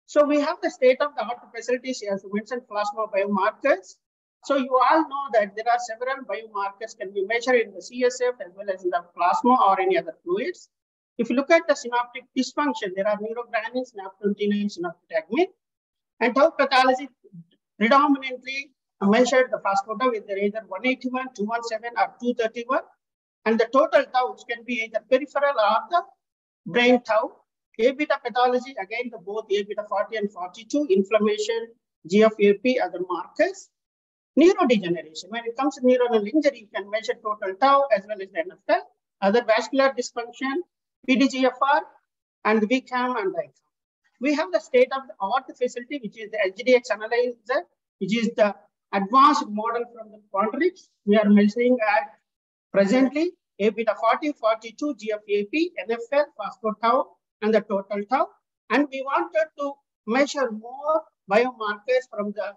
So we have the state-of-the-art facilities, as you mentioned, plasma biomarkers. So you all know that there are several biomarkers can be measured in the CSF as well as in the plasma or any other fluids. If you look at the synaptic dysfunction, there are neurogranin, SNAP29, synaptogmin, and tau pathology predominantly measured the phospho-tau with either 181, 217, or 231, and the total tau can be either peripheral or the brain tau. A-beta pathology, again, the both A-beta 40 and 42, inflammation, GFAP, other markers. Neurodegeneration, when it comes to neuronal injury, you can measure total tau as well as the NFL, other vascular dysfunction, PDGFR, and the VCAM and ICAM. We have the state-of-the-art facility, which is the HDX analyzer, which is the advanced model from the Brokerage. We are measuring at presently A beta 40, 42, GFAP, NFL, phospho-tau, and the total tau. And we wanted to measure more biomarkers from the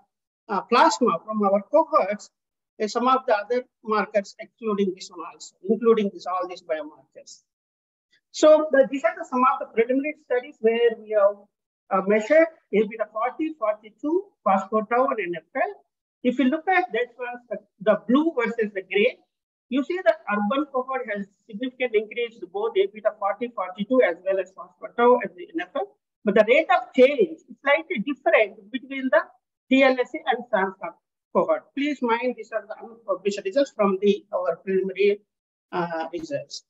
plasma from our cohorts, and some of the other markers, excluding this one also, including all these biomarkers. So these are some of the preliminary studies where we have measured A beta 40, 42, phospho-tau, and NFL. If you look at this one, the blue versus the gray, you see that urban cohort has significantly increased both A beta 40, 42 as well as phospho-tau and the NFL. But the rate of change is slightly different between the TLSA and SANSA cohort. Please mind, these are the unpublished results from our preliminary results.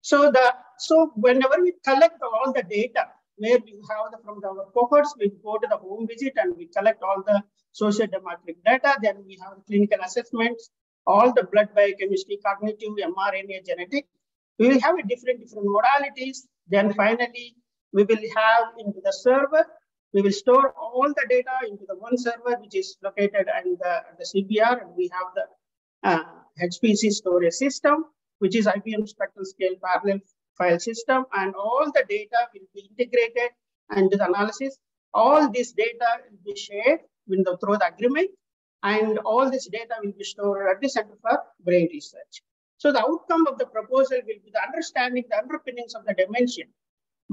So whenever we collect all the data, where we have from our cohorts, we go to the home visit and we collect all the socio-demographic data. Then we have clinical assessments, all the blood biochemistry, cognitive, mRNA, genetic. We will have different modalities. Then finally, we will have into the server. We will store all the data into the one server, which is located in the CBR. And we have the HPC storage system, which is IBM spectral scale parallel file system. And all the data will be integrated and the analysis. All this data will be shared through the agreement. And all this data will be stored at the Center for Brain Research. So the outcome of the proposal will be the understanding the underpinnings of the dementia.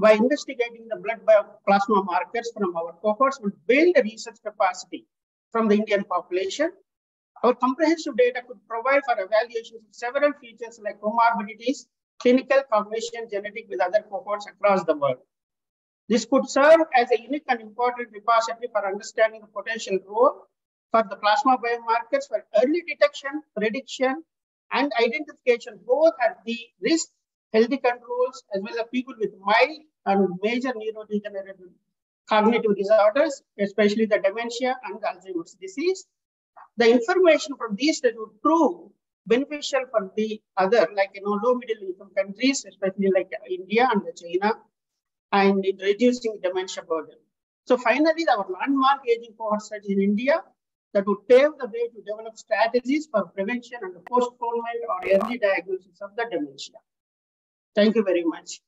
By investigating the blood plasma markers from our cohorts, will build a research capacity from the Indian population. Our comprehensive data could provide for evaluation of several features like comorbidities, clinical, cognition, genetic with other cohorts across the world. This could serve as a unique and important repository for understanding the potential role for the plasma biomarkers for early detection, prediction, and identification, both at the risk, healthy controls, as well as people with mild and major neurodegenerative cognitive disorders, especially the dementia and Alzheimer's disease. The information from these studies would prove beneficial for the other, like low middle income countries, especially like India and China, and in reducing dementia burden. So finally, our landmark aging cohort study in India that would pave the way to develop strategies for prevention and postponement or early diagnosis of the dementia. Thank you very much.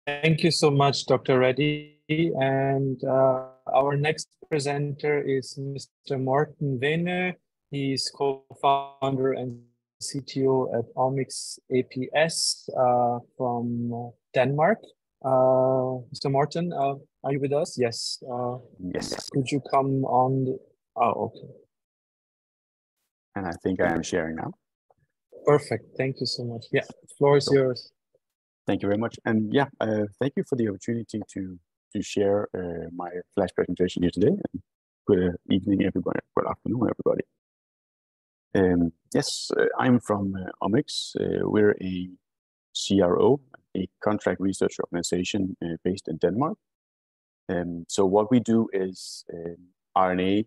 Thank you so much, Dr. Reddy. And our next presenter is Mr. Morten Vene. He's co-founder and CTO at Omics APS from Denmark. Mr. Morten, are you with us? Yes. Yes. Could you come on? Oh, okay. And I think I am sharing now. Perfect. Thank you so much. Yeah, the floor is yours. Thank you very much. And yeah, thank you for the opportunity to share my flash presentation here today. And good evening, everybody. Good afternoon, everybody. Yes, I'm from Omics. We're a CRO, a contract research organization based in Denmark. So what we do is RNA,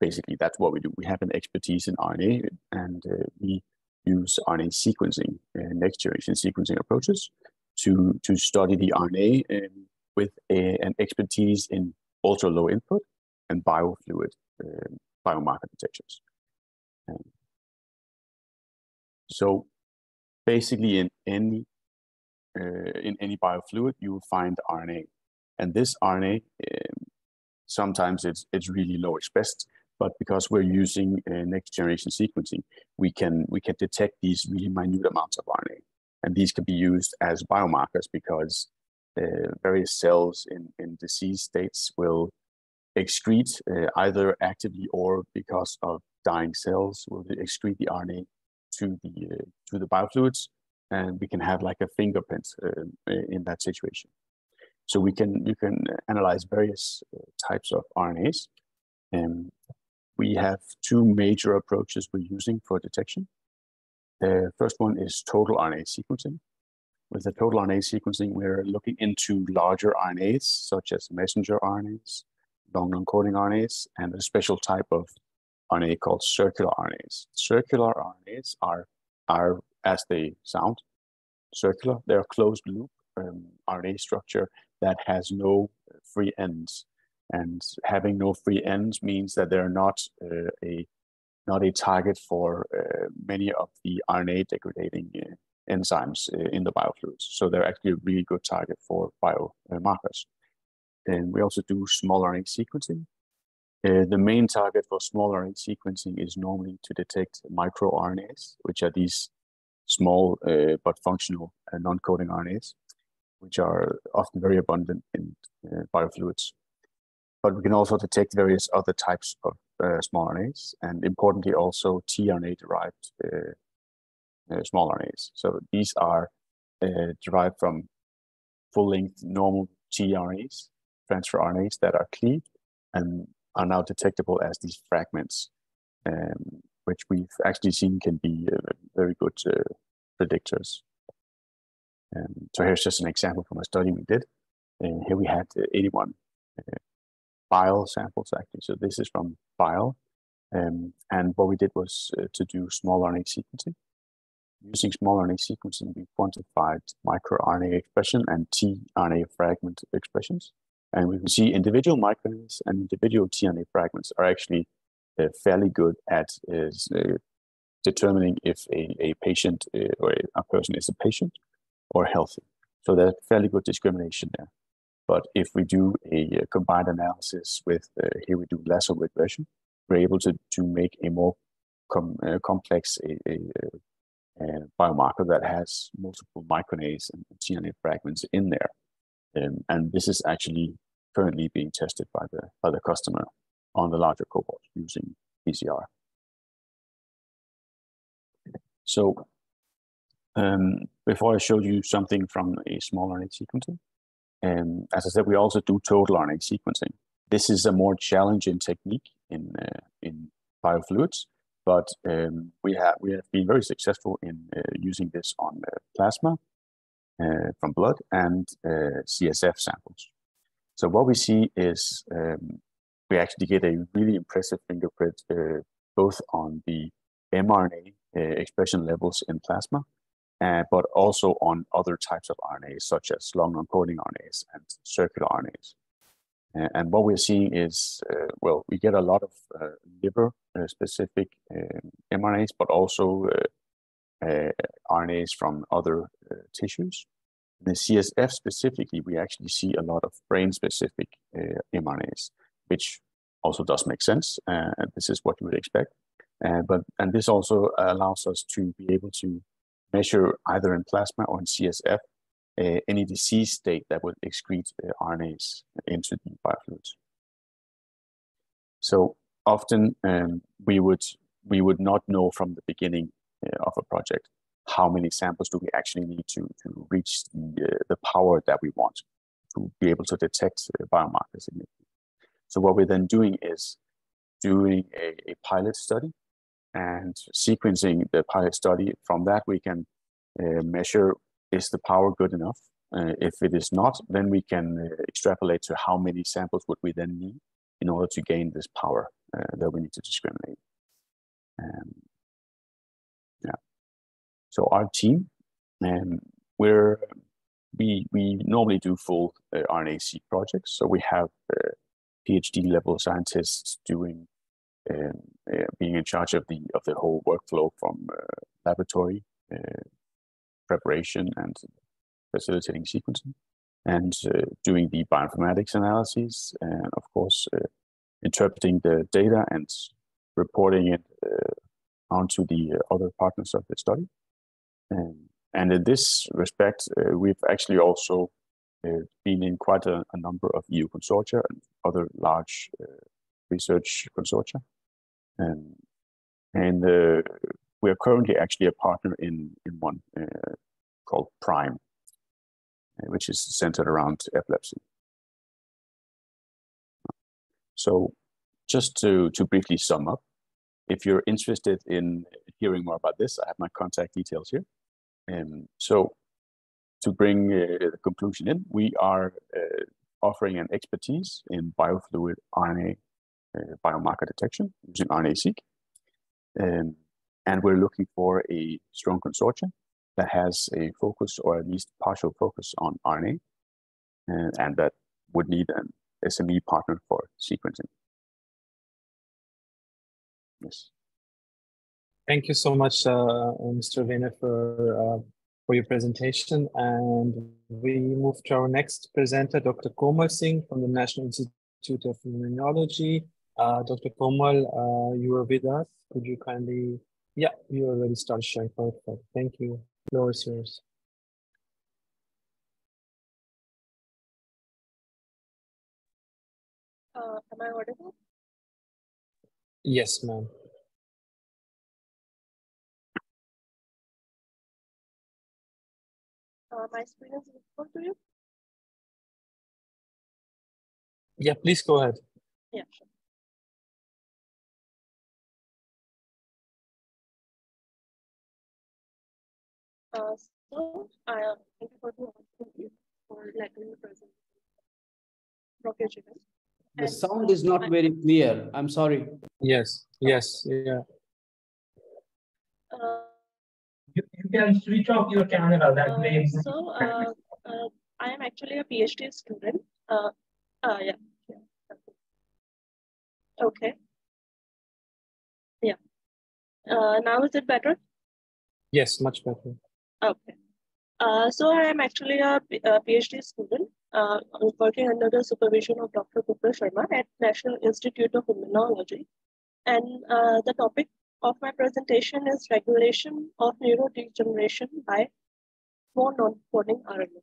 basically that's what we do. We have an expertise in RNA, and we use RNA sequencing, next generation sequencing approaches to study the RNA with an expertise in ultra low input and biofluid biomarker detections. So basically in any biofluid, you will find RNA, and this RNA sometimes it's really low expressed, but because we're using next generation sequencing, we can detect these really minute amounts of RNA, and these can be used as biomarkers because various cells in disease states will excrete either actively or because of dying cells will excrete the RNA to the biofluids, and we can have like a fingerprint in that situation. So you can analyze various types of RNAs. We have two major approaches we're using for detection. The first one is total RNA sequencing. With the total RNA sequencing, we're looking into larger RNAs, such as messenger RNAs, long non-coding RNAs, and a special type of RNA called circular RNAs. Circular RNAs are as they sound, circular. They're a closed loop RNA structure that has no free ends. And having no free ends means that they're not a not a target for many of the RNA degrading enzymes in the biofluids. So they're actually a really good target for biomarkers. And we also do small RNA sequencing. The main target for small RNA sequencing is normally to detect microRNAs, which are these small but functional non-coding RNAs, which are often very abundant in biofluids. But we can also detect various other types of small RNAs, and importantly also tRNA-derived small RNAs. So these are derived from full-length normal tRNAs, transfer RNAs that are cleaved and are now detectable as these fragments, which we've actually seen can be very good predictors. So here's just an example from a study we did. Here we had 81 bile samples actually. So this is from bile. And what we did was to do small RNA sequencing. Using small RNA sequencing, we quantified microRNA expression and tRNA fragment expressions. And we can see individual microRNAs and individual tRNA fragments are actually fairly good at determining if a patient or a person is a patient or healthy. So there's fairly good discrimination there. But if we do a combined analysis with, here we do lasso regression, we're able to make a more complex biomarker that has multiple microRNAs and tRNA fragments in there. And this is actually currently being tested by the customer on the larger cohort using PCR. So before I showed you something from a small RNA sequencing, as I said, we also do total RNA sequencing. This is a more challenging technique in biofluids, but we have been very successful in using this on plasma from blood and CSF samples. So what we see is we actually get a really impressive fingerprint both on the mRNA expression levels in plasma, but also on other types of RNAs, such as long non-coding RNAs and circular RNAs. And what we're seeing is, well, we get a lot of liver-specific mRNAs, but also RNAs from other tissues. In the CSF specifically, we actually see a lot of brain-specific mRNAs, which also does make sense. And this is what you would expect. And this also allows us to be able to measure either in plasma or in CSF any disease state that would excrete RNAs into the biofluids. So often we would not know from the beginning of a project how many samples do we actually need to reach the power that we want to be able to detect biomarkers. So what we're then doing is doing a pilot study and sequencing the pilot study. From that, we can measure, is the power good enough? If it is not, then we can extrapolate to how many samples would we then need in order to gain this power that we need to discriminate. Yeah. So our team, we normally do full RNA-seq projects. So we have PhD level scientists doing being in charge of the whole workflow from laboratory preparation and facilitating sequencing, and doing the bioinformatics analyses, and of course interpreting the data and reporting it onto the other partners of the study. And in this respect, we've actually also been in quite a number of EU consortia and other large research consortia. And we are currently actually a partner in one called PRIME, which is centered around epilepsy. So just to briefly sum up, if you're interested in hearing more about this, I have my contact details here. So to bring the conclusion in, we are offering an expertise in biofluid RNA biomarker detection using RNA-seq. And we're looking for a strong consortium that has a focus, or at least partial focus, on RNA, and that would need an SME partner for sequencing. Yes. Thank you so much, Mr. Vene, for your presentation. And we move to our next presenter, Dr. Komal Singh from the National Institute of Immunology. Dr. Komal, you are with us. Could you kindly, yeah, you already started sharing. Perfect. Thank you. The floor is yours. Am I audible? Yes, ma'am. My screen is visible to you? Yeah, please go ahead. Yeah, sure. So thank you for the opportunity for letting me present Brokerage event. The sound is not very clear. I'm sorry. Yes, yes, yeah. You can switch off your camera. That way. I am actually a PhD student. Yeah. Okay. Yeah. Now is it better? Yes, much better. Okay. So I am actually a PhD student working under the supervision of Dr. Kupra Sharma at National Institute of Immunology. And the topic of my presentation is regulation of neurodegeneration by small non-coding RNA.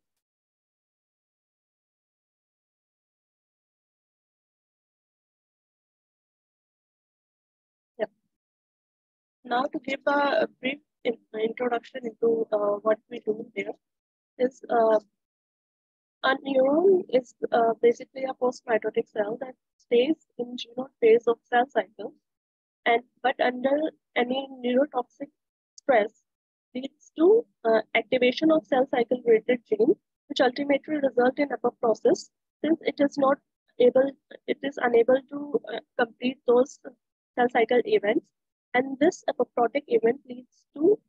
Yeah. Now to give a brief introduction into what we do there is a neuron is basically a post-mitotic cell that stays in genome phase of cell cycle, but under any neurotoxic stress leads to activation of cell cycle related gene, which ultimately result in apoptosis, since it is unable to complete those cell cycle events, and this apoptotic event leads to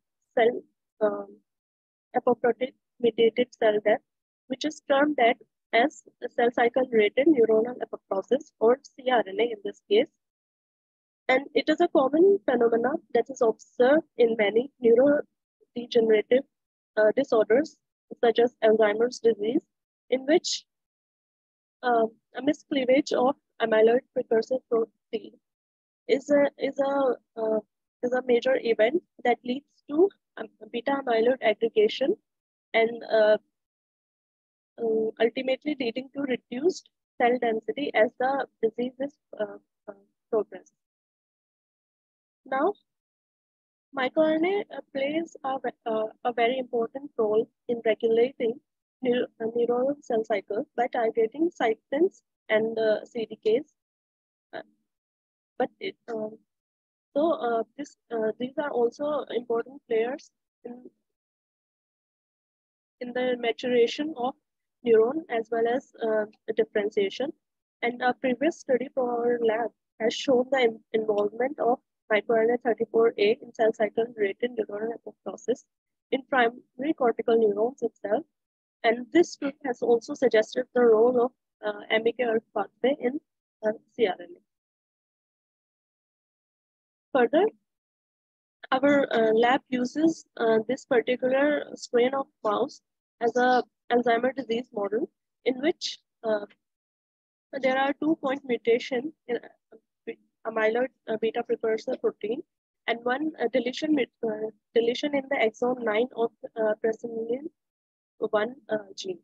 apoptotic mediated cell death, which is termed as cell cycle related neuronal apoptosis, or cRNA in this case. And it is a common phenomenon that is observed in many neurodegenerative disorders, such as Alzheimer's disease, in which a miscleavage of amyloid precursor protein is a major event that leads to beta amyloid aggregation and ultimately leading to reduced cell density as the disease is progressed. Now, microRNA plays a very important role in regulating neuronal cell cycles by targeting cytokines and CDKs. These are also important players in the maturation of neuron as well as the differentiation. And a previous study from our lab has shown the involvement of microRNA 34A in cell cycle related neuronal apoptosis in primary cortical neurons itself. And this group has also suggested the role of MBK pathway in cRNA. Further, our lab uses this particular strain of mouse as a Alzheimer's disease model, in which there are 2-point mutation in amyloid beta precursor protein and one deletion in the exon 9 of presenilin 1 gene.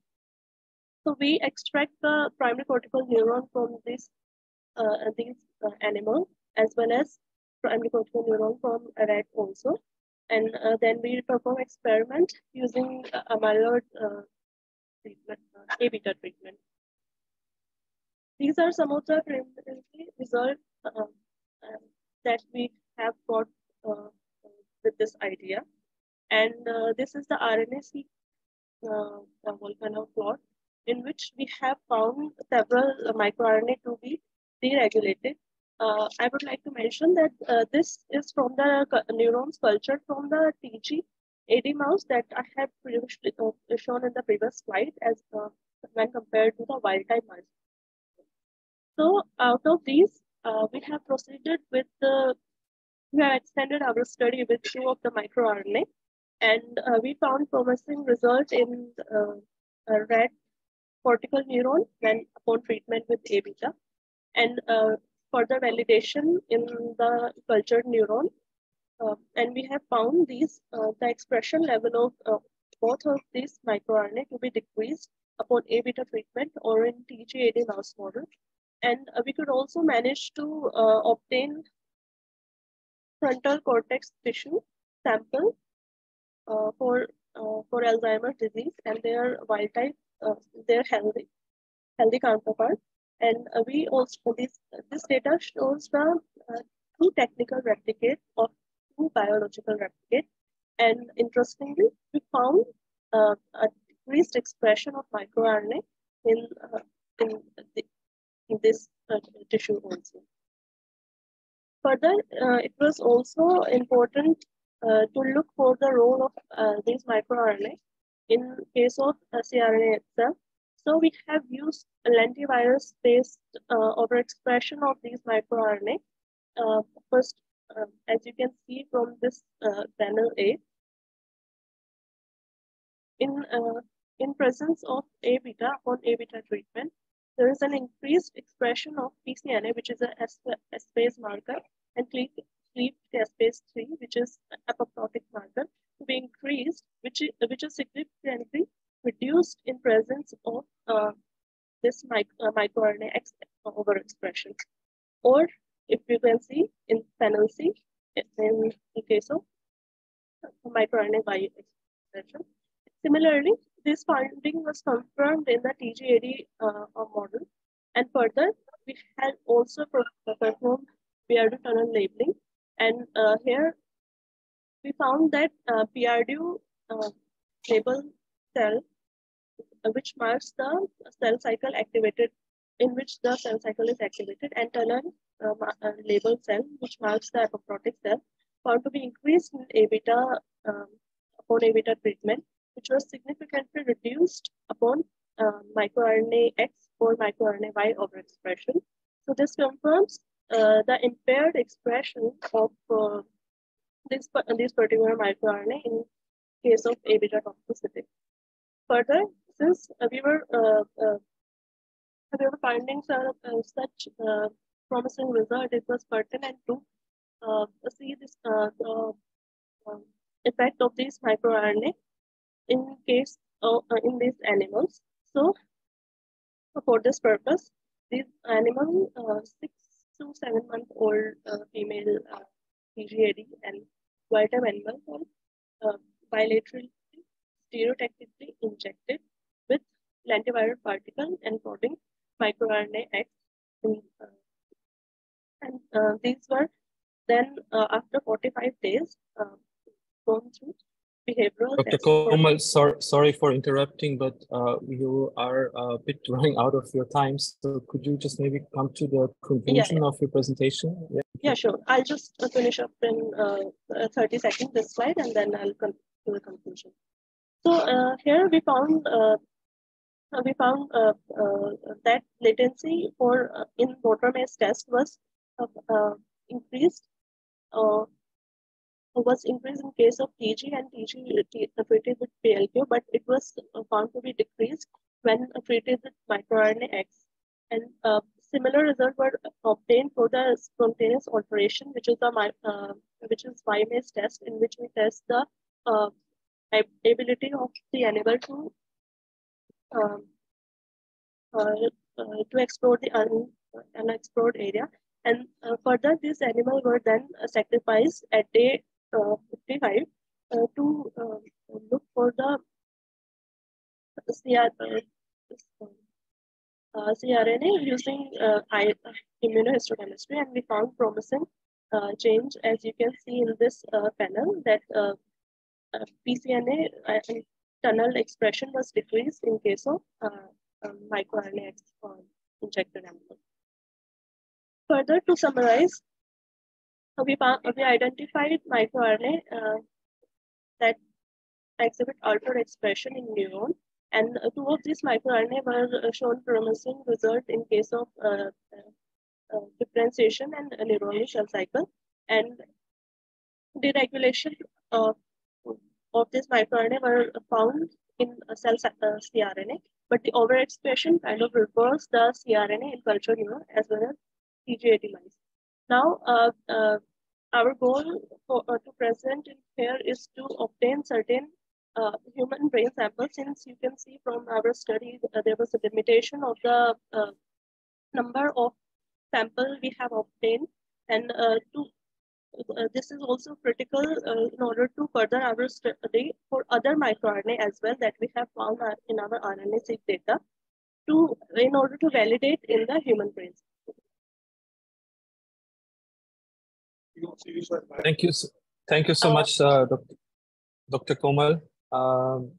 So we extract the primary cortical neuron from these animals, as well as primary cortical neuron from a rat also. And then we perform experiment using amyloid treatment, A-beta treatment. These are some of the preliminary results that we have got with this idea. And this is the RNA-seq volcano plot, in which we have found several microRNA to be deregulated. I would like to mention that this is from the neurons cultured from the TG AD mouse that I have previously shown in the previous slide as when compared to the wild type mice. So out of these, we have proceeded with the we have extended our study with 2 of the microRNA, and we found promising results in a rat cortical neuron when upon treatment with A beta, and further validation in the cultured neuron. And we have found these the expression level of both of these microRNA to be decreased upon A beta treatment or in TGAD mouse model. And we could also manage to obtain frontal cortex tissue sample for Alzheimer's disease, and they are wild type, they're healthy counterpart. And we also this data shows the 2 technical replicates of 2 biological replicates, and interestingly, we found a decreased expression of microRNA in this tissue also. Further, it was also important to look for the role of these microRNA in case of cRNA itself. So we have used lentivirus-based overexpression of these microRNA. First, as you can see from this panel A, in presence of A beta upon A beta treatment, there is an increased expression of PCNA, which is a S-phase marker, and cleaved caspase 3, which is apoptotic marker, to be increased, which is significantly reduced in presence of this microRNA overexpression. Or if you can see in panel C, in the case of microRNA Y expression. Similarly, this finding was confirmed in the TGAD model. And further, we had also performed PRD tunnel labeling. And here we found that PRD label cell, which marks the cell cycle activated, in which the cell cycle is activated, and tunnel label cell, which marks the apoptotic cell, found to be increased in A beta upon A beta treatment, which was significantly reduced upon microRNA X or microRNA Y overexpression. So this confirms the impaired expression of this particular microRNA in case of A beta toxicity. Further, since we were finding such promising result, it was pertinent to see this the effect of these microRNA in case of in these animals. So for this purpose, these animal 6 to 7 month old female TGAD and wild-type animals were bilaterally stereotactically injected with lentiviral particle encoding microRNA X. And these were then after 45 days gone through behavioral Dr. tests. Komal, sorry for interrupting, but you are a bit running out of your time. So could you just maybe come to the conclusion of your presentation? Yeah, sure. I'll just finish up in 30 seconds this slide, and then I'll come to the conclusion. So here we found that latency for in motor maze test was increased. Was increased in case of TG and TG treated with PLQ, but it was found to be decreased when treated with microRNA X. And similar results were obtained for the spontaneous alteration, which is Y-maze test, in which we test the ability of the animal to explore the unexplored area. And further, these animals were then sacrificed at day 55 to look for the cRNA using immunohistochemistry, and we found promising change, as you can see in this panel, that PCNA tunnel expression was decreased in case of microRNA injected animals. Further, to summarize, we identified microRNA that exhibit altered expression in neuron, and 2 of these microRNA were shown promising result in case of differentiation and neuronal cell cycle. And deregulation of this microRNA were found in cell cRNA, but the overexpression kind of reversed the cRNA in culture human as well as TGAT mice. Now, our goal to present here is to obtain certain human brain samples. Since you can see from our study, there was a limitation of the number of samples we have obtained, and this is also critical in order to further our study for other microRNA as well that we have found in our RNA-seq data in order to validate in the human brains. Thank you so much, Dr. Komal.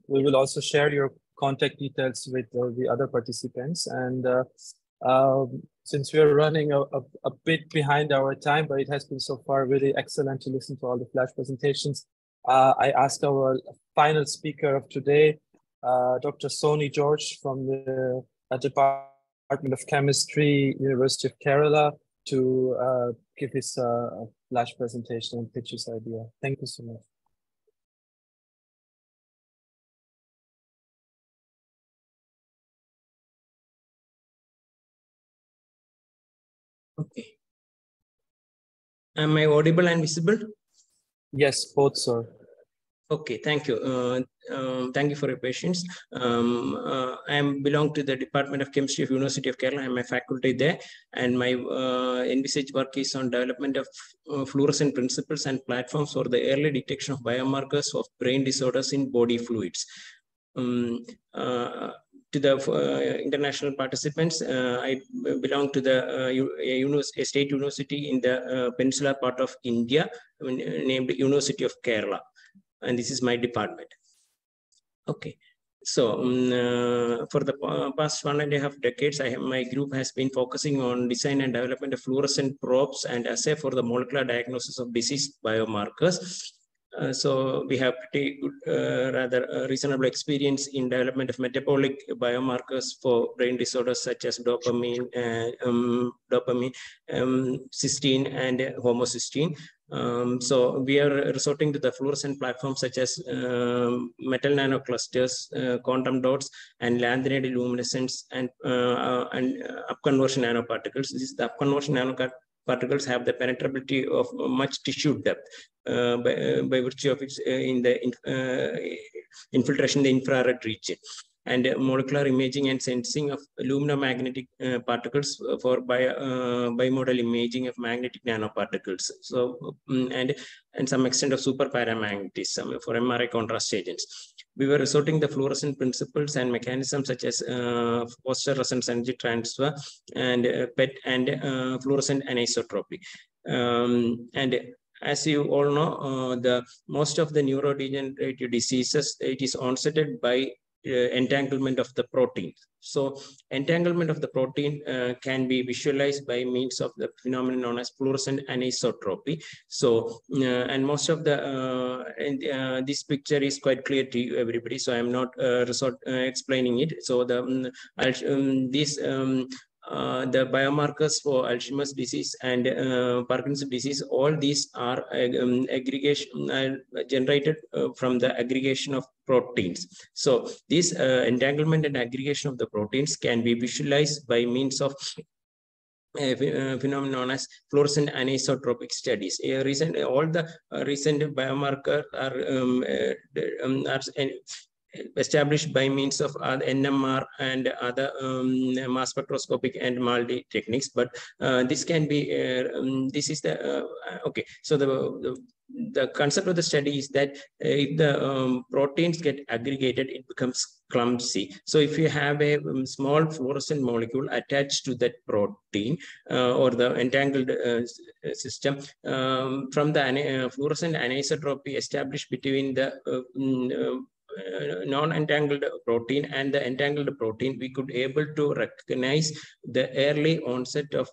We will also share your contact details with the other participants. And since we are running a bit behind our time, but it has been so far really excellent to listen to all the flash presentations, I ask our final speaker of today, Dr. Soni George from the Department of Chemistry, University of Kerala, to give his flash presentation and pitch his idea. Thank you so much. Okay. Am I audible and visible? Yes, both, sir. Okay, thank you. Thank you for your patience. I belong to the Department of Chemistry of University of Kerala. I'm a faculty there, and my envisaged work is on development of fluorescent principles and platforms for the early detection of biomarkers of brain disorders in body fluids. To the international participants, I belong to the a state university in the peninsular part of India, named University of Kerala. And this is my department. Okay, so for the past 1.5 decades, my group has been focusing on design and development of fluorescent probes and assay for the molecular diagnosis of disease biomarkers. So we have pretty good, rather reasonable experience in development of metabolic biomarkers for brain disorders such as dopamine, cysteine, and homocysteine. So we are resorting to the fluorescent platforms such as metal nanoclusters, quantum dots, and lanthanide luminescence, and upconversion nanoparticles. The upconversion nanoparticles have the penetrability of much tissue depth by virtue of its infiltration in the infrared region. And molecular imaging and sensing of luminomagnetic particles for bimodal imaging of magnetic nanoparticles. So, and some extent of super paramagnetism for MRI contrast agents. We were resorting the fluorescent principles and mechanisms such as phosphorescence energy transfer and PET and fluorescent anisotropy. And as you all know, most of the neurodegenerative diseases, it is onsetted by entanglement of the protein. So entanglement of the protein can be visualized by means of the phenomenon known as fluorescent anisotropy. So and most of the this picture is quite clear to you, everybody, so I'm not explaining it. So the biomarkers for Alzheimer's disease and Parkinson's disease, all these are generated from the aggregation of proteins. So this entanglement and aggregation of the proteins can be visualized by means of a phenomenon known as fluorescent anisotropic studies. All the recent biomarkers are established by means of NMR and other mass spectroscopic and MALDI techniques, but this can be this is the okay. So the concept of the study is that if the proteins get aggregated, it becomes clumsy. So if you have a small fluorescent molecule attached to that protein or the entangled system, from the fluorescent anisotropy established between the non-entangled protein and the entangled protein, we could able to recognize the early onset of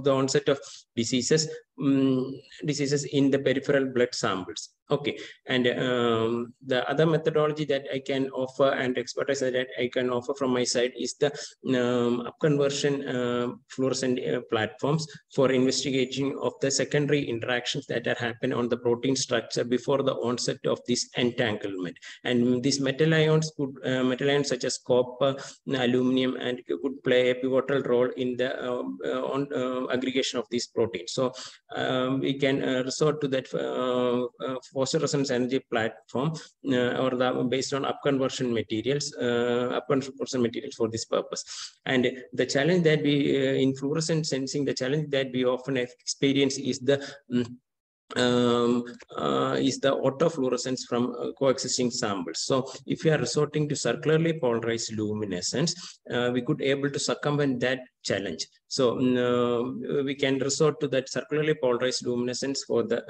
onset of diseases in the peripheral blood samples. Okay, and the other methodology that I can offer and expertise that I can offer from my side is the upconversion fluorescent platforms for investigating of the secondary interactions that are happen on the protein structure before the onset of this entanglement. And these metal ions such as copper, aluminum, and could play a pivotal role in the aggregation of these proteins. So we can resort to that phosphorescence energy platform based on upconversion materials for this purpose. And the challenge that we in fluorescent sensing, the challenge that we often experience is the autofluorescence from coexisting samples. So if we are resorting to circularly polarized luminescence, we could able to circumvent that challenge. So we can resort to that circularly polarized luminescence for the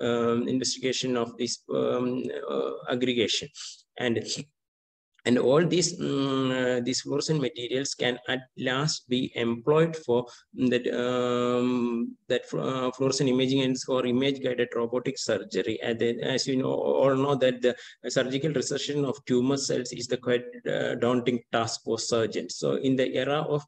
investigation of this aggregation. And all these fluorescent materials can at last be employed for that fluorescent imaging and for image-guided robotic surgery. And then, as you all know, that the surgical resection of tumor cells is the quite daunting task for surgeons. So in the era of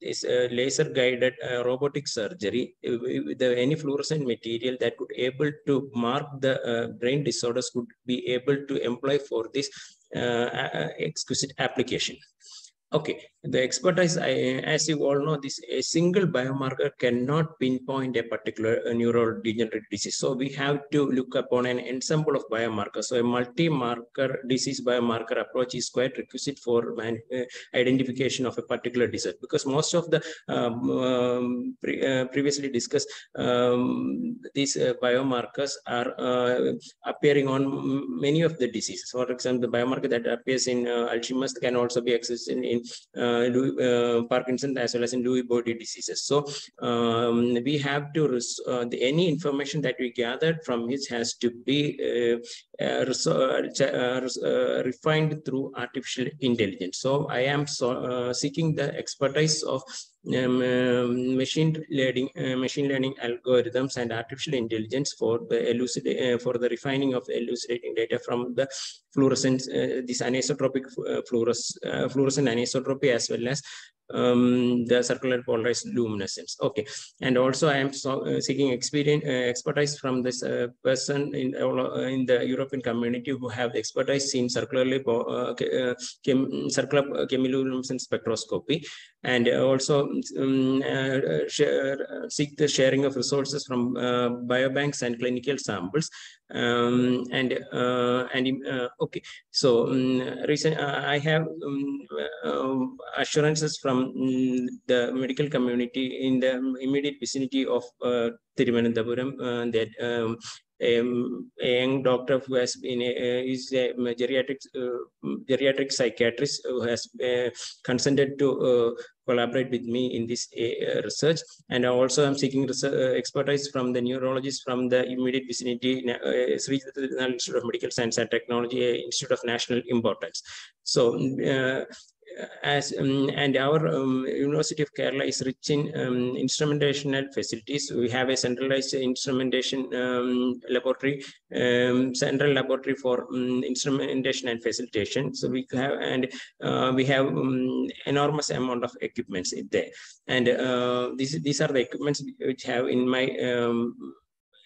this laser-guided robotic surgery, any fluorescent material that could able to mark the brain disorders could be able to employ for this exquisite application. Okay, the expertise, as you all know, a single biomarker cannot pinpoint a particular neurodegenerative disease. So we have to look upon an ensemble of biomarkers. So a multi-marker disease biomarker approach is quite requisite for identification of a particular disease, because most of the previously discussed these biomarkers are appearing on many of the diseases. For example, the biomarker that appears in Alzheimer's can also be accessed in Parkinson as well as in Lewy body diseases. So we have to any information that we gathered from which has to be refined through artificial intelligence. So I am seeking the expertise of machine learning algorithms and artificial intelligence for the for the refining of elucidating data from the fluorescence, this anisotropic fluorescent anisotropy, as well as the circular polarized luminescence. Okay, and also I am seeking expertise from this person in the European community who have expertise in circular chemiluminescence spectroscopy, and also seek the sharing of resources from biobanks and clinical samples. Okay, so I have assurances from the medical community in the immediate vicinity of Thiruvananthapuram that a young doctor who has been is a geriatric psychiatrist who has consented to collaborate with me in this research. And also I'm seeking expertise from the neurologist from the immediate vicinity, Sri Institute of Medical Science and Technology, Institute of National Importance. So and our University of Kerala is rich in instrumentational facilities. We have a centralized instrumentation laboratory, central laboratory for instrumentation and facilitation. So we have enormous amount of equipments in there, and these are the equipments which have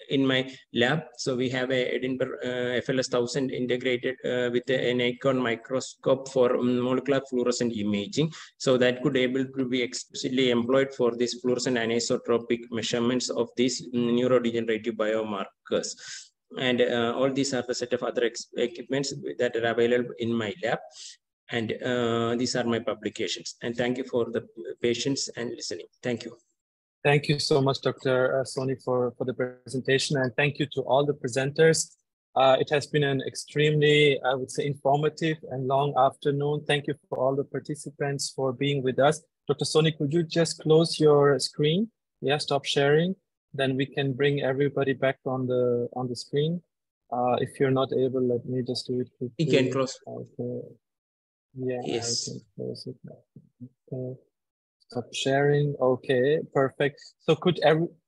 in my lab. So we have a Edinburgh FLS 1000 integrated with an Nikon microscope for molecular fluorescent imaging. So that could able to be explicitly employed for this fluorescent anisotropic measurements of these neurodegenerative biomarkers. And all these are the set of other equipments that are available in my lab. And these are my publications. And thank you for the patience and listening. Thank you. Thank you so much, Dr. Soni, for the presentation, and thank you to all the presenters. It has been an extremely, I would say, informative and long afternoon. Thank you for all the participants for being with us. Dr. Soni, could you just close your screen? Yeah, stop sharing. Then we can bring everybody back on the screen. If you're not able, let me just do it quickly. You can close. Okay. Yeah, yes. I can close it now. Okay. Stop sharing. Okay, perfect. So could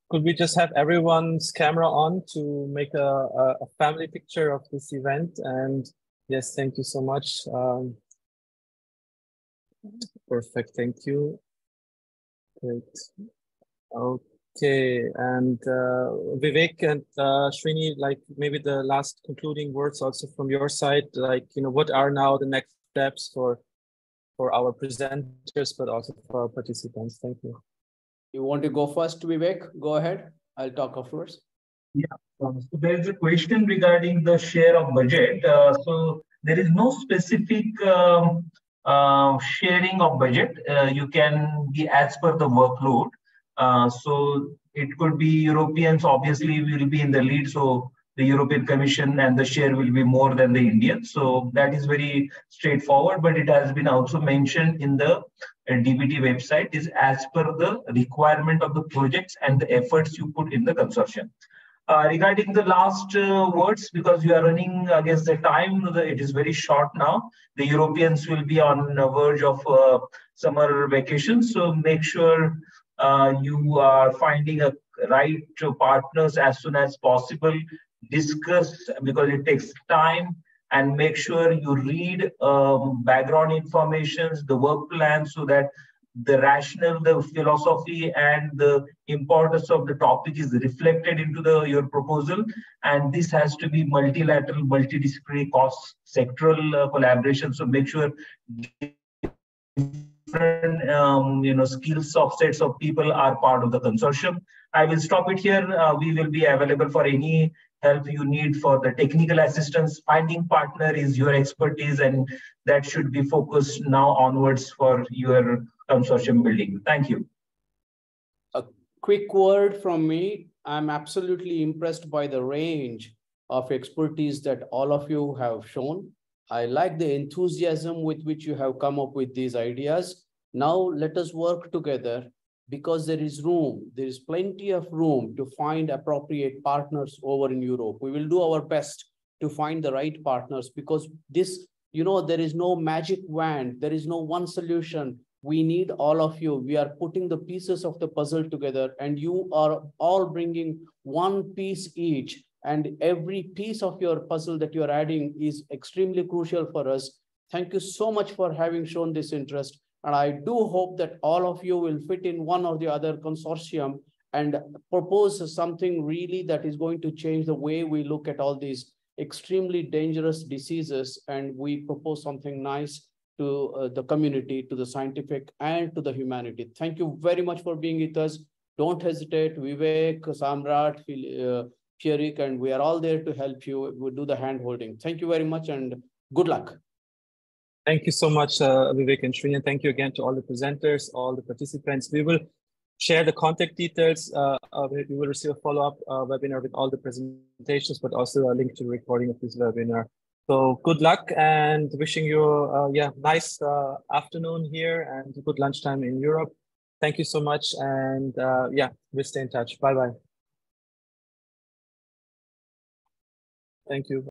could we just have everyone's camera on to make a family picture of this event? And yes, thank you so much. Perfect, thank you. Great. Okay, and Vivek and Srini, like maybe the last concluding words also from your side, like, you know, what are now the next steps for our presenters, but also for our participants? Thank you. You want to go first, Vivek? Go ahead. I'll talk afterwards. Yeah, so there's a question regarding the share of budget. So there is no specific sharing of budget. You can be as per the workload. So it could be Europeans obviously will be in the lead. So the European Commission and the share will be more than the Indian. So that is very straightforward, but it has been also mentioned in the DBT website is as per the requirement of the projects and the efforts you put in the consortium. Regarding the last words, because you are running against the time, it is very short now. The Europeans will be on the verge of summer vacation. So make sure you are finding a right partners as soon as possible. Discuss, because it takes time, and make sure you read background informations, the work plan, so that the rationale, the philosophy, and the importance of the topic is reflected into your proposal. And this has to be multilateral, multidisciplinary, cross-sectoral collaboration. So make sure different skills of sets of people are part of the consortium. I will stop it here. We will be available for any help you need for the technical assistance. Finding partner is your expertise, and that should be focused now onwards for your consortium building. Thank you. A quick word from me. I'm absolutely impressed by the range of expertise that all of you have shown. I like the enthusiasm with which you have come up with these ideas. Now let us work together, because there is room, there is plenty of room to find appropriate partners over in Europe. We will do our best to find the right partners, because this, there is no magic wand, there is no one solution. We need all of you. We are putting the pieces of the puzzle together, and you are all bringing one piece each. And every piece of your puzzle that you're adding is extremely crucial for us. Thank you so much for having shown this interest. And I do hope that all of you will fit in one or the other consortium and propose something really that is going to change the way we look at all these extremely dangerous diseases. And we propose something nice to the community, to the scientific, and to the humanity. Thank you very much for being with us. Don't hesitate. Vivek, Samrat, Pierik, and we are all there to help you. We'll do the hand holding. Thank you very much, and good luck. Thank you so much, Vivek and Srini. And thank you again to all the presenters, all the participants. We will share the contact details. We will receive a follow-up webinar with all the presentations, but also a link to the recording of this webinar. So good luck, and wishing you nice afternoon here and good lunchtime in Europe. Thank you so much, and we'll stay in touch. Bye-bye. Thank you.